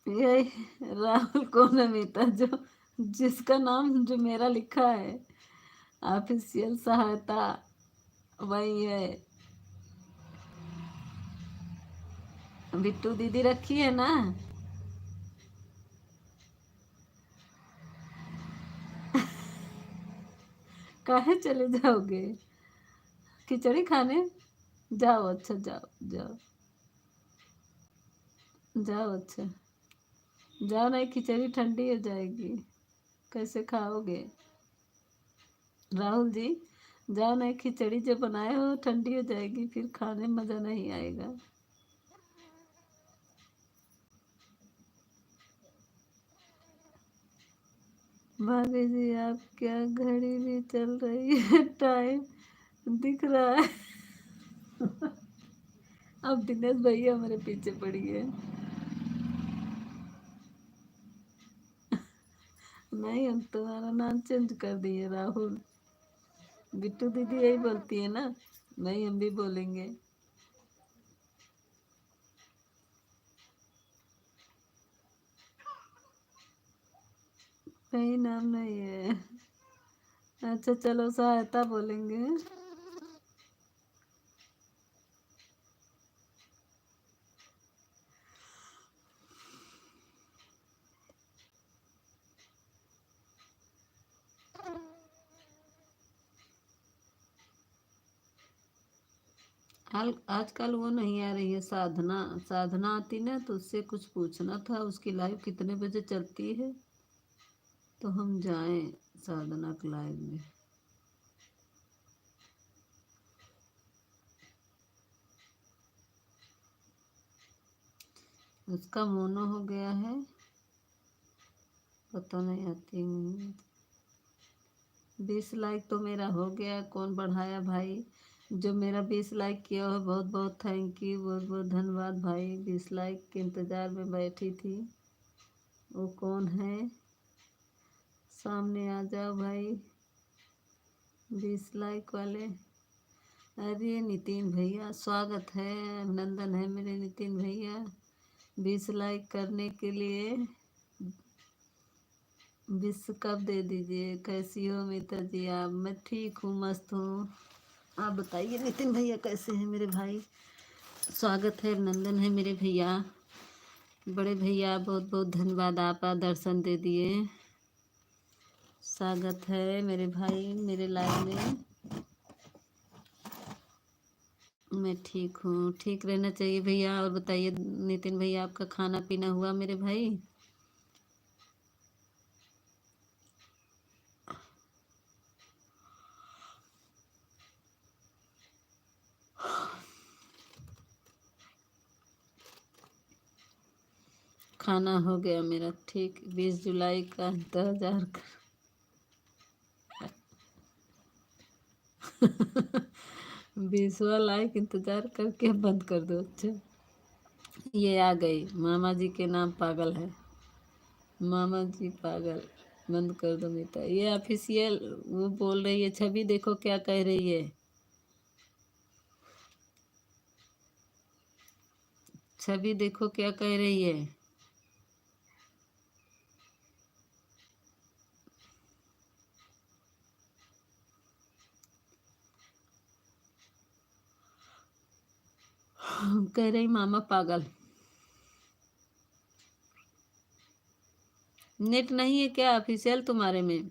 यही राहुल कौन है मीता, जो जिसका नाम जो मेरा लिखा है ऑफिशियल सहायता, वही है। बिट्टू दीदी रखी है ना। काहे चले जाओगे खिचड़ी खाने? जाओ, अच्छा जाओ जाओ जाओ, अच्छा जाओ, नहीं खिचड़ी ठंडी हो जाएगी, कैसे खाओगे राहुल जी? जाओ, नहीं खिचड़ी जो बनाए हो ठंडी हो जाएगी, फिर खाने में मज़ा नहीं आएगा। भाभी जी आप क्या घड़ी भी चल रही है, टाइम दिख रहा है। अब दिनेश भैया मेरे पीछे पड़ी है। नहीं, हम तुम्हारा नाम चेंज कर दिए राहुल। बिट्टू दीदी यही बोलती है ना, नहीं हम भी बोलेंगे। कहीं नाम नहीं है। अच्छा चलो सहायता बोलेंगे। आजकल वो नहीं आ रही है साधना। साधना आती ना तो उससे कुछ पूछना था, उसकी लाइव कितने बजे चलती है तो हम जाएं साधना के लाइव में। उसका मोनो हो गया है, पता नहीं आती। 20 लाइक तो मेरा हो गया, कौन बढ़ाया भाई? जो मेरा 20 लाइक किया हो बहुत बहुत थैंक यू, बहुत बहुत धन्यवाद भाई। 20 लाइक के इंतज़ार में बैठी थी। वो कौन है? सामने आ जाओ भाई 20 लाइक वाले। अरे नितिन भैया स्वागत है, अभिनंदन है मेरे नितिन भैया 20 लाइक करने के लिए। विश्व कप दे दीजिए। कैसी हो मीता जी आप? मैं ठीक हूँ, मस्त हूँ। आप बताइए नितिन भैया कैसे हैं मेरे भाई? स्वागत है, अभिनंदन है मेरे भैया, बड़े भैया, बहुत बहुत धन्यवाद, आप दर्शन दे दिए। स्वागत है मेरे भाई मेरे लाइव में। मैं ठीक हूँ, ठीक रहना चाहिए भैया। और बताइए नितिन भैया आपका खाना पीना हुआ मेरे भाई? खाना हो गया मेरा, ठीक। 20 जुलाई का इंतजार कर। 20वां लाइक इंतजार करके बंद कर दो। अच्छा ये आ गई, मामा जी के नाम पागल है, मामा जी पागल, बंद कर दो मीता। ये ऑफिशियल वो बोल रही है, छवि देखो क्या कह रही है। छवि देखो क्या कह रही है। कह रही मामा पागल। नेट नहीं है क्या ऑफिशियल तुम्हारे में?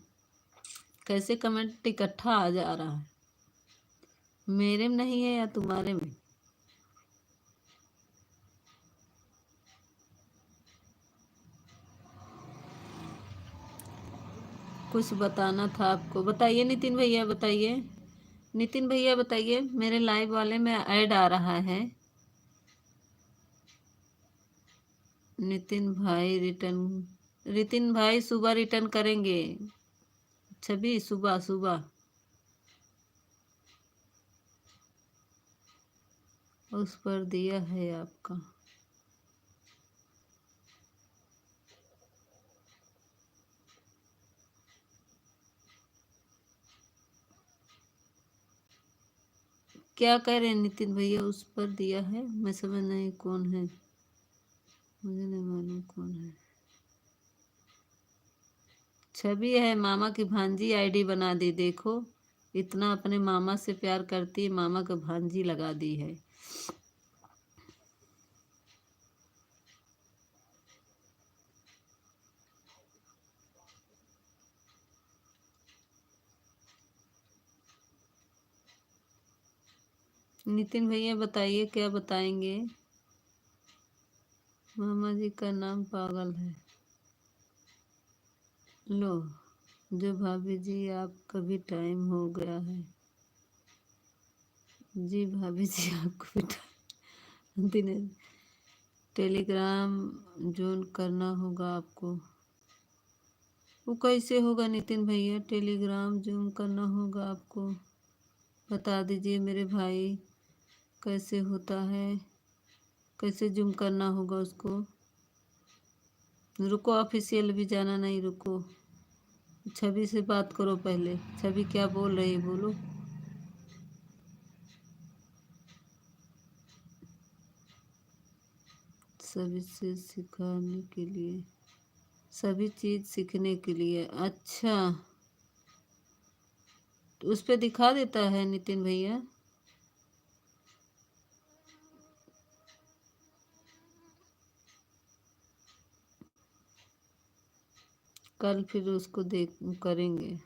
कैसे कमेंट इकट्ठा आ जा रहा है? मेरे में नहीं है या तुम्हारे में? कुछ बताना था आपको। बताइए नितिन भैया, बताइए नितिन भैया, बताइए। मेरे लाइव वाले में ऐड आ रहा है। नितिन भाई रिटर्न, नितिन भाई सुबह रिटर्न करेंगे। छवि सुबह सुबह उस पर दिया है आपका। क्या कह रहे हैं नितिन भैया? उस पर दिया है, मैं समझ नहीं कौन है, मुझे नहीं मालूम कौन है। छवि है, मामा की भांजी आईडी बना दी। देखो इतना अपने मामा से प्यार करती है, मामा को भांजी लगा दी है। नितिन भैया बताइए क्या बताएंगे? मामा जी का नाम पागल है। लो जो भाभी जी आपका भी टाइम हो गया है। जी भाभी जी आपको भी टाइम। दिनेश टेलीग्राम ज्वाइन करना होगा आपको। वो कैसे होगा नितिन भैया? टेलीग्राम ज्वाइन करना होगा आपको, बता दीजिए मेरे भाई कैसे होता है, कैसे जूम करना होगा उसको। रुको ऑफिशियल भी जाना नहीं, रुको। छवि से बात करो पहले। छवि क्या बोल रही है, बोलो। सभी चीज़ सिखाने के लिए, सभी चीज़ सीखने के लिए। अच्छा तो उस पे दिखा देता है नितिन भैया? कल फिर उसको देख करेंगे।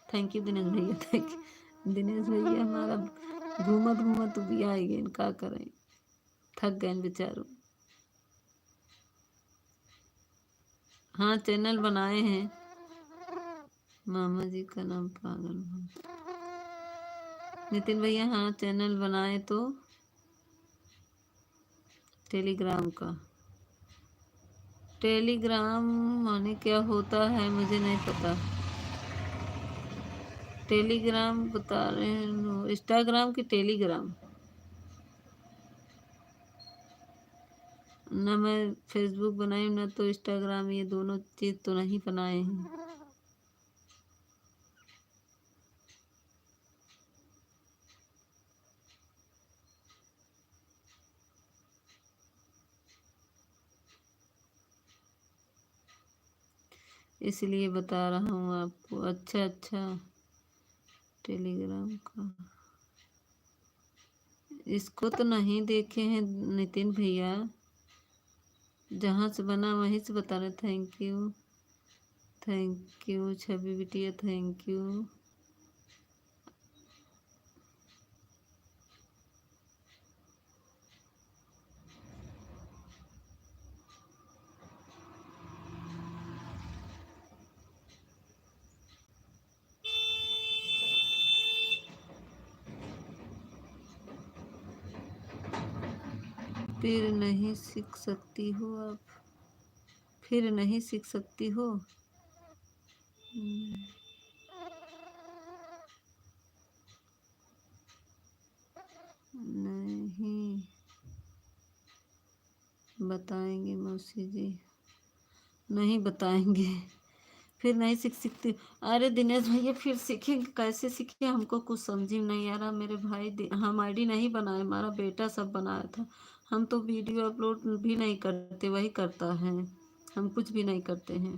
थैंक यू दिनेश भैया, थैंक यू दिनेश भैया। हमारा घूमत घूमत भी आ गए, क्या करें, थक गए बेचारों। हाँ चैनल बनाए हैं। मामा जी का नाम पागल नितिन भैया, हाँ चैनल बनाए तो टेलीग्राम का। टेलीग्राम माने क्या होता है मुझे नहीं पता। टेलीग्राम बता रहे हैं, इंस्टाग्राम की टेलीग्राम। ना मैं फेसबुक बनाई हूँ ना तो इंस्टाग्राम, ये दोनों चीज़ तो नहीं बनाए हैं। इसलिए बता रहा हूँ आपको। अच्छा अच्छा टेलीग्राम का, इसको तो नहीं देखे हैं नितिन भैया। जहाँ से बना वहीं से बता रहे। थैंक यू, थैंक यू छवि बिटिया, थैंक यू। फिर नहीं सीख सकती हो आप? फिर नहीं सीख सकती हो? नहीं बताएंगे मौसी जी, नहीं बताएंगे। फिर नहीं सीख सकती। अरे दिनेश भैया फिर सीखेंगे, कैसे सीखे हमको कुछ समझ में नहीं आ रहा मेरे भाई। हम आईडी नहीं बनाए, हमारा बेटा सब बनाया था। हम तो वीडियो अपलोड भी नहीं करते, वही करता है। हम कुछ भी नहीं करते हैं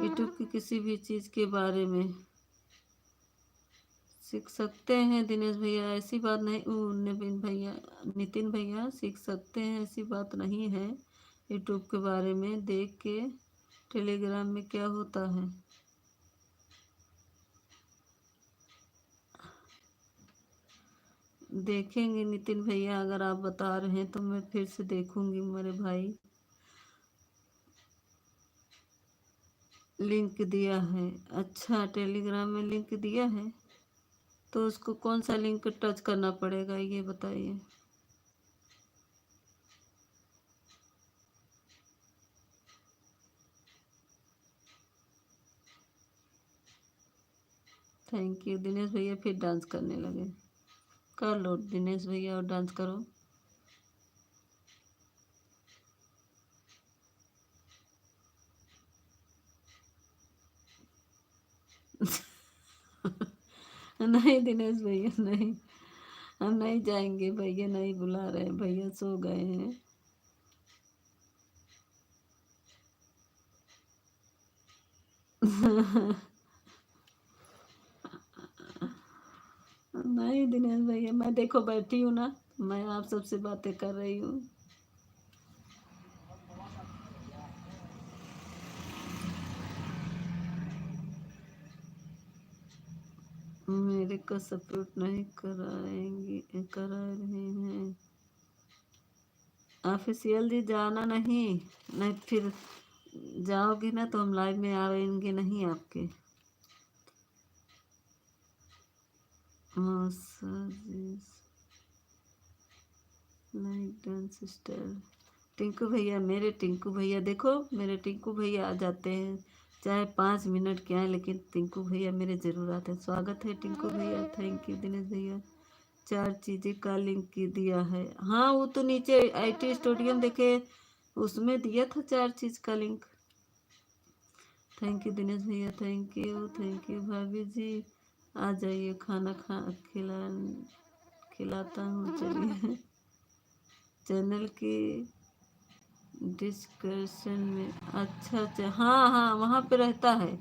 यूट्यूब की किसी भी चीज़ के बारे में। सीख सकते हैं दिनेश भैया, ऐसी बात नहीं। नितिन भैया, नितिन भैया सीख सकते हैं, ऐसी बात नहीं है। यूट्यूब के बारे में देख के टेलीग्राम में क्या होता है। देखेंगे नितिन भैया, अगर आप बता रहे हैं तो मैं फिर से देखूंगी मेरे भाई। लिंक दिया है, अच्छा टेलीग्राम में लिंक दिया है, तो उसको कौन सा लिंक टच करना पड़ेगा ये बताइए। थैंक यू दिनेश भैया, फिर डांस करने लगे। कर लो दिनेश भैया और डांस करो। नहीं दिनेश भैया नहीं, हम नहीं जाएंगे, भैया नहीं बुला रहे हैं, भैया सो गए हैं। नहीं दिनेश भैया, मैं देखो बैठी हूँ ना, मैं आप सबसे बातें कर रही हूँ। मेरे को सपोर्ट नहीं कराएंगे, करा रहे हैं। ऑफिशियल जी जाना नहीं, नहीं फिर जाओगे ना तो हम लाइव में आएंगे नहीं आपके। Like dance style. टिंकू भैया, मेरे टिंकू भैया देखो, मेरे टिंकू भैया आ जाते हैं, चाहे 5 मिनट के आए, लेकिन टिंकू भैया मेरे जरूर आते हैं। स्वागत है टिंकू भैया, थैंक यू दिनेश भैया। 4 चीज़ें का लिंक दिया है, हाँ वो तो नीचे IT स्टूडियो देखे, उसमें दिया था 4 चीज़ का लिंक। थैंक यू दिनेश भैया, थैंक यू भाभी जी। आ जाइए, खाना खिलाता हूँ, चलिए। चैनल की डिस्क्रिप्शन में, अच्छा अच्छा, हाँ हाँ वहाँ पे रहता है।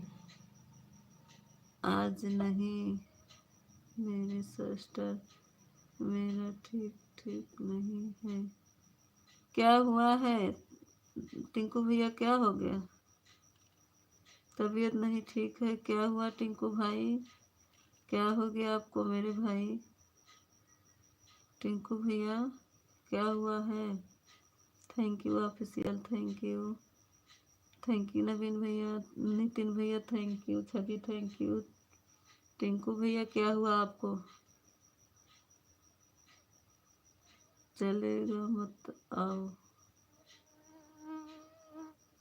आज नहीं मेरे सिस्टर, मेरा ठीक ठीक नहीं है। क्या हुआ है टिंकू भैया, क्या हो गया? तबीयत नहीं ठीक है, क्या हुआ टिंकू भाई, क्या हो गया आपको मेरे भाई? टिंकू भैया क्या हुआ है? Thank you official, thank you Naveen भैया, नितिन भैया thank you, Chhavi thank you. Tinku भैया क्या हुआ आपको? चलेगा मत आओ,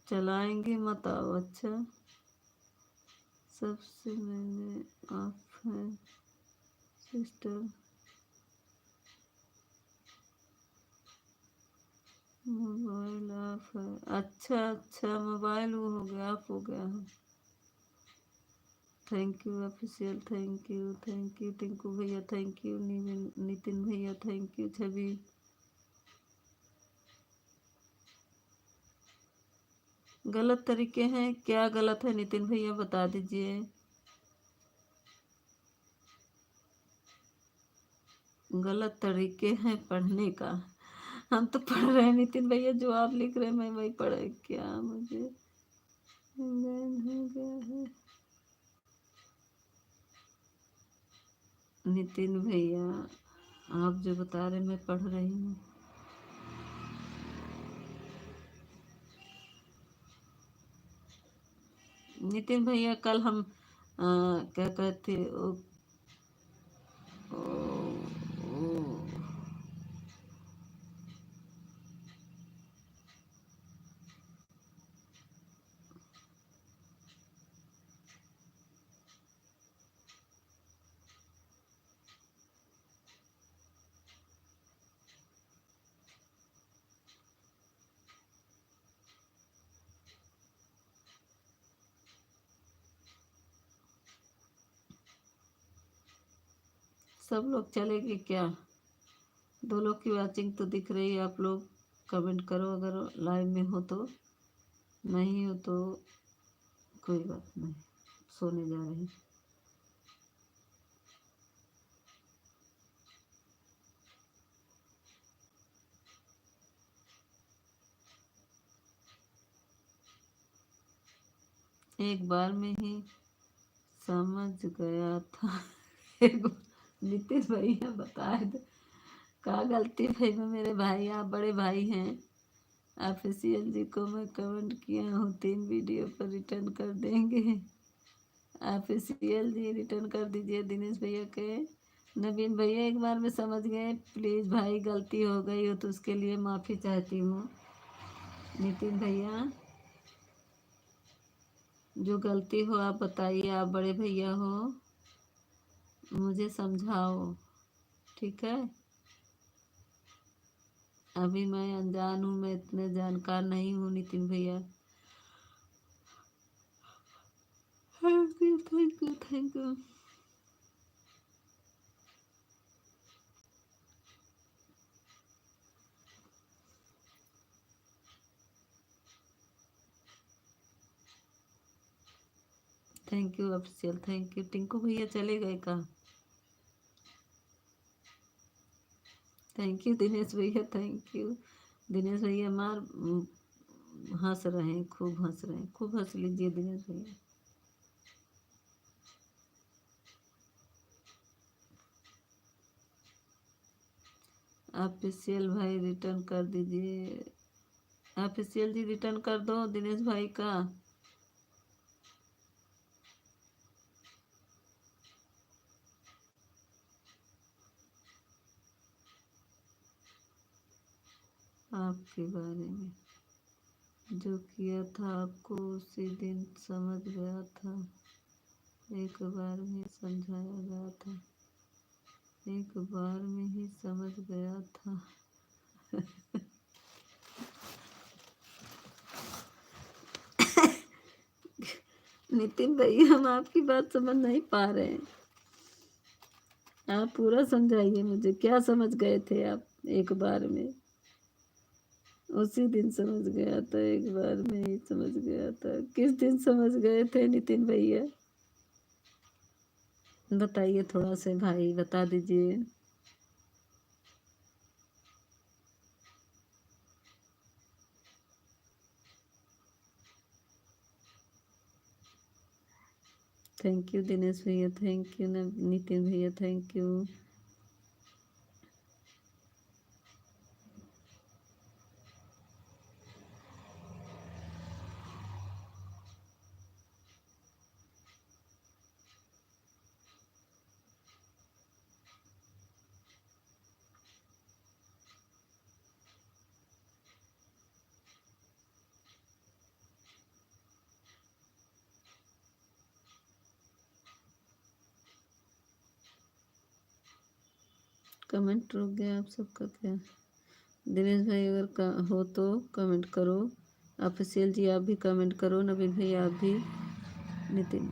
चलाएंगे मत आओ, अच्छा। सबसे मैंने आप है सिस्टर, मोबाइल ऑफ है, अच्छा अच्छा मोबाइल वो हो गया, ऑफ हो गया है। Thank you official, thank you Tinku भैया, थैंक यू नितिन भैया, थैंक यू छवि। गलत तरीके हैं, क्या गलत है नितिन भैया बता दीजिए। गलत तरीके हैं पढ़ने का, हम तो पढ़ रहे हैं नितिन भैया, जो आप लिख रहे हैं मैं वही पढ़े, क्या मुझे बैन हो गया है? नितिन भैया आप जो बता रहे मैं पढ़ रही हूँ। नितिन भैया कल हम क्या कहते ओ, ओ, सब लोग चलेंगे क्या? 2 लोग की वाचिंग तो दिख रही है, आप लोग कमेंट करो अगर लाइव में हो तो, नहीं हो तो कोई बात नहीं, सोने जा रहे हैं। एक बार में ही समझ गया था। एक नितिन भैया बताए थे का गलती भाई में मेरे भाई, आप बड़े भाई हैं। ऑफिशियल जी को मैं कमेंट किया हूँ, 3 वीडियो पर रिटर्न कर देंगे। ऑफिशियल जी रिटर्न कर दीजिए दिनेश भैया के। नवीन भैया एक बार में समझ गए, प्लीज़ भाई गलती हो गई हो तो उसके लिए माफ़ी चाहती हूँ। नितिन भैया जो गलती हो आप बताइए, आप बड़े भैया हो, मुझे समझाओ, ठीक है। अभी मैं अनजान हूँ, मैं इतने जानकार नहीं हूँ नितिन भैया। Thank you thank you thank you. Thank you official, thank you. Tinku भैया चले गए का? थैंक यू दिनेश भैया, थैंक यू। दिनेश भैया मार हंस रहे हैं, खूब हंस रहे हैं, खूब हंस लीजिए दिनेश भैया। ऑफिशियल भाई रिटर्न कर दीजिए। ऑफिशियल जी रिटर्न कर दो दिनेश भाई का। आपके बारे में जो किया था आपको उसी दिन समझ गया था, एक बार में समझाया गया था, एक बार में ही समझ गया था। नितिन भैया हम आपकी बात समझ नहीं पा रहे हैं, आप पूरा समझाइए मुझे, क्या समझ गए थे आप? एक बार में, उसी दिन समझ गया था, एक बार में ही समझ गया था। किस दिन समझ गए थे नितिन भैया? बताइए थोड़ा से भाई, बता दीजिए। थैंक यू दिनेश भैया, थैंक यू नितिन भैया, थैंक यू। कमेंट रुक गया आप सबका क्या? दिनेश भाई अगर हो तो कमेंट करो। ऑफिशियल जी आप भी कमेंट करो, नवीन भैया आप भी। नितिन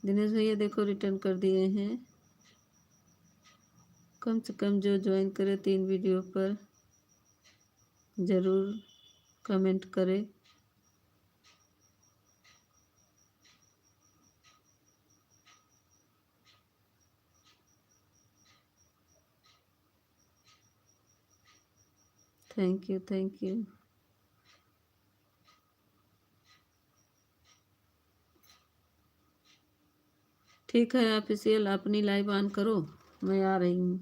दिनेश भैया देखो रिटर्न कर दिए हैं। कम से कम जो ज्वाइन करे 3 वीडियो पर ज़रूर कमेंट करे। Thank you thank you. ठीक है ऑफिशियल, अपनी लाइव ऑन करो, मैं आ रही हूँ,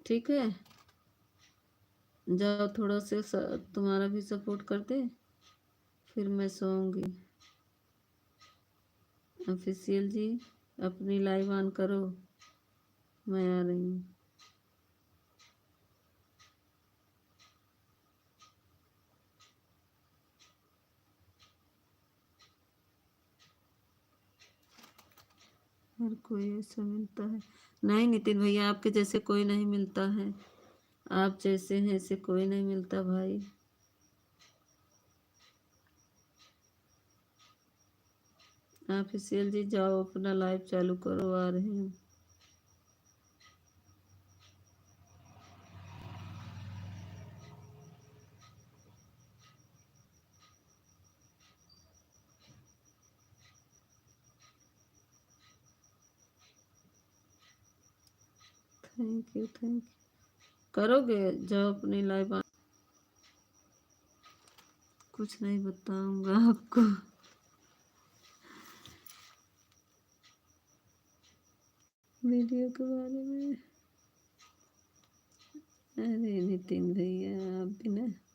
ठीक है। जाओ थोड़ा से तुम्हारा भी सपोर्ट कर दे, फिर मैं सोऊंगी। ऑफिशियल जी अपनी लाइव ऑन करो, मैं आ रही हूँ। हर कोई ऐसा मिलता है? नहीं नितिन भैया, आपके जैसे कोई नहीं मिलता है, आप जैसे हैं ऐसे कोई नहीं मिलता भाई। ऑफिशियल जी जाओ अपना लाइव चालू करो, आ रहे हैं। Thank you thank you. करोगे? जाओ अपनी लाइव कुछ नहीं बताऊंगा आपको। वीडियो के बारे में। अरे नितिन भैया आप भी ना